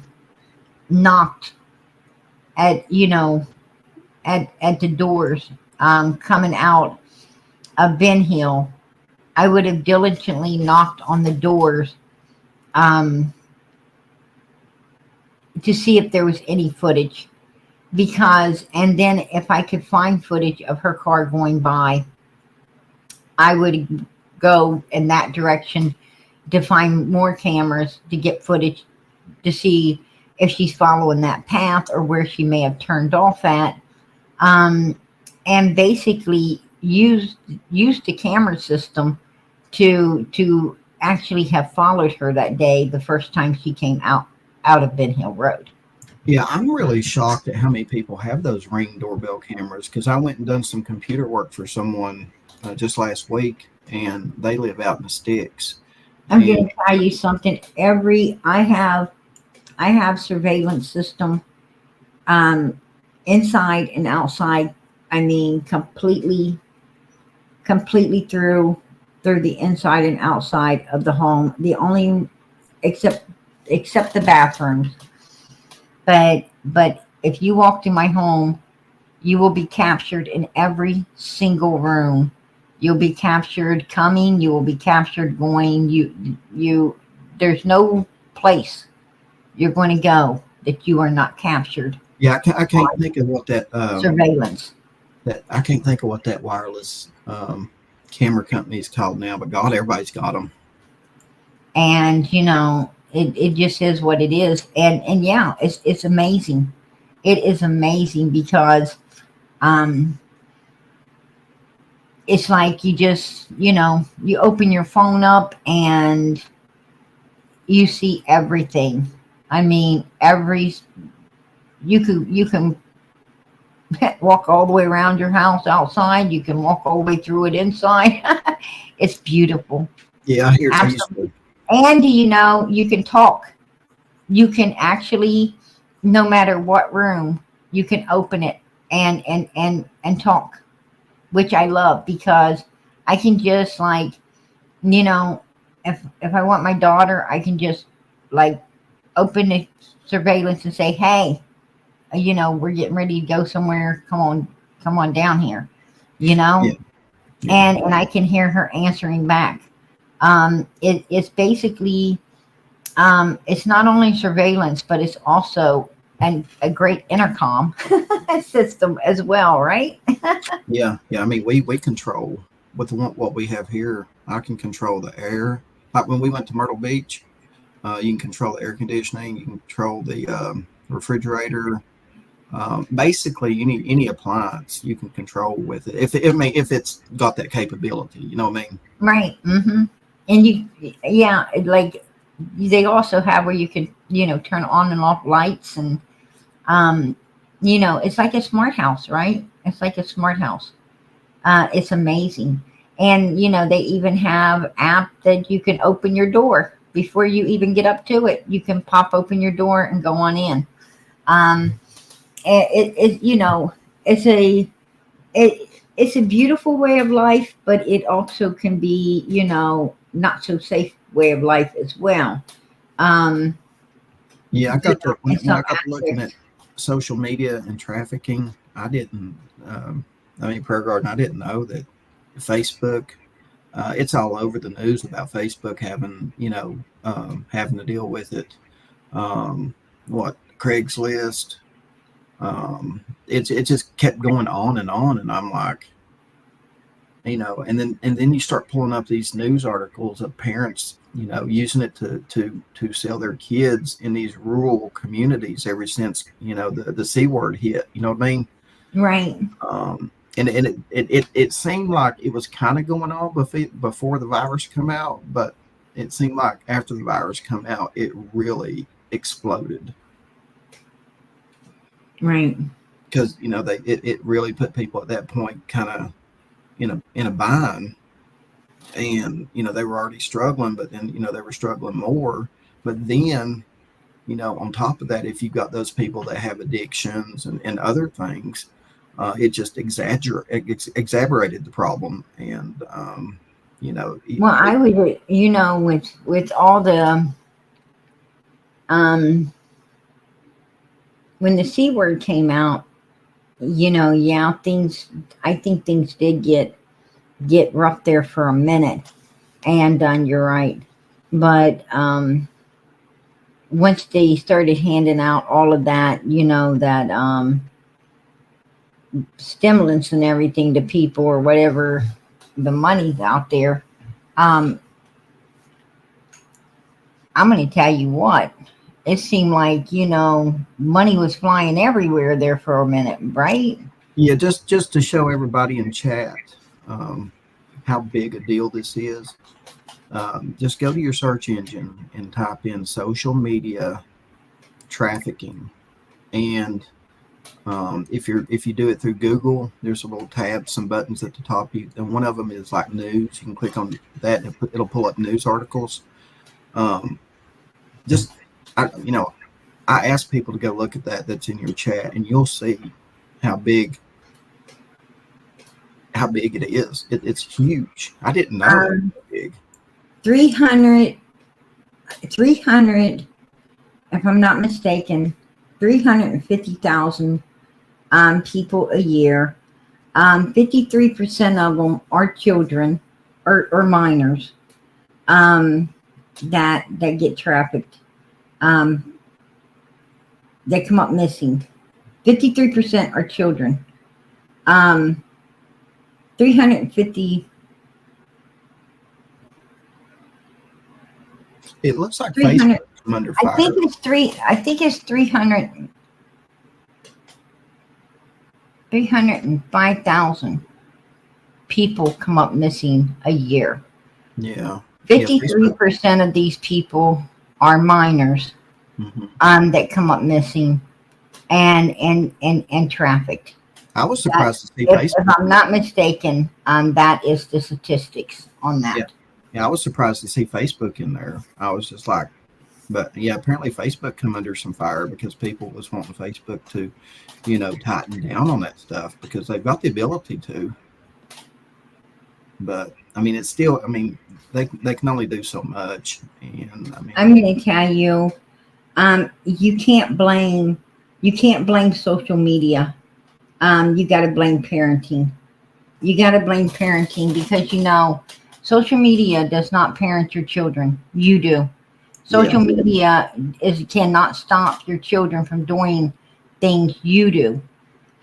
knocked at, at the doors coming out of Ben Hill. I would have diligently knocked on the doors um, to see if there was any footage. Because, and then if I could find footage of her car going by, I would go in that direction to find more cameras to get footage to see if she's following that path or where she may have turned off at, um, and basically used the camera system to actually have followed her that day the first time she came out of Ben Hill Road. Yeah, I'm really shocked at how many people have those Ring doorbell cameras, because I went and done some computer work for someone just last week, and they live out in the sticks. I'm going to tell you something. I have surveillance system inside and outside. I mean, completely through the inside and outside of the home. The only except the bathrooms. But if you walk through my home, you will be captured in every single room. You'll be captured coming. You will be captured going. You. There's no place you're going to go that you are not captured. Yeah, I can't think of what that surveillance. I can't think of what that wireless camera company is called now. But God, everybody's got them. And it just is what it is. And yeah, it's amazing. It is amazing because it's like you just, you open your phone up and you see everything. I mean, you can walk all the way around your house outside. You can walk all the way through it inside. It's beautiful. Yeah, I hear absolutely. And you can talk. You can actually, no matter what room, you can open it and talk, which I love because I can just if I want my daughter, I can just open the surveillance and say, hey, we're getting ready to go somewhere. Come on down here, Yeah. and I can hear her answering back. It's basically, it's not only surveillance, but it's also a great intercom system as well, right? Yeah. I mean, we control with what we have here. I can control the air. Like when we went to Myrtle Beach, you can control the air conditioning. You can control the refrigerator. Basically, any appliance you can control with it. If it's got that capability, you know what I mean? Right. Mm-hmm. And they also have where you can, turn on and off lights and, it's like a smart house, right? It's like a smart house. It's amazing. And, they even have app that you can open your door before you even get up to it. You can pop open your door and go on in. It's a beautiful way of life, but it also can be, not so safe way of life as well. Yeah, I got to when I got to looking at social media and trafficking. I didn't. Prayer Garden. I didn't know that Facebook. It's all over the news about Facebook having having to deal with it. What Craigslist. It just kept going on, and I'm like, and then you start pulling up these news articles of parents, using it to sell their kids in these rural communities ever since the C word hit. You know what I mean? Right. And it seemed like it was kind of going on before the virus come out, but it seemed like after the virus come out, it really exploded. Right. Because it really put people at that point kind of in a bind, and they were already struggling, but then they were struggling more. But then on top of that, if you've got those people that have addictions and other things, it just exaggerated the problem. And, Well, I would, with all the, when the C word came out, I think things did get rough there for a minute. And you're right. But once they started handing out all of that, that stimulants and everything to people or whatever, the money's out there, I'm going to tell you what, it seemed like, money was flying everywhere there for a minute, right? Yeah, just to show everybody in chat how big a deal this is. Just go to your search engine and type in social media trafficking, and if you do it through Google, there's a little tab, some buttons at the top, and one of them is like news. You can click on that, and it'll pull up news articles. I ask people to go look at that. That's in your chat, and you'll see how big it is. It's huge. I didn't know it was big. 300, if I'm not mistaken, 350,000 people a year. 53% of them are children or minors that get trafficked. They come up missing. 53% are children. 350. It looks like Facebook is under fire. I think it's 305,000 people come up missing a year. Yeah. 53% of these people are minors that come up missing and trafficked. I was surprised to see Facebook. If I'm not mistaken, that is the statistics on that. Yeah, I was surprised to see Facebook in there. I was just like, but yeah, apparently Facebook come under some fire because people was wanting Facebook to, tighten down on that stuff because they've got the ability to. But I mean, it's still, they can only do so much. And I'm going to tell you, you can't blame social media. You got to blame parenting. You got to blame parenting because social media does not parent your children. You do. Social media cannot stop your children from doing things you do.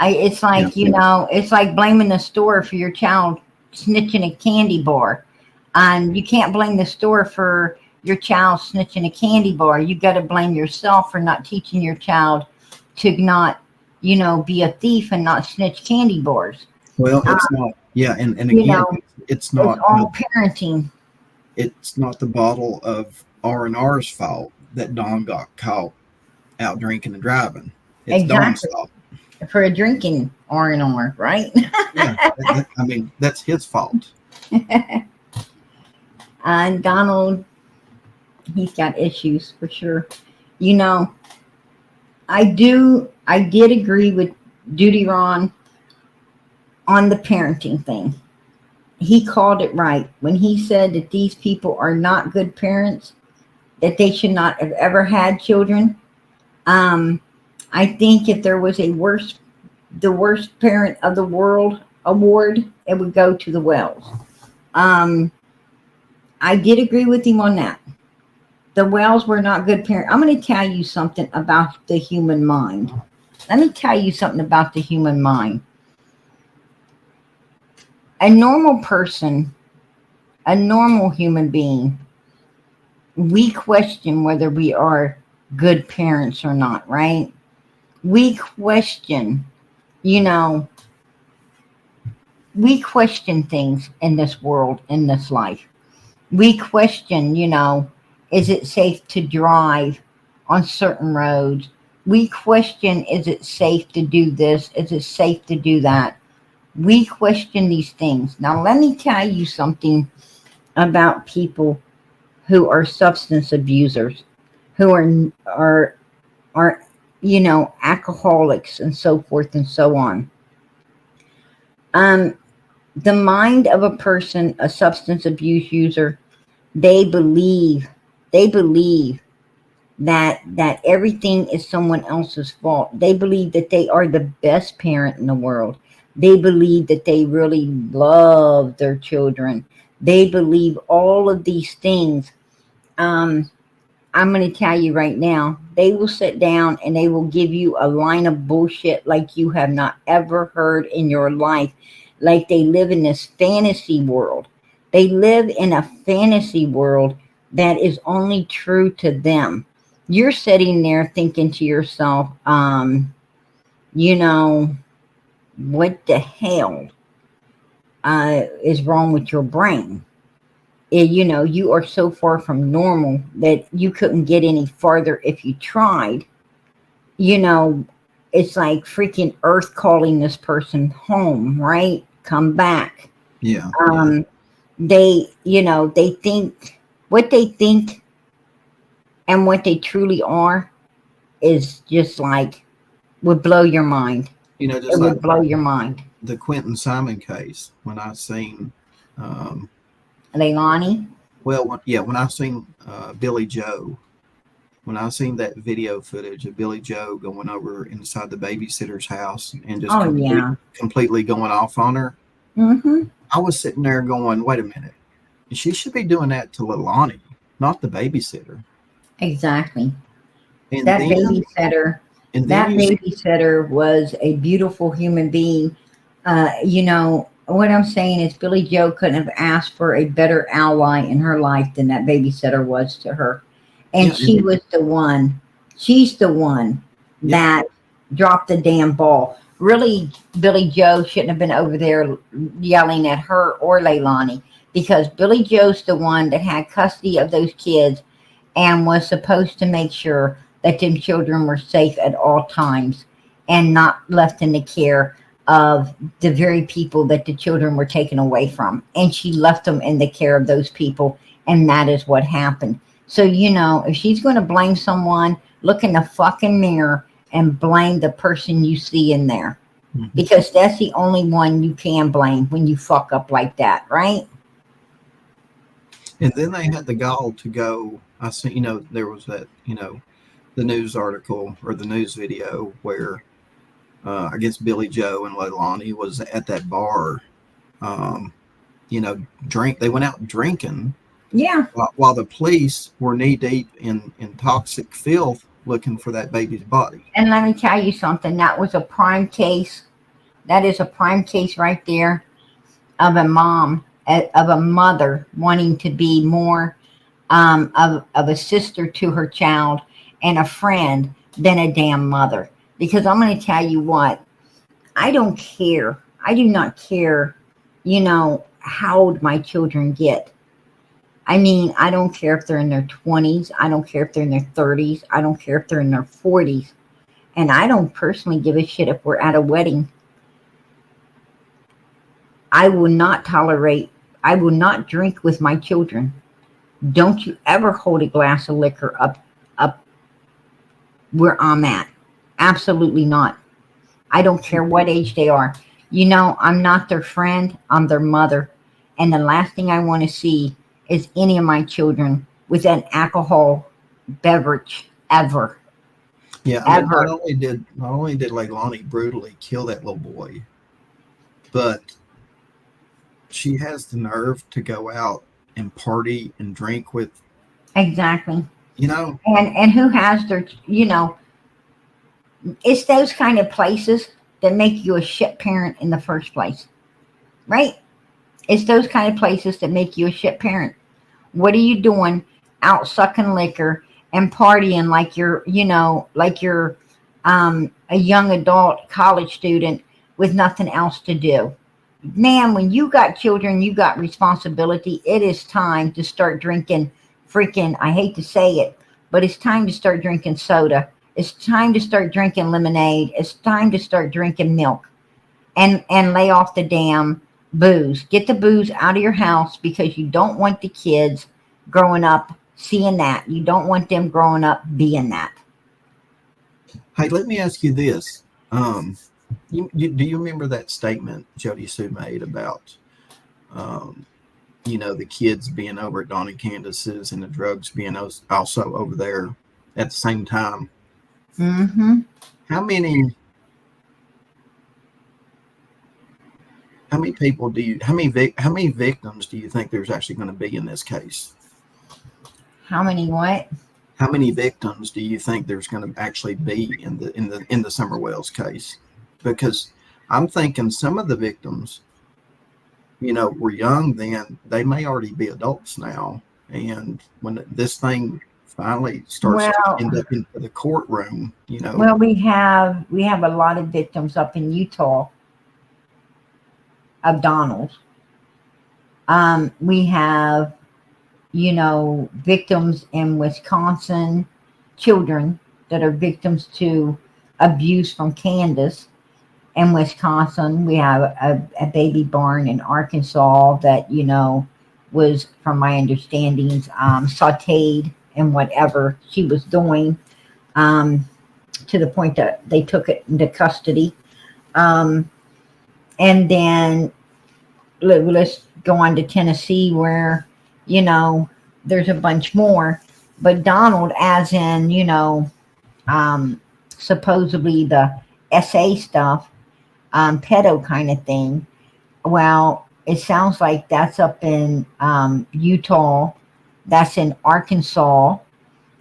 It's like it's like blaming the store for your child snitching a candy bar. You can't blame the store for your child snitching a candy bar. You got to blame yourself for not teaching your child to not, be a thief and not snitch candy bars. Well, it's not. Yeah, and again, it's not. It's all parenting. It's not the bottle of R&R's fault that Don got caught out drinking and driving. It's Don's fault. For a drinking R&R, right? Yeah, that's his fault. And Donald, he's got issues for sure. I did agree with Duty Ron on the parenting thing. He called it right when he said that these people are not good parents, that they should not have ever had children. I think if there was the worst parent of the world award, it would go to the Wells. I did agree with him on that. The Wells were not good parents. I'm going to tell you something about the human mind. Let me tell you something about the human mind. A normal person, a normal human being, we question whether we are good parents or not, right? We question, we question things in this world, in this life. We question, is it safe to drive on certain roads? We question, is it safe to do this? Is it safe to do that? We question these things. Now, let me tell you something about people who are substance abusers, who are alcoholics and so forth and so on. The mind of a person, a substance abuse user, they believe that everything is someone else's fault. They believe that they are the best parent in the world. They believe that they really love their children. They believe all of these things. I'm going to tell you right now, they will sit down and they will give you a line of bullshit like you have not ever heard in your life. Like they live in this fantasy world. They live in a fantasy world that is only true to them. You're sitting there thinking to yourself, what the hell is wrong with your brain? You are so far from normal that you couldn't get any farther if you tried. It's like freaking Earth calling this person home, right? Come back. Yeah. They think what they think and what they truly are is just like would blow your mind. Just It like would blow your mind. the Quentin Simon case, when I seen, Leilani? when I seen Billy Joe, when I seen that video footage of Billy Joe going over inside the babysitter's house and just completely going off on her, I was sitting there going, wait a minute. She should be doing that to Leilani, not the babysitter. Exactly. And that then, babysitter was a beautiful human being. What I'm saying is Billy Joe couldn't have asked for a better ally in her life than that babysitter was to her. And she was the one. She's the one that dropped the damn ball. Really, Billy Joe shouldn't have been over there yelling at her or Leilani, because Billy Joe's the one that had custody of those kids and was supposed to make sure that them children were safe at all times and not left in the care of the very people that the children were taken away from. And she left them in the care of those people, and that is what happened. So, if she's going to blame someone, look in the fucking mirror and blame the person you see in there. Because that's the only one you can blame when you fuck up like that, right? And then they had the gall to go, I see, there was that, the news article or the news video where I guess Billy Joe and Leilani was at that bar, they went out drinking. Yeah. While the police were knee deep in toxic filth looking for that baby's body. And let me tell you something. That was a prime case. That is a prime case right there of a mom, of a mother wanting to be more of a sister to her child and a friend than a damn mother. Because I'm going to tell you what, I don't care. I do not care, how old my children get. I mean, I don't care if they're in their 20s. I don't care if they're in their 30s. I don't care if they're in their 40s. And I don't personally give a shit if we're at a wedding. I will not drink with my children. Don't you ever hold a glass of liquor up where I'm at. Absolutely not. I don't care what age they are. I'm not their friend. I'm their mother. And the last thing I want to see is any of my children with an alcohol beverage ever. Yeah, I mean, not only did Leilani brutally kill that little boy, but she has the nerve to go out and party and drink with. Exactly. And who has their, it's those kind of places that make you a shit parent in the first place, right? It's those kind of places that make you a shit parent. What are you doing out sucking liquor and partying like you're a young adult college student with nothing else to do? Man, when you got children, you got responsibility. It is time to start drinking freaking, I hate to say it, but it's time to start drinking soda. It's time to start drinking lemonade. It's time to start drinking milk and lay off the damn booze. Get the booze out of your house because you don't want the kids growing up seeing that. You don't want them growing up being that. Hey, let me ask you this. Do you remember that statement Jody Sue made about, the kids being over at Don and Candace's and the drugs being also over there at the same time? Mm-hmm. How many people how many victims do you think there's actually going to be in this case? How many what? How many victims do you think there's going to actually be in the Summer Wells case? Because I'm thinking some of the victims, were young then. They may already be adults now, and when this thing finally starts to end up into the courtroom, Well, we have a lot of victims up in Utah of Donald. We have, victims in Wisconsin, children that are victims to abuse from Candace. In Wisconsin, we have a baby born in Arkansas that, was, from my understanding, sauteed in whatever she was doing, to the point that they took it into custody. And then let's go on to Tennessee where, there's a bunch more. But Donald, as in, supposedly the SA stuff, pedo kind of thing. Well, it sounds like that's up in Utah. That's in Arkansas.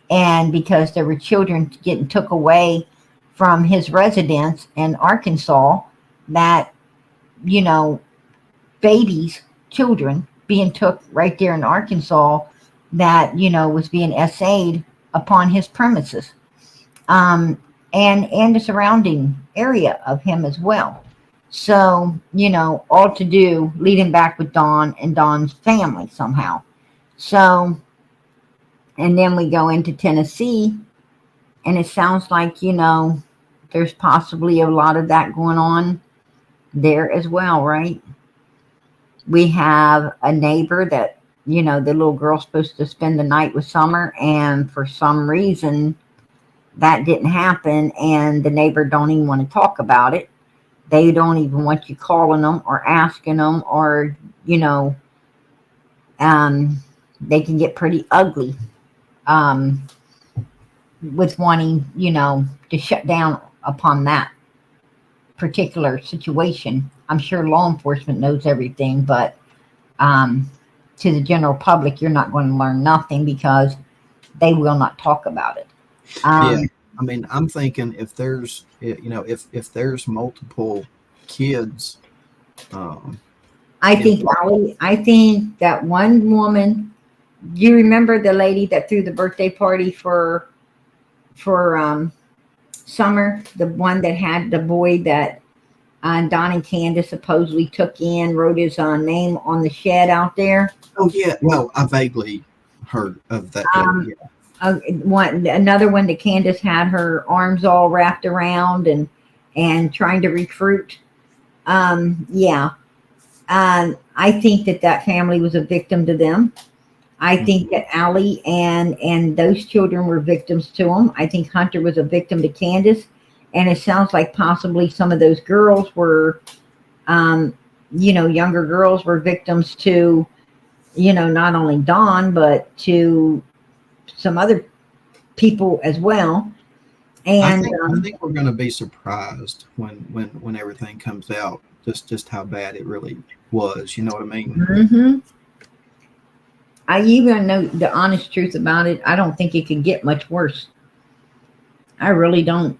And because there were children getting took away from his residence in Arkansas, that, babies, children being took right there in Arkansas that, was being SA'd upon his premises. And the surrounding area of him as well. So, all to do leading back with Don and Don's family somehow. So, and then we go into Tennessee, and it sounds like, there's possibly a lot of that going on there as well, right? We have a neighbor that, the little girl's supposed to spend the night with Summer, and for some reason that didn't happen, and the neighbor don't even want to talk about it. They don't even want you calling them or asking them, or, they can get pretty ugly with wanting, to shut down upon that particular situation. I'm sure law enforcement knows everything, but to the general public, you're not going to learn nothing because they will not talk about it. Yeah, I mean, I'm thinking if there's, if there's multiple kids, I think that one woman. Do you remember the lady that threw the birthday party for Summer? The one that had the boy that Don and Candace supposedly took in, wrote his name on the shed out there. Oh yeah, well, I vaguely heard of that. Another one that Candace had her arms all wrapped around and trying to recruit. I think that family was a victim to them. I think that Allie and those children were victims to them. I think Hunter was a victim to Candace, and it sounds like possibly some of those girls were, younger girls were victims to, not only Dawn but to some other people as well. And I think we're going to be surprised when everything comes out, just how bad it really was. You know what I mean? Mm-hmm. I even know the honest truth about it. I don't think it could get much worse. I really don't.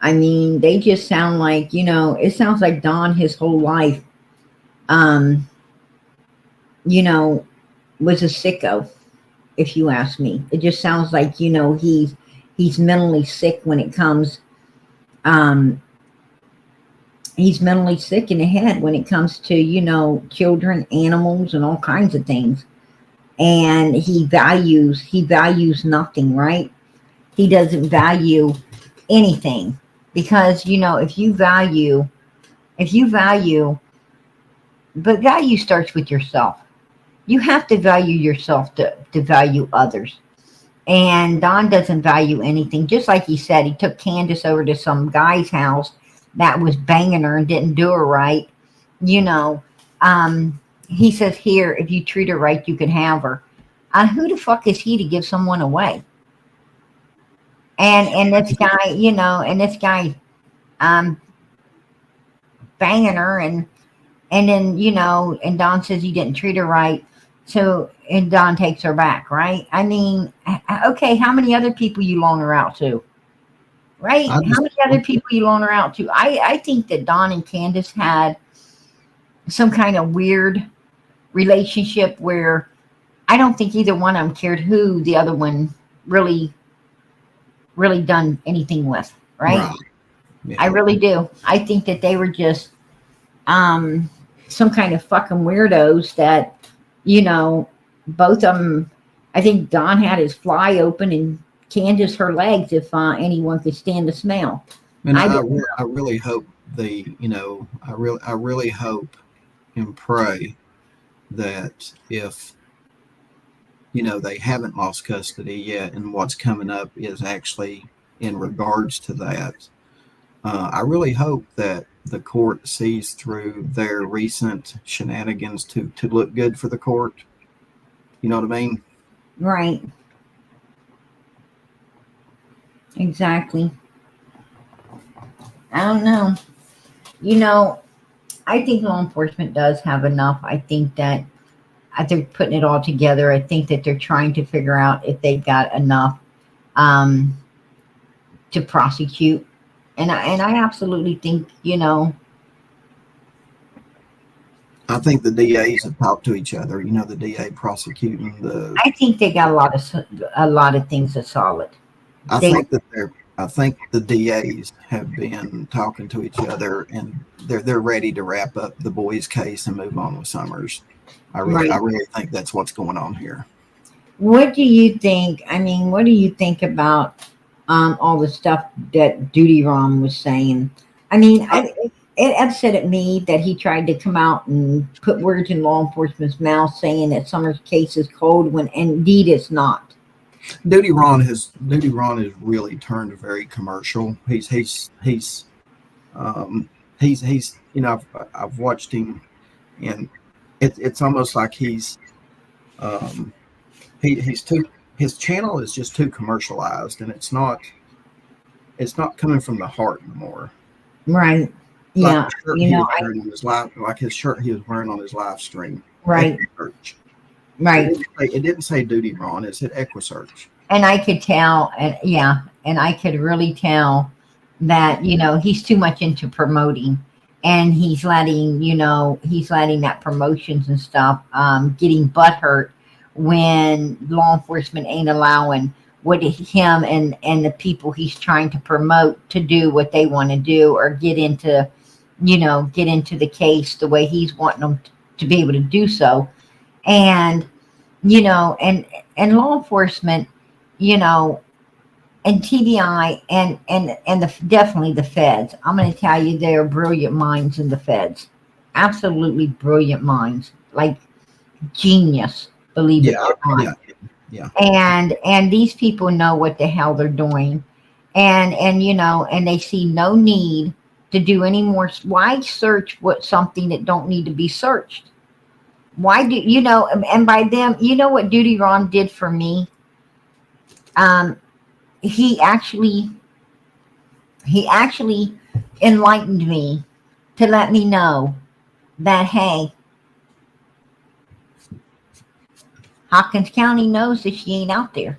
I mean, they just sound like, it sounds like Don his whole life, was a sicko, if you ask me. It just sounds like, he's mentally sick when it comes, he's mentally sick in the head when it comes to, children, animals, and all kinds of things. And he values nothing, right? He doesn't value anything because, if you value, but value starts with yourself. you have to value yourself to value others. And Don doesn't value anything. Just like he said, he took Candace over to some guy's house that was banging her and didn't do her right. You know, he says, here, if you treat her right, you can have her. Who the fuck is he to give someone away? And this guy, and this guy um, banging her, and then, and Don says he didn't treat her right. So, and Don takes her back, right? I mean, okay, how many other people you loan her out to? Right? How many other people you loan her out to? I think that Don and Candace had some kind of weird relationship where I don't think either one of them cared who the other one really done anything with, right? Yeah. I really do. I think that they were just some kind of fucking weirdos that, both of them. I think Don had his fly open and Candace her legs, if anyone could stand the smell. And I really hope I really hope and pray that if they haven't lost custody yet, and what's coming up is actually in regards to that. I really hope that the court sees through their recent shenanigans to look good for the court. You know what I mean? Right. Exactly. I don't know. I think law enforcement does have enough. I think that they're putting it all together. I think that they're trying to figure out if they've got enough to prosecute. And I absolutely think, I think the DAs have talked to each other. The DA prosecuting the. I think they got a lot of things that's solid. I think the DAs have been talking to each other, and they're ready to wrap up the boys' case and move on with Summers. I really think that's what's going on here. What do you think? I mean, what do you think about all the stuff that Duty Ron was saying? I mean, it upset me that he tried to come out and put words in law enforcement's mouth saying that Summers' case is cold when indeed it's not. Duty Ron has really turned very commercial. He's I've watched him, and it's almost like he's too, his channel is just too commercialized, and it's not coming from the heart anymore. Right. Yeah. Like his shirt he was wearing on his live stream. Right. Right. It didn't say Duty Ron. It said EquiSearch. And I could tell, and I could really tell that, he's too much into promoting, and he's letting that promotions and stuff getting butthurt when law enforcement ain't allowing what him and the people he's trying to promote to do what they want to do, or get into the case the way he's wanting them to be able to do so. And, and law enforcement, and TBI and definitely the feds. I'm going to tell you, they are brilliant minds in the feds. Absolutely brilliant minds, like genius, believe it or not. Yeah. And these people know what the hell they're doing. And they see no need to do any more. Why search something that don't need to be searched? Why do and by them, what Duty Ron did for me? He actually enlightened me to let me know that, hey, Hawkins County knows that she ain't out there.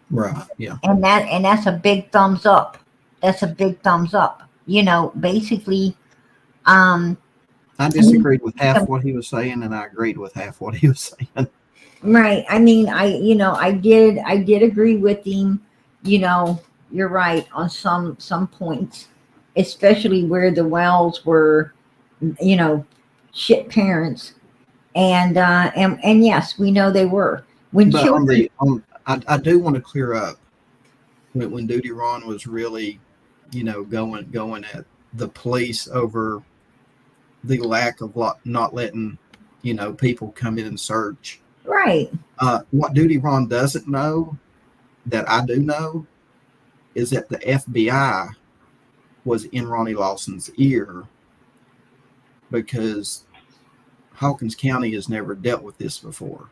Right. Yeah. And that's a big thumbs up. That's a big thumbs up. Basically, I disagreed with half what he was saying, and I agreed with half what he was saying. Right. I mean, I did agree with him. You're right on some points, especially where the Wells were, shit parents, and yes, we know they were. I do want to clear up when Duty Ron was really, going at the police over the lack of not letting, people come in and search. Right. What Duty Ron doesn't know that I do know is that the FBI was in Ronnie Lawson's ear because Hawkins County has never dealt with this before.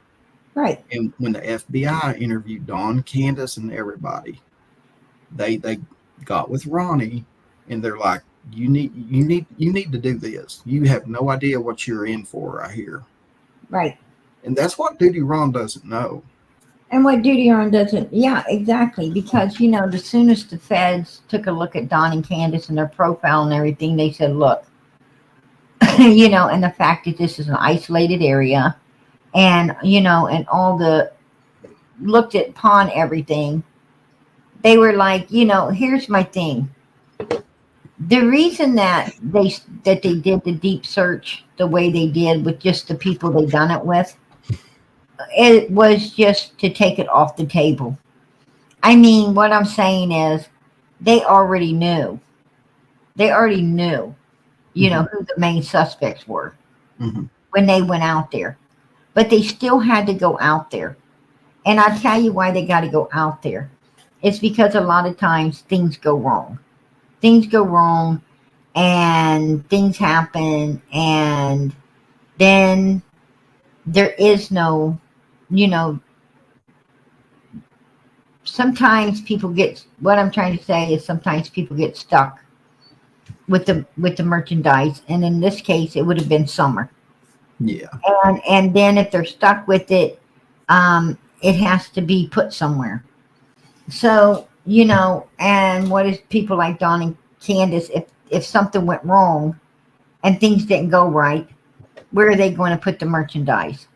Right. And when the FBI interviewed Dawn, Candace, and everybody, they got with Ronnie, and they're like, "You need to do this. You have no idea what you're in for right here." Right. And that's what Duty Ron doesn't know. And what Duty Ron doesn't, yeah, exactly. Because, you know, the soonest the feds took a look at Don and Candace and their profile and everything, they said, look, you know, and the fact that this is an isolated area and, you know, and all the looked at upon everything, they were like, you know, here's my thing. The reason that they did the deep search the way they did with just the people they done it with, it was just to take it off the table. I mean, what I'm saying is they already knew. They already knew, you know, who the main suspects were when they went out there. But they still had to go out there. And I'll tell you why they got to go out there. It's because a lot of times things go wrong. Things go wrong and things happen, and then there is no, you know, sometimes people get, what I'm trying to say is sometimes people get stuck with the merchandise, and in this case it would have been Summer. Yeah. And then if they're stuck with it, it has to be put somewhere. So, you know, and what is people like Don and Candace, if something went wrong and things didn't go right, where are they going to put the merchandise?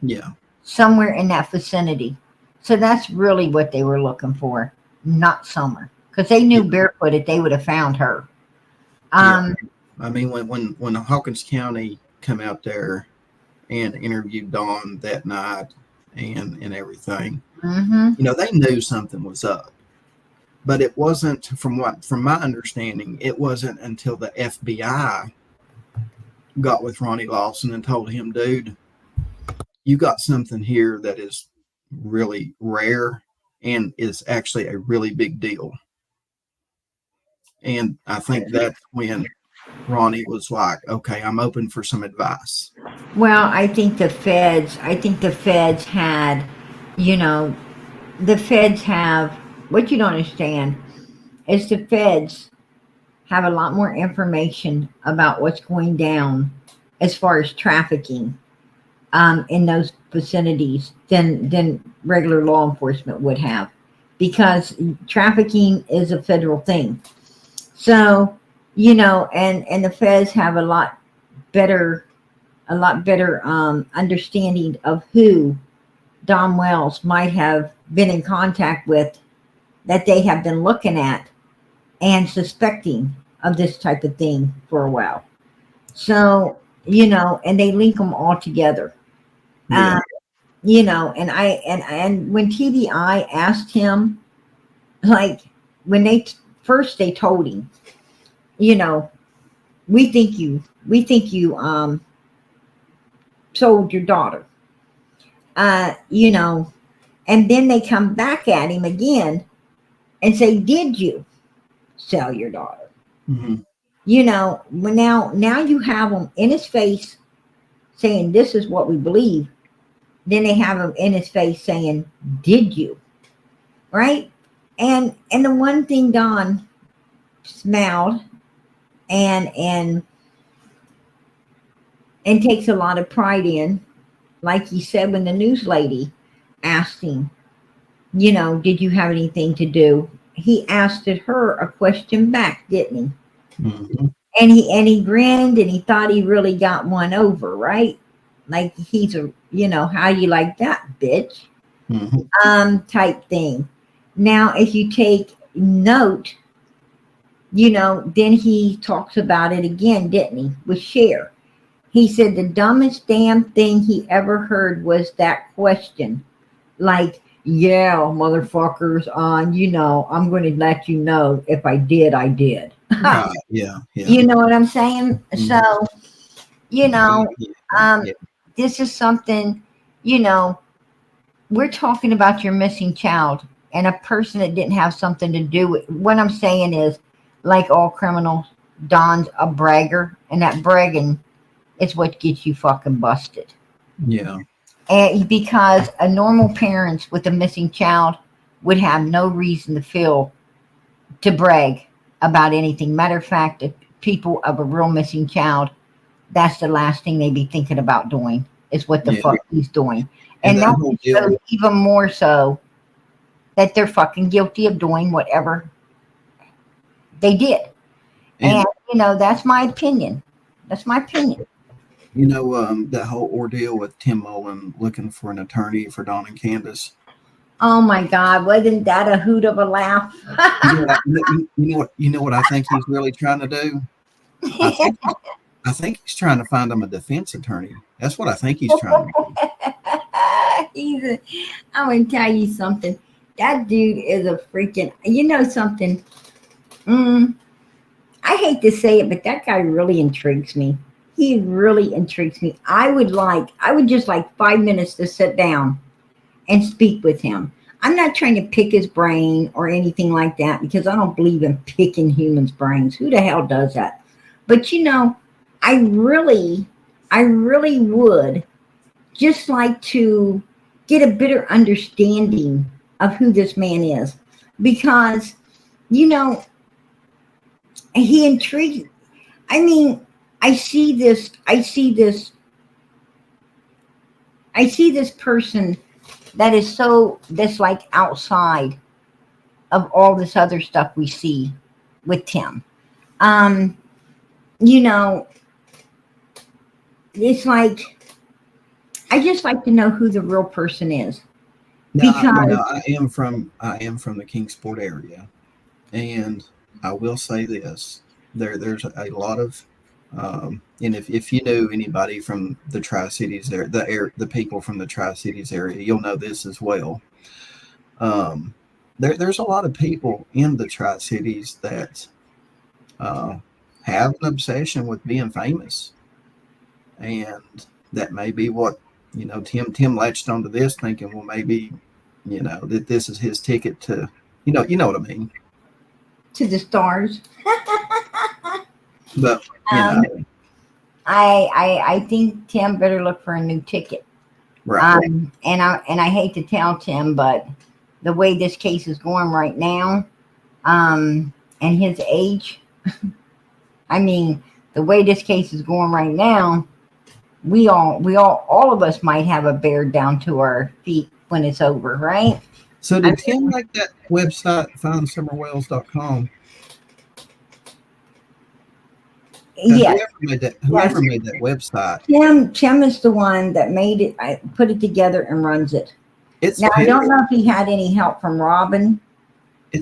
Yeah. Somewhere in that vicinity. So that's really what they were looking for, not Summer, because they knew barefooted they would have found her. I mean, when Hawkins County come out there and interviewed Dawn that night and everything, you know, they knew something was up. But it wasn't, from my understanding, it wasn't until the FBI got with Ronnie Lawson and told him, dude, you got something here that is really rare and is actually a really big deal. And I think that's when Ronnie was like, okay, I'm open for some advice. Well, I think the feds had, you know, the feds have, what you don't understand is the feds have a lot more information about what's going down as far as trafficking in those vicinities than regular law enforcement would have, because trafficking is a federal thing. So, you know, and the feds have a lot better understanding of who Don Wells might have been in contact with, that they have been looking at and suspecting of this type of thing for a while. So, you know, and they link them all together. Yeah. You know, and when TBI asked him, like, when they told him, you know, we think you sold your daughter, you know, and then they come back at him again and say, did you sell your daughter? You know, now you have him in his face saying, this is what we believe. Then they have him in his face saying, did you? Right? And the one thing Don smiled and takes a lot of pride in, like he said when the news lady asked him, you know, did you have anything to do? He asked her a question back, didn't he? And he grinned and he thought he really got one over, right? Like he's a, you know, how you like that, bitch? Type thing. Now, if you take note, you know, then he talks about it again, didn't he? With Cher. He said the dumbest damn thing he ever heard was that question. Like, yeah, motherfuckers, you know, I'm going to let you know if I did, I did. Yeah. You know what I'm saying? So, you know, this is something, you know, we're talking about your missing child and a person that didn't have something to do with. What I'm saying is, like all criminals, Don's a bragger, and that bragging is what gets you fucking busted. Yeah. And because a normal parents with a missing child would have no reason to brag about anything. Matter of fact, if people of a real missing child, that's the last thing they be thinking about doing is what the Yeah. fuck he's doing. And And that that whole shows deal. even more so that they're fucking guilty of doing whatever they did. And And that's my opinion. That's my opinion. that whole ordeal with Tim Mullen looking for an attorney for Don and Candace. Oh my God, wasn't that a hoot of a laugh? You know what I think he's really trying to do? I think he's trying to find him a defense attorney. That's what I think he's trying to do. I'm going to tell you something. That dude is a freaking, something. I hate to say it, but that guy really intrigues me. He really intrigues me. I would just like 5 minutes to sit down and speak with him. I'm not trying to pick his brain or anything like that because I don't believe in picking humans' brains. Who the hell does that? But I really would just like to get a better understanding of who this man is because, he intrigues. I mean, I see this person that's like outside of all this other stuff we see with Tim. It's like I just like to know who the real person is. I am from the Kingsport area, and I will say this: there's a lot of, and if you know anybody from the Tri-Cities there, the people from the Tri-Cities area, you'll know this as well. There's a lot of people in the Tri-Cities that have an obsession with being famous, and that may be what Tim latched onto this, thinking, well, maybe that this is his ticket to, you know what I mean, to the stars. But I think Tim better look for a new ticket. right. And I hate to tell Tim, but the way this case is going right now, and his age, I mean, the way this case is going right now, all of us might have a bear down to our feet when it's over, right? So did Tim like that website, findsummerwells.com? Yeah. Whoever made that website. Tim is the one that made it. I put it together and runs it. I don't know if he had any help from Robin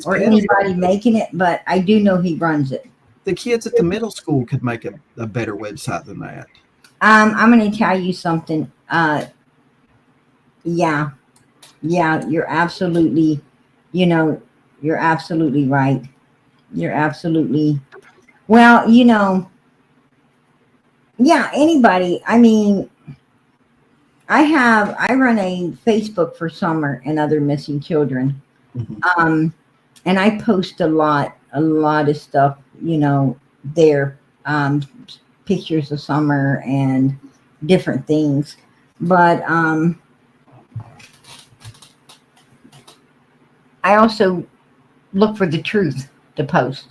or anybody making it, but I do know he runs it. The kids at the middle school could make a better website than that. I'm going to tell you something. Yeah, you're absolutely, you're absolutely right. You're absolutely, well, yeah, anybody. I mean, I run a Facebook for Summer and other missing children. Mm-hmm. And I post a lot of stuff, there, pictures of Summer and different things. But I also look for the truth to post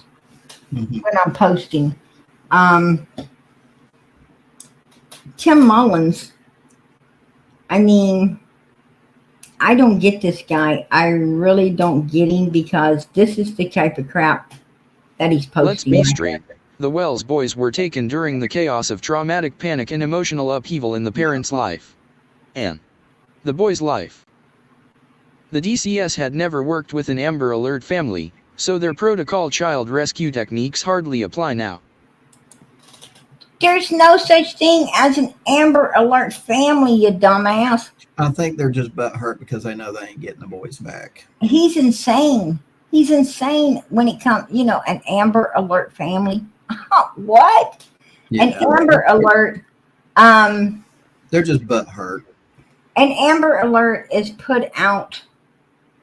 when I'm posting. Tim Mullins, I mean, I don't get this guy. I really don't get him because this is the type of crap that he's posting. Let's be straight. The Wells boys were taken during the chaos of traumatic panic and emotional upheaval in the parent's life. And the boy's life. The DCS had never worked with an Amber Alert family, so their protocol child rescue techniques hardly apply now. There's no such thing as an Amber Alert family, you dumbass. I think they're just butthurt because they know they ain't getting the boys back. He's insane. He's insane when it comes, an Amber Alert family. What? Yeah. An Amber Alert. They're just butthurt. An Amber Alert is put out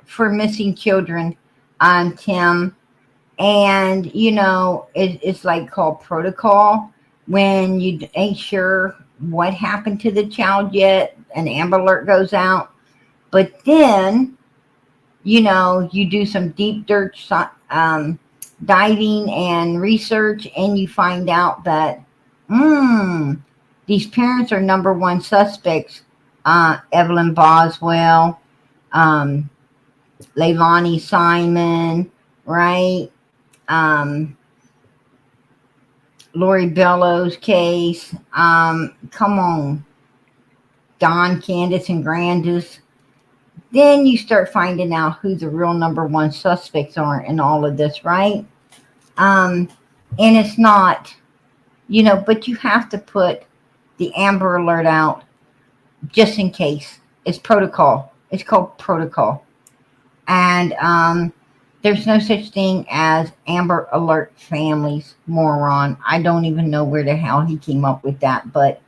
for missing children on Tim. And, it's like called protocol. When you ain't sure what happened to the child yet, an Amber Alert goes out. But then, you do some deep dirt diving and research, and you find out that, these parents are number one suspects. Evelyn Boswell, Leilani Simon, right? Lori Bellows case. Come on. Don, Candace, and Grandis. Then you start finding out who the real number one suspects are in all of this, right? And it's not, but you have to put the Amber Alert out just in case. It's protocol. It's called protocol. And there's no such thing as Amber Alert families, moron. I don't even know where the hell he came up with that, but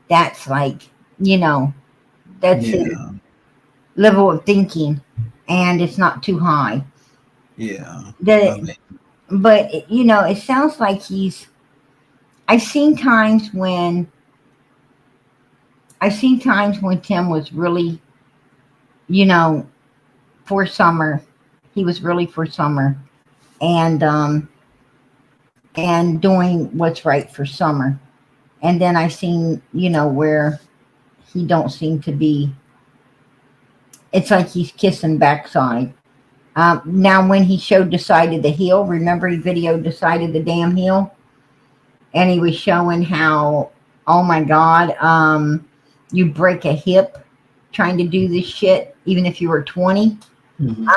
that's like, that's his level of thinking, and it's not too high. Yeah. But it sounds like I've seen times when Tim was really, for Summer. He was really for Summer, and doing what's right for Summer. And then I've seen, where he don't seem to be. It's like he's kissing backside. Now, when he showed Decided the Heel, remember he videoed Decided the damn Heel? And he was showing how, oh my God, you break a hip trying to do this shit, even if you were 20. Mm-hmm.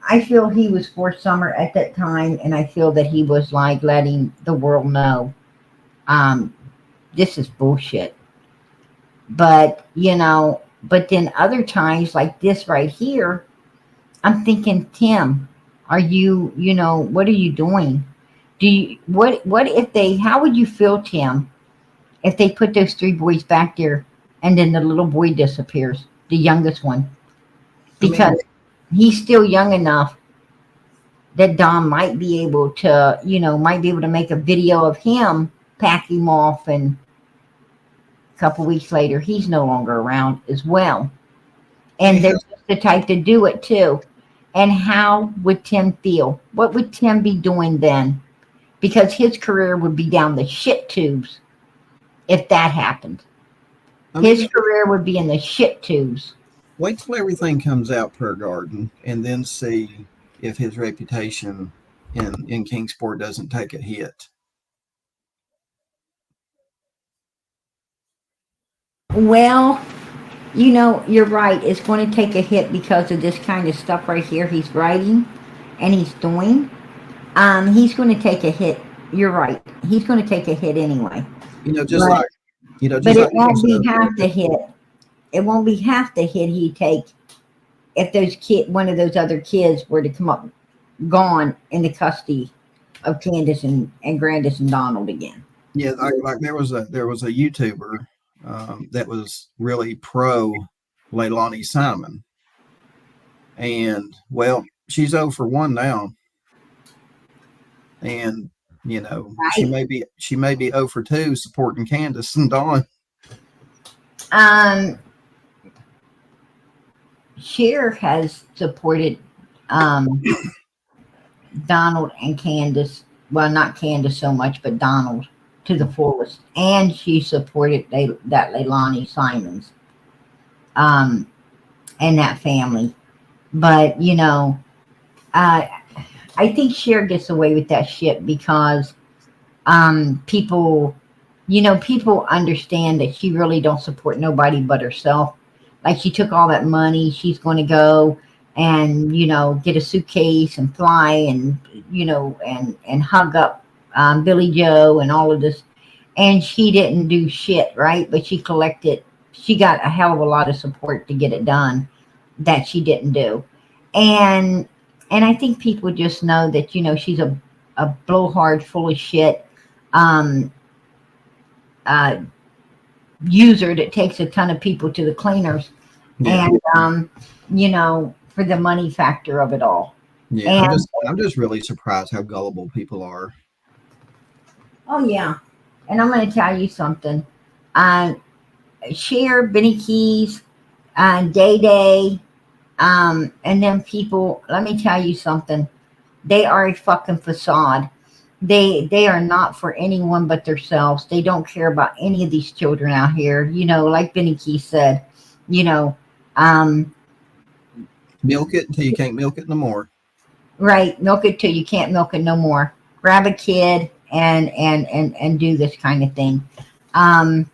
I feel he was for Summer at that time, and I feel that he was like letting the world know, this is bullshit. But, but then other times like this right here, I'm thinking, Tim, are you, what are you doing? How would you feel, Tim, if they put those three boys back there and then the little boy disappears, the youngest one? Because he's still young enough that Dom might be able to, make a video of him pack him off, and a couple weeks later, he's no longer around as well. And they're just the type to do it too. And how would Tim feel? What would Tim be doing then? Because his career would be down the shit tubes if that happened. His career would be in the shit tubes. Wait till everything comes out per garden, and then see if his reputation in Kingsport doesn't take a hit. Well, you're right. It's going to take a hit because of this kind of stuff right here he's writing and he's doing. He's going to take a hit. You're right. He's going to take a hit anyway. But it won't be half the hit. It won't be half the hit he'd take if one of those other kids were to come up gone in the custody of Candace and Grandis and Donald again. Yeah, like there was a YouTuber that was really pro Leilani Simon, and she's 0 for 1 now, and right. she may be 0 for 2 supporting Candace and Dawn. Cher has supported Donald and Candace. Well, not Candace so much, but Donald to the fullest. And she supported that Leilani Simons and that family. But, I think Cher gets away with that shit because people understand that she really don't support nobody but herself. Like, she took all that money. She's going to go and, get a suitcase and fly and, and hug up Billy Joe and all of this. And she didn't do shit, right? But she got a hell of a lot of support to get it done that she didn't do. And I think people just know that, she's a blowhard full of shit user that takes a ton of people to the cleaners. Yeah. And for the money factor of it all. Yeah. And I'm just really surprised how gullible people are. oh yeah, and I'm going to tell you something. Uh, Cher, Benny Keys, Day Day, and then people. Let me tell you something. They are a fucking facade. They are not for anyone but themselves. They don't care about any of these children out here. Like Benny Keys said. You know, um, Milk it until you can't milk it no more. right? Milk it till you can't milk it no more. Grab a kid and do this kind of thing. Um,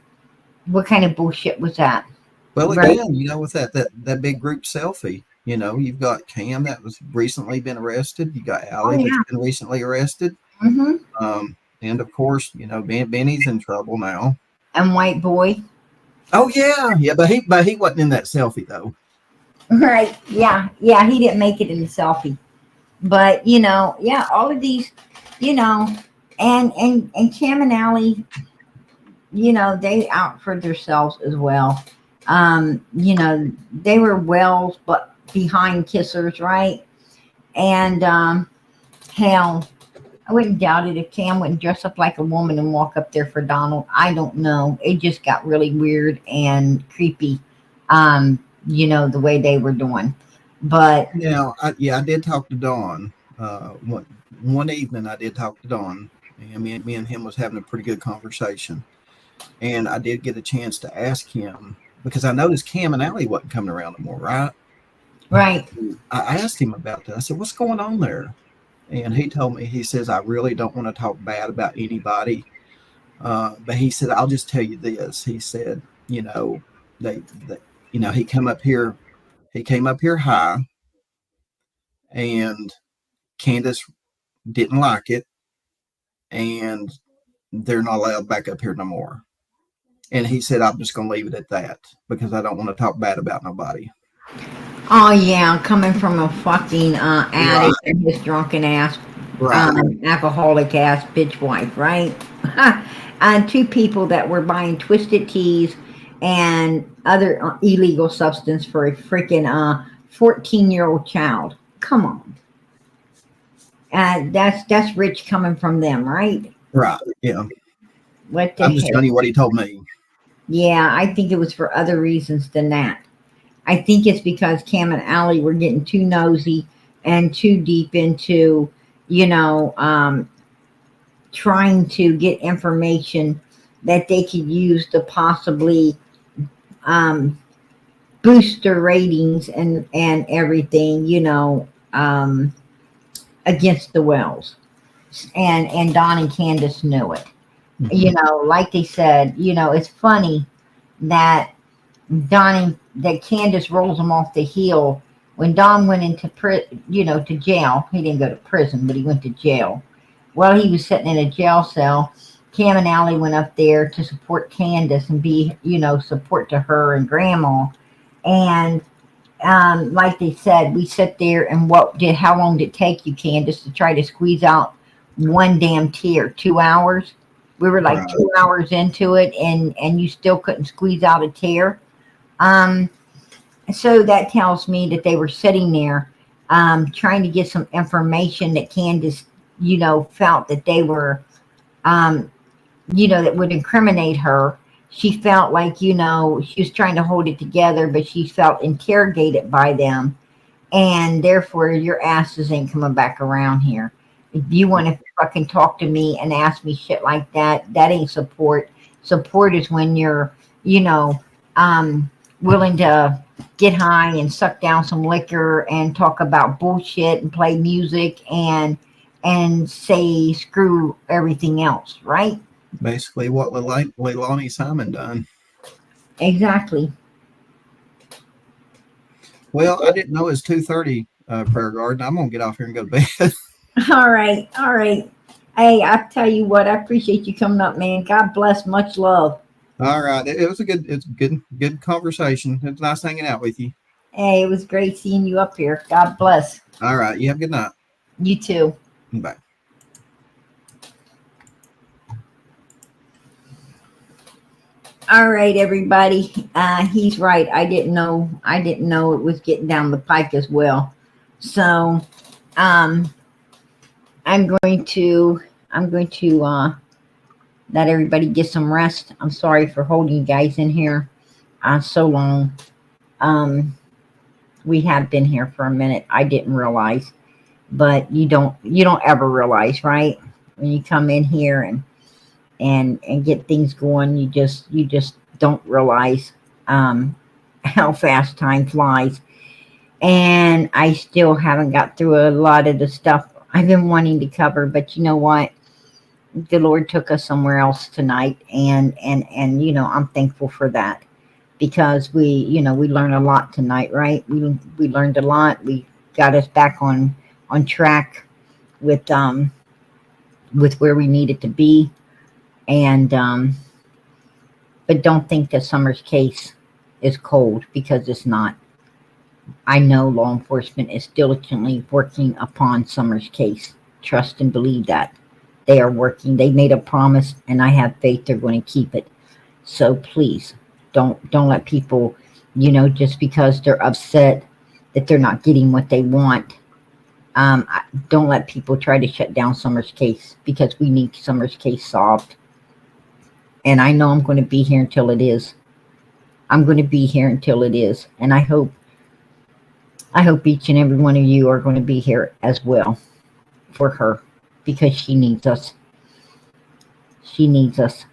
what kind of bullshit was that? Well, Right? again, with that big group selfie, you've got Cam that was recently been arrested. You got Oh Allie that's yeah. been recently arrested. Mm-hmm. And of course, Benny's in trouble now. And white boy. Oh yeah, yeah, but he wasn't in that selfie though. Right. Yeah. Yeah. He didn't make it in the selfie. But yeah, all of these, you know, and Cam and Allie, they out for themselves as well. They were wells, but behind kissers, right? And hell, I wouldn't doubt it if Cam wouldn't dress up like a woman and walk up there for Donald. I don't know. It just got really weird and creepy, the way they were doing. But Now, I did talk to Dawn. One evening, I did talk to Dawn, and me and him was having a pretty good conversation. And I did get a chance to ask him because I noticed Cam and Allie wasn't coming around no more, right? right. I asked him about that. I said, "What's going on there?" And he told me, he says, "I really don't want to talk bad about anybody, but he said, I'll just tell you this." He said, they he came up here high, and Candace didn't like it, and they're not allowed back up here no more. And he said, "I'm just going to leave it at that because I don't want to talk bad about nobody." Oh yeah, coming from a fucking Right, addict and his drunken ass, right. alcoholic ass bitch wife, right? And two people that were buying twisted teas and other illegal substance for a freaking 14-year-old child. Come on, that's rich coming from them, right? Right. Yeah. What the I'm just telling hell? you what he told me. Yeah, I think it was for other reasons than that. I think it's because Cam and Allie were getting too nosy and too deep into, you know, um, trying to get information that they could use to possibly um, boost their ratings and everything, against the Wells. And Don and Candace knew it. Mhm. Like they said, it's funny that that Candace rolls him off the hill when Don went into to jail. He didn't go to prison, but he went to jail. While he was sitting in a jail cell, Cam and Allie went up there to support Candace and be, support to her and Grandma. And like they said, we sit there and how long did it take you, Candace, to try to squeeze out one damn tear? 2 hours. We were like Right. 2 hours into it, and you still couldn't squeeze out a tear. Um, so that tells me that they were sitting there trying to get some information that Candace, felt that they were, um, that would incriminate her. She felt like, she was trying to hold it together, but she felt interrogated by them. And therefore, your asses ain't coming back around here. If you want to fucking talk to me and ask me shit like that, that ain't support. Support is when you're, you know, um, willing to get high and suck down some liquor and talk about bullshit and play music and say screw everything else, right? Basically, what Leilani Simon done. Exactly. Well, I didn't know it was 2:30. Prayer garden. I'm gonna get off here and go to bed. All right, all right. Hey, I tell you what, I appreciate you coming up, man. God bless, much love. All right. It's good conversation. It's nice hanging out with you. Hey, it was great seeing you up here. God bless. All right. You have a good night. You too. Bye. All right, everybody. He's right. I didn't know it was getting down the pike as well. So, I'm going to let everybody get some rest. I'm sorry for holding you guys in here so long. We have been here for a minute. I didn't realize, but you don't ever realize, right? When you come in here and get things going, you just don't realize how fast time flies. And I still haven't got through a lot of the stuff I've been wanting to cover, but you know what? The Lord took us somewhere else tonight, and I'm thankful for that, because we learned a lot tonight, right? We learned a lot. We got us back on track with where we needed to be, and but don't think that Summer's case is cold, because it's not. I know law enforcement is diligently working upon Summer's case. Trust and believe that. They are working. They made a promise, and I have faith they're going to keep it. So please, don't let people, just because they're upset that they're not getting what they want, don't let people try to shut down Summer's case, because we need Summer's case solved. And I know I'm going to be here until it is. I'm going to be here until it is. And I hope each and every one of you are going to be here as well for her, because she needs us. She needs us.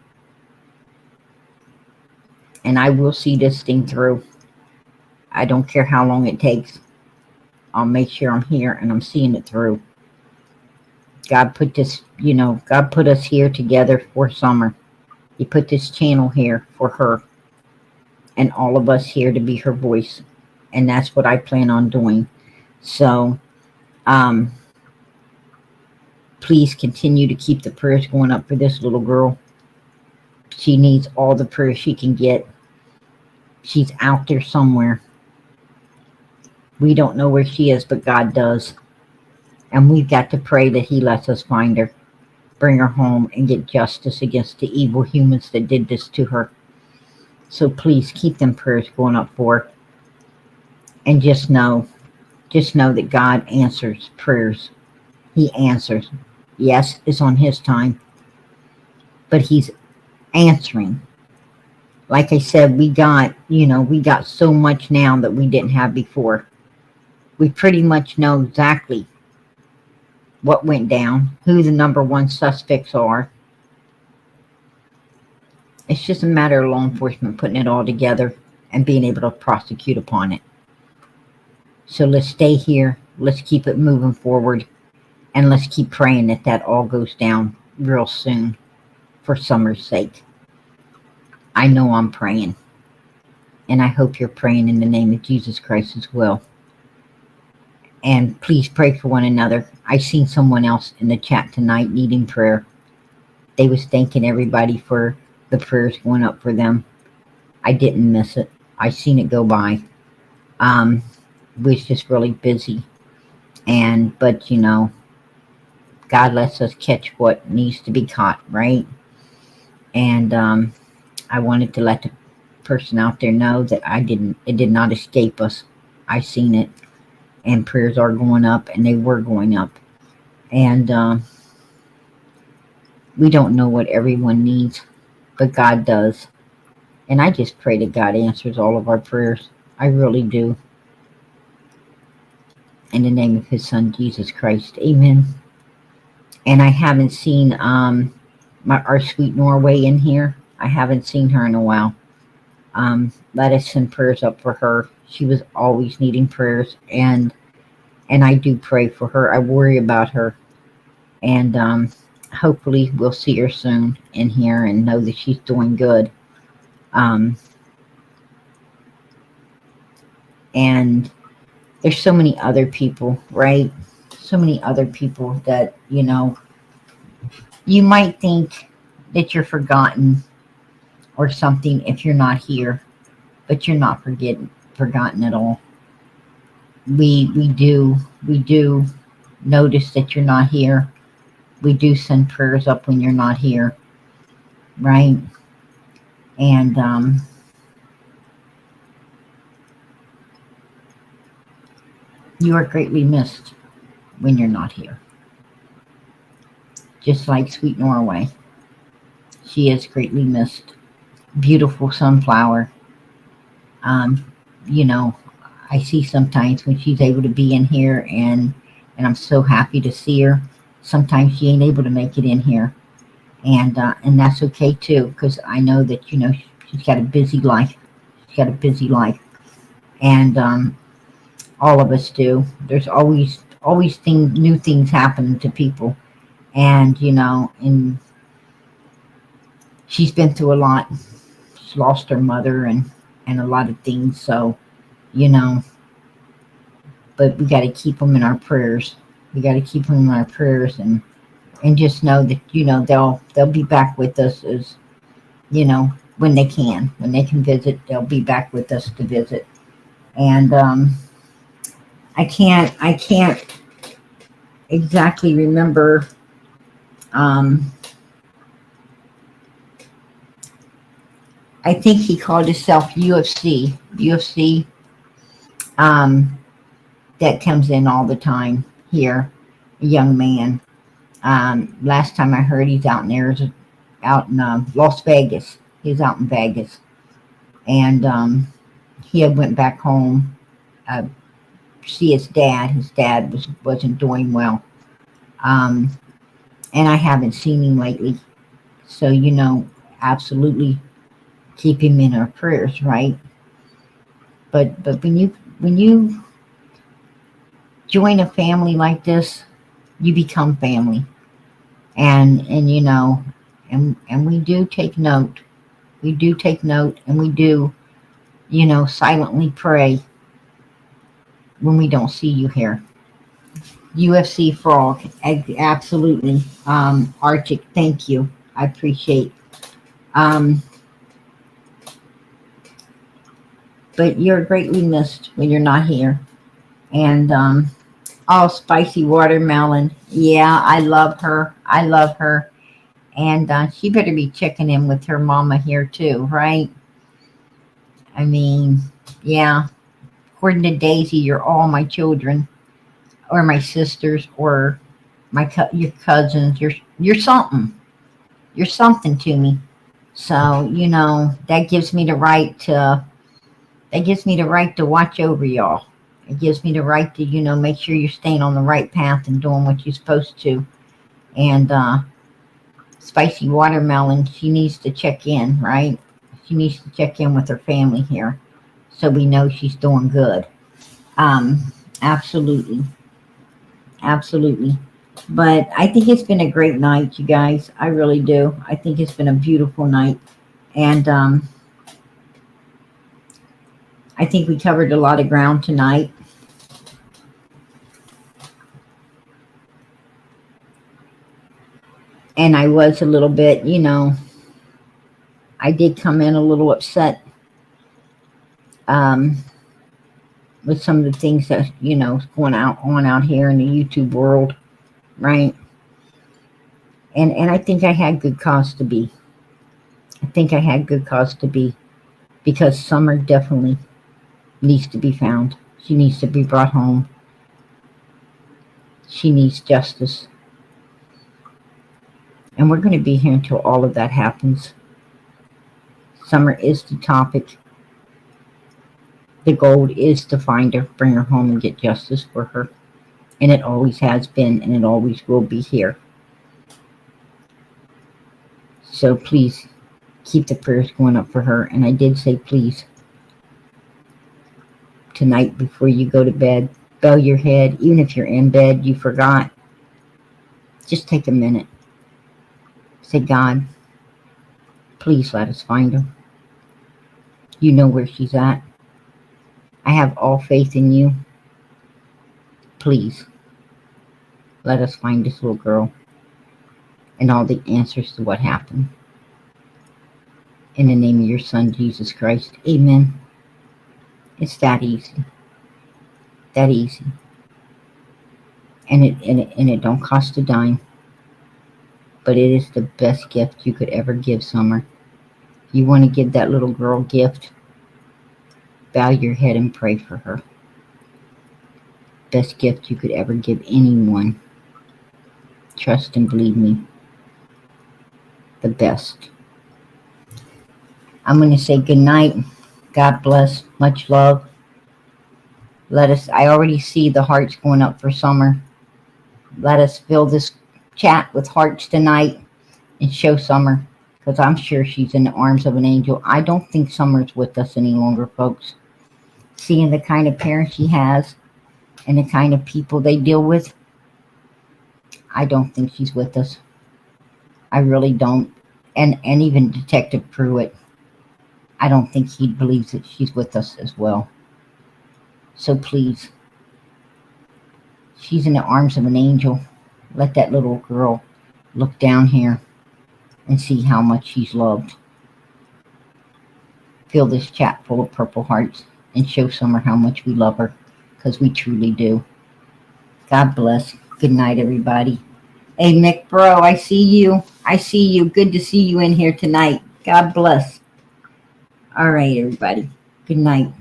And I will see this thing through. I don't care how long it takes. I'll make sure I'm here and I'm seeing it through. God put this, God put us here together for Summer. He put this channel here for her and all of us here to be her voice. And that's what I plan on doing. So, please continue to keep the prayers going up for this little girl. She needs all the prayers she can get. She's out there somewhere. We don't know where she is, but God does. And we've got to pray that He lets us find her, bring her home, and get justice against the evil humans that did this to her. So please keep them prayers going up for her. And just know that God answers prayers. He answers. Yes, it's on His time, but He's answering. Like I said, we got so much now that we didn't have before. We pretty much know exactly what went down, who the number one suspects are. It's just a matter of law enforcement putting it all together and being able to prosecute upon it. So let's stay here. Let's keep it moving forward. And let's keep praying that that all goes down real soon for Summer's sake. I know I'm praying. And I hope you're praying in the name of Jesus Christ as well. And please pray for one another. I seen someone else in the chat tonight needing prayer. They was thanking everybody for the prayers going up for them. I didn't miss it. I seen it go by. Was just really busy. But God lets us catch what needs to be caught, right? And I wanted to let the person out there know that it did not escape us. I seen it. And prayers are going up, and they were going up. And we don't know what everyone needs, but God does. And I just pray that God answers all of our prayers. I really do. In the name of His Son, Jesus Christ. Amen. And I haven't seen our sweet Norway in here. I haven't seen her in a while. Let us send prayers up for her. She was always needing prayers, and I do pray for her. I worry about her, and hopefully we'll see her soon in here and know that she's doing good. And there's so many other people, right? So many other people that, you might think that you're forgotten or something if you're not here, but you're not forgotten at all. We do notice that you're not here. We do send prayers up when you're not here, right? And you are greatly missed when you're not here. Just like Sweet Norway. She is greatly missed. Beautiful sunflower. Um, you know, I see sometimes when she's able to be in here, and I'm so happy to see her. Sometimes she ain't able to make it in here, and that's okay too, because I know that she's got a busy life. She's got a busy life, and all of us do. There's always new things happening to people, and she's been through a lot. She's lost her mother and a lot of things, so you know. But we got to keep them in our prayers. We got to keep them in our prayers, and just know that they'll be back with us, as when they can visit. They'll be back with us to visit. And I can't exactly remember. I think he called himself UFC. That comes in all the time here, a young man. Last time I heard, he's out in Arizona, out in Las Vegas. He's out in Vegas, and he had went back home. Uh, see his dad. His dad wasn't doing well, um, and I haven't seen him lately. So absolutely keep him in our prayers, right? But when you join a family like this, you become family, and we do take note. We do take note, and we do silently pray when we don't see you here. UFC Frog, absolutely. Arctic, thank you. I appreciate. Um, but you're greatly missed when you're not here. And oh, spicy watermelon. Yeah, I love her. I love her. And she better be checking in with her mama here too, right? I mean, yeah. According to Daisy, you're all my children, or my sisters, or your cousins. You're something. You're something to me. So that gives me the right to watch over y'all. It gives me the right to make sure you're staying on the right path and doing what you're supposed to. And spicy watermelon, she needs to check in, right? She needs to check in with her family here, so we know she's doing good. Absolutely. Absolutely. But I think it's been a great night, you guys. I really do. I think it's been a beautiful night. And I think we covered a lot of ground tonight. And I was a little bit, I did come in a little upset with some of the things that, going on out here in the YouTube world, right? And I think I had good cause to be. I think I had good cause to be, because Summer definitely needs to be found. She needs to be brought home. She needs justice. And we're going to be here until all of that happens. Summer is the topic. The goal is to find her, bring her home, and get justice for her. And it always has been, and it always will be here. So please keep the prayers going up for her. And I did say please. Tonight before you go to bed, bow your head. Even if you're in bed, you forgot. Just take a minute. Say, God, please let us find her. You know where she's at. I have all faith in you. Please let us find this little girl and all the answers to what happened. In the name of your Son, Jesus Christ. Amen. It's that easy. That easy. And it don't cost a dime. But it is the best gift you could ever give Summer. You want to give that little girl a gift? Bow your head and pray for her. Best gift you could ever give anyone. Trust and believe me. The best. I'm going to say good night. God bless. Much love. I already see the hearts going up for Summer. Let us fill this chat with hearts tonight and show Summer, because I'm sure she's in the arms of an angel. I don't think Summer's with us any longer, folks. Seeing the kind of parents she has and the kind of people they deal with, I don't think she's with us. I really don't. And even Detective Pruitt, I don't think he believes that she's with us as well. So please, she's in the arms of an angel. Let that little girl look down here and see how much she's loved. Fill this chat full of purple hearts and show Summer how much we love her, because we truly do. God bless. Good night, everybody. Hey, Mick Bro, I see you. I see you. Good to see you in here tonight. God bless. All right, everybody. Good night.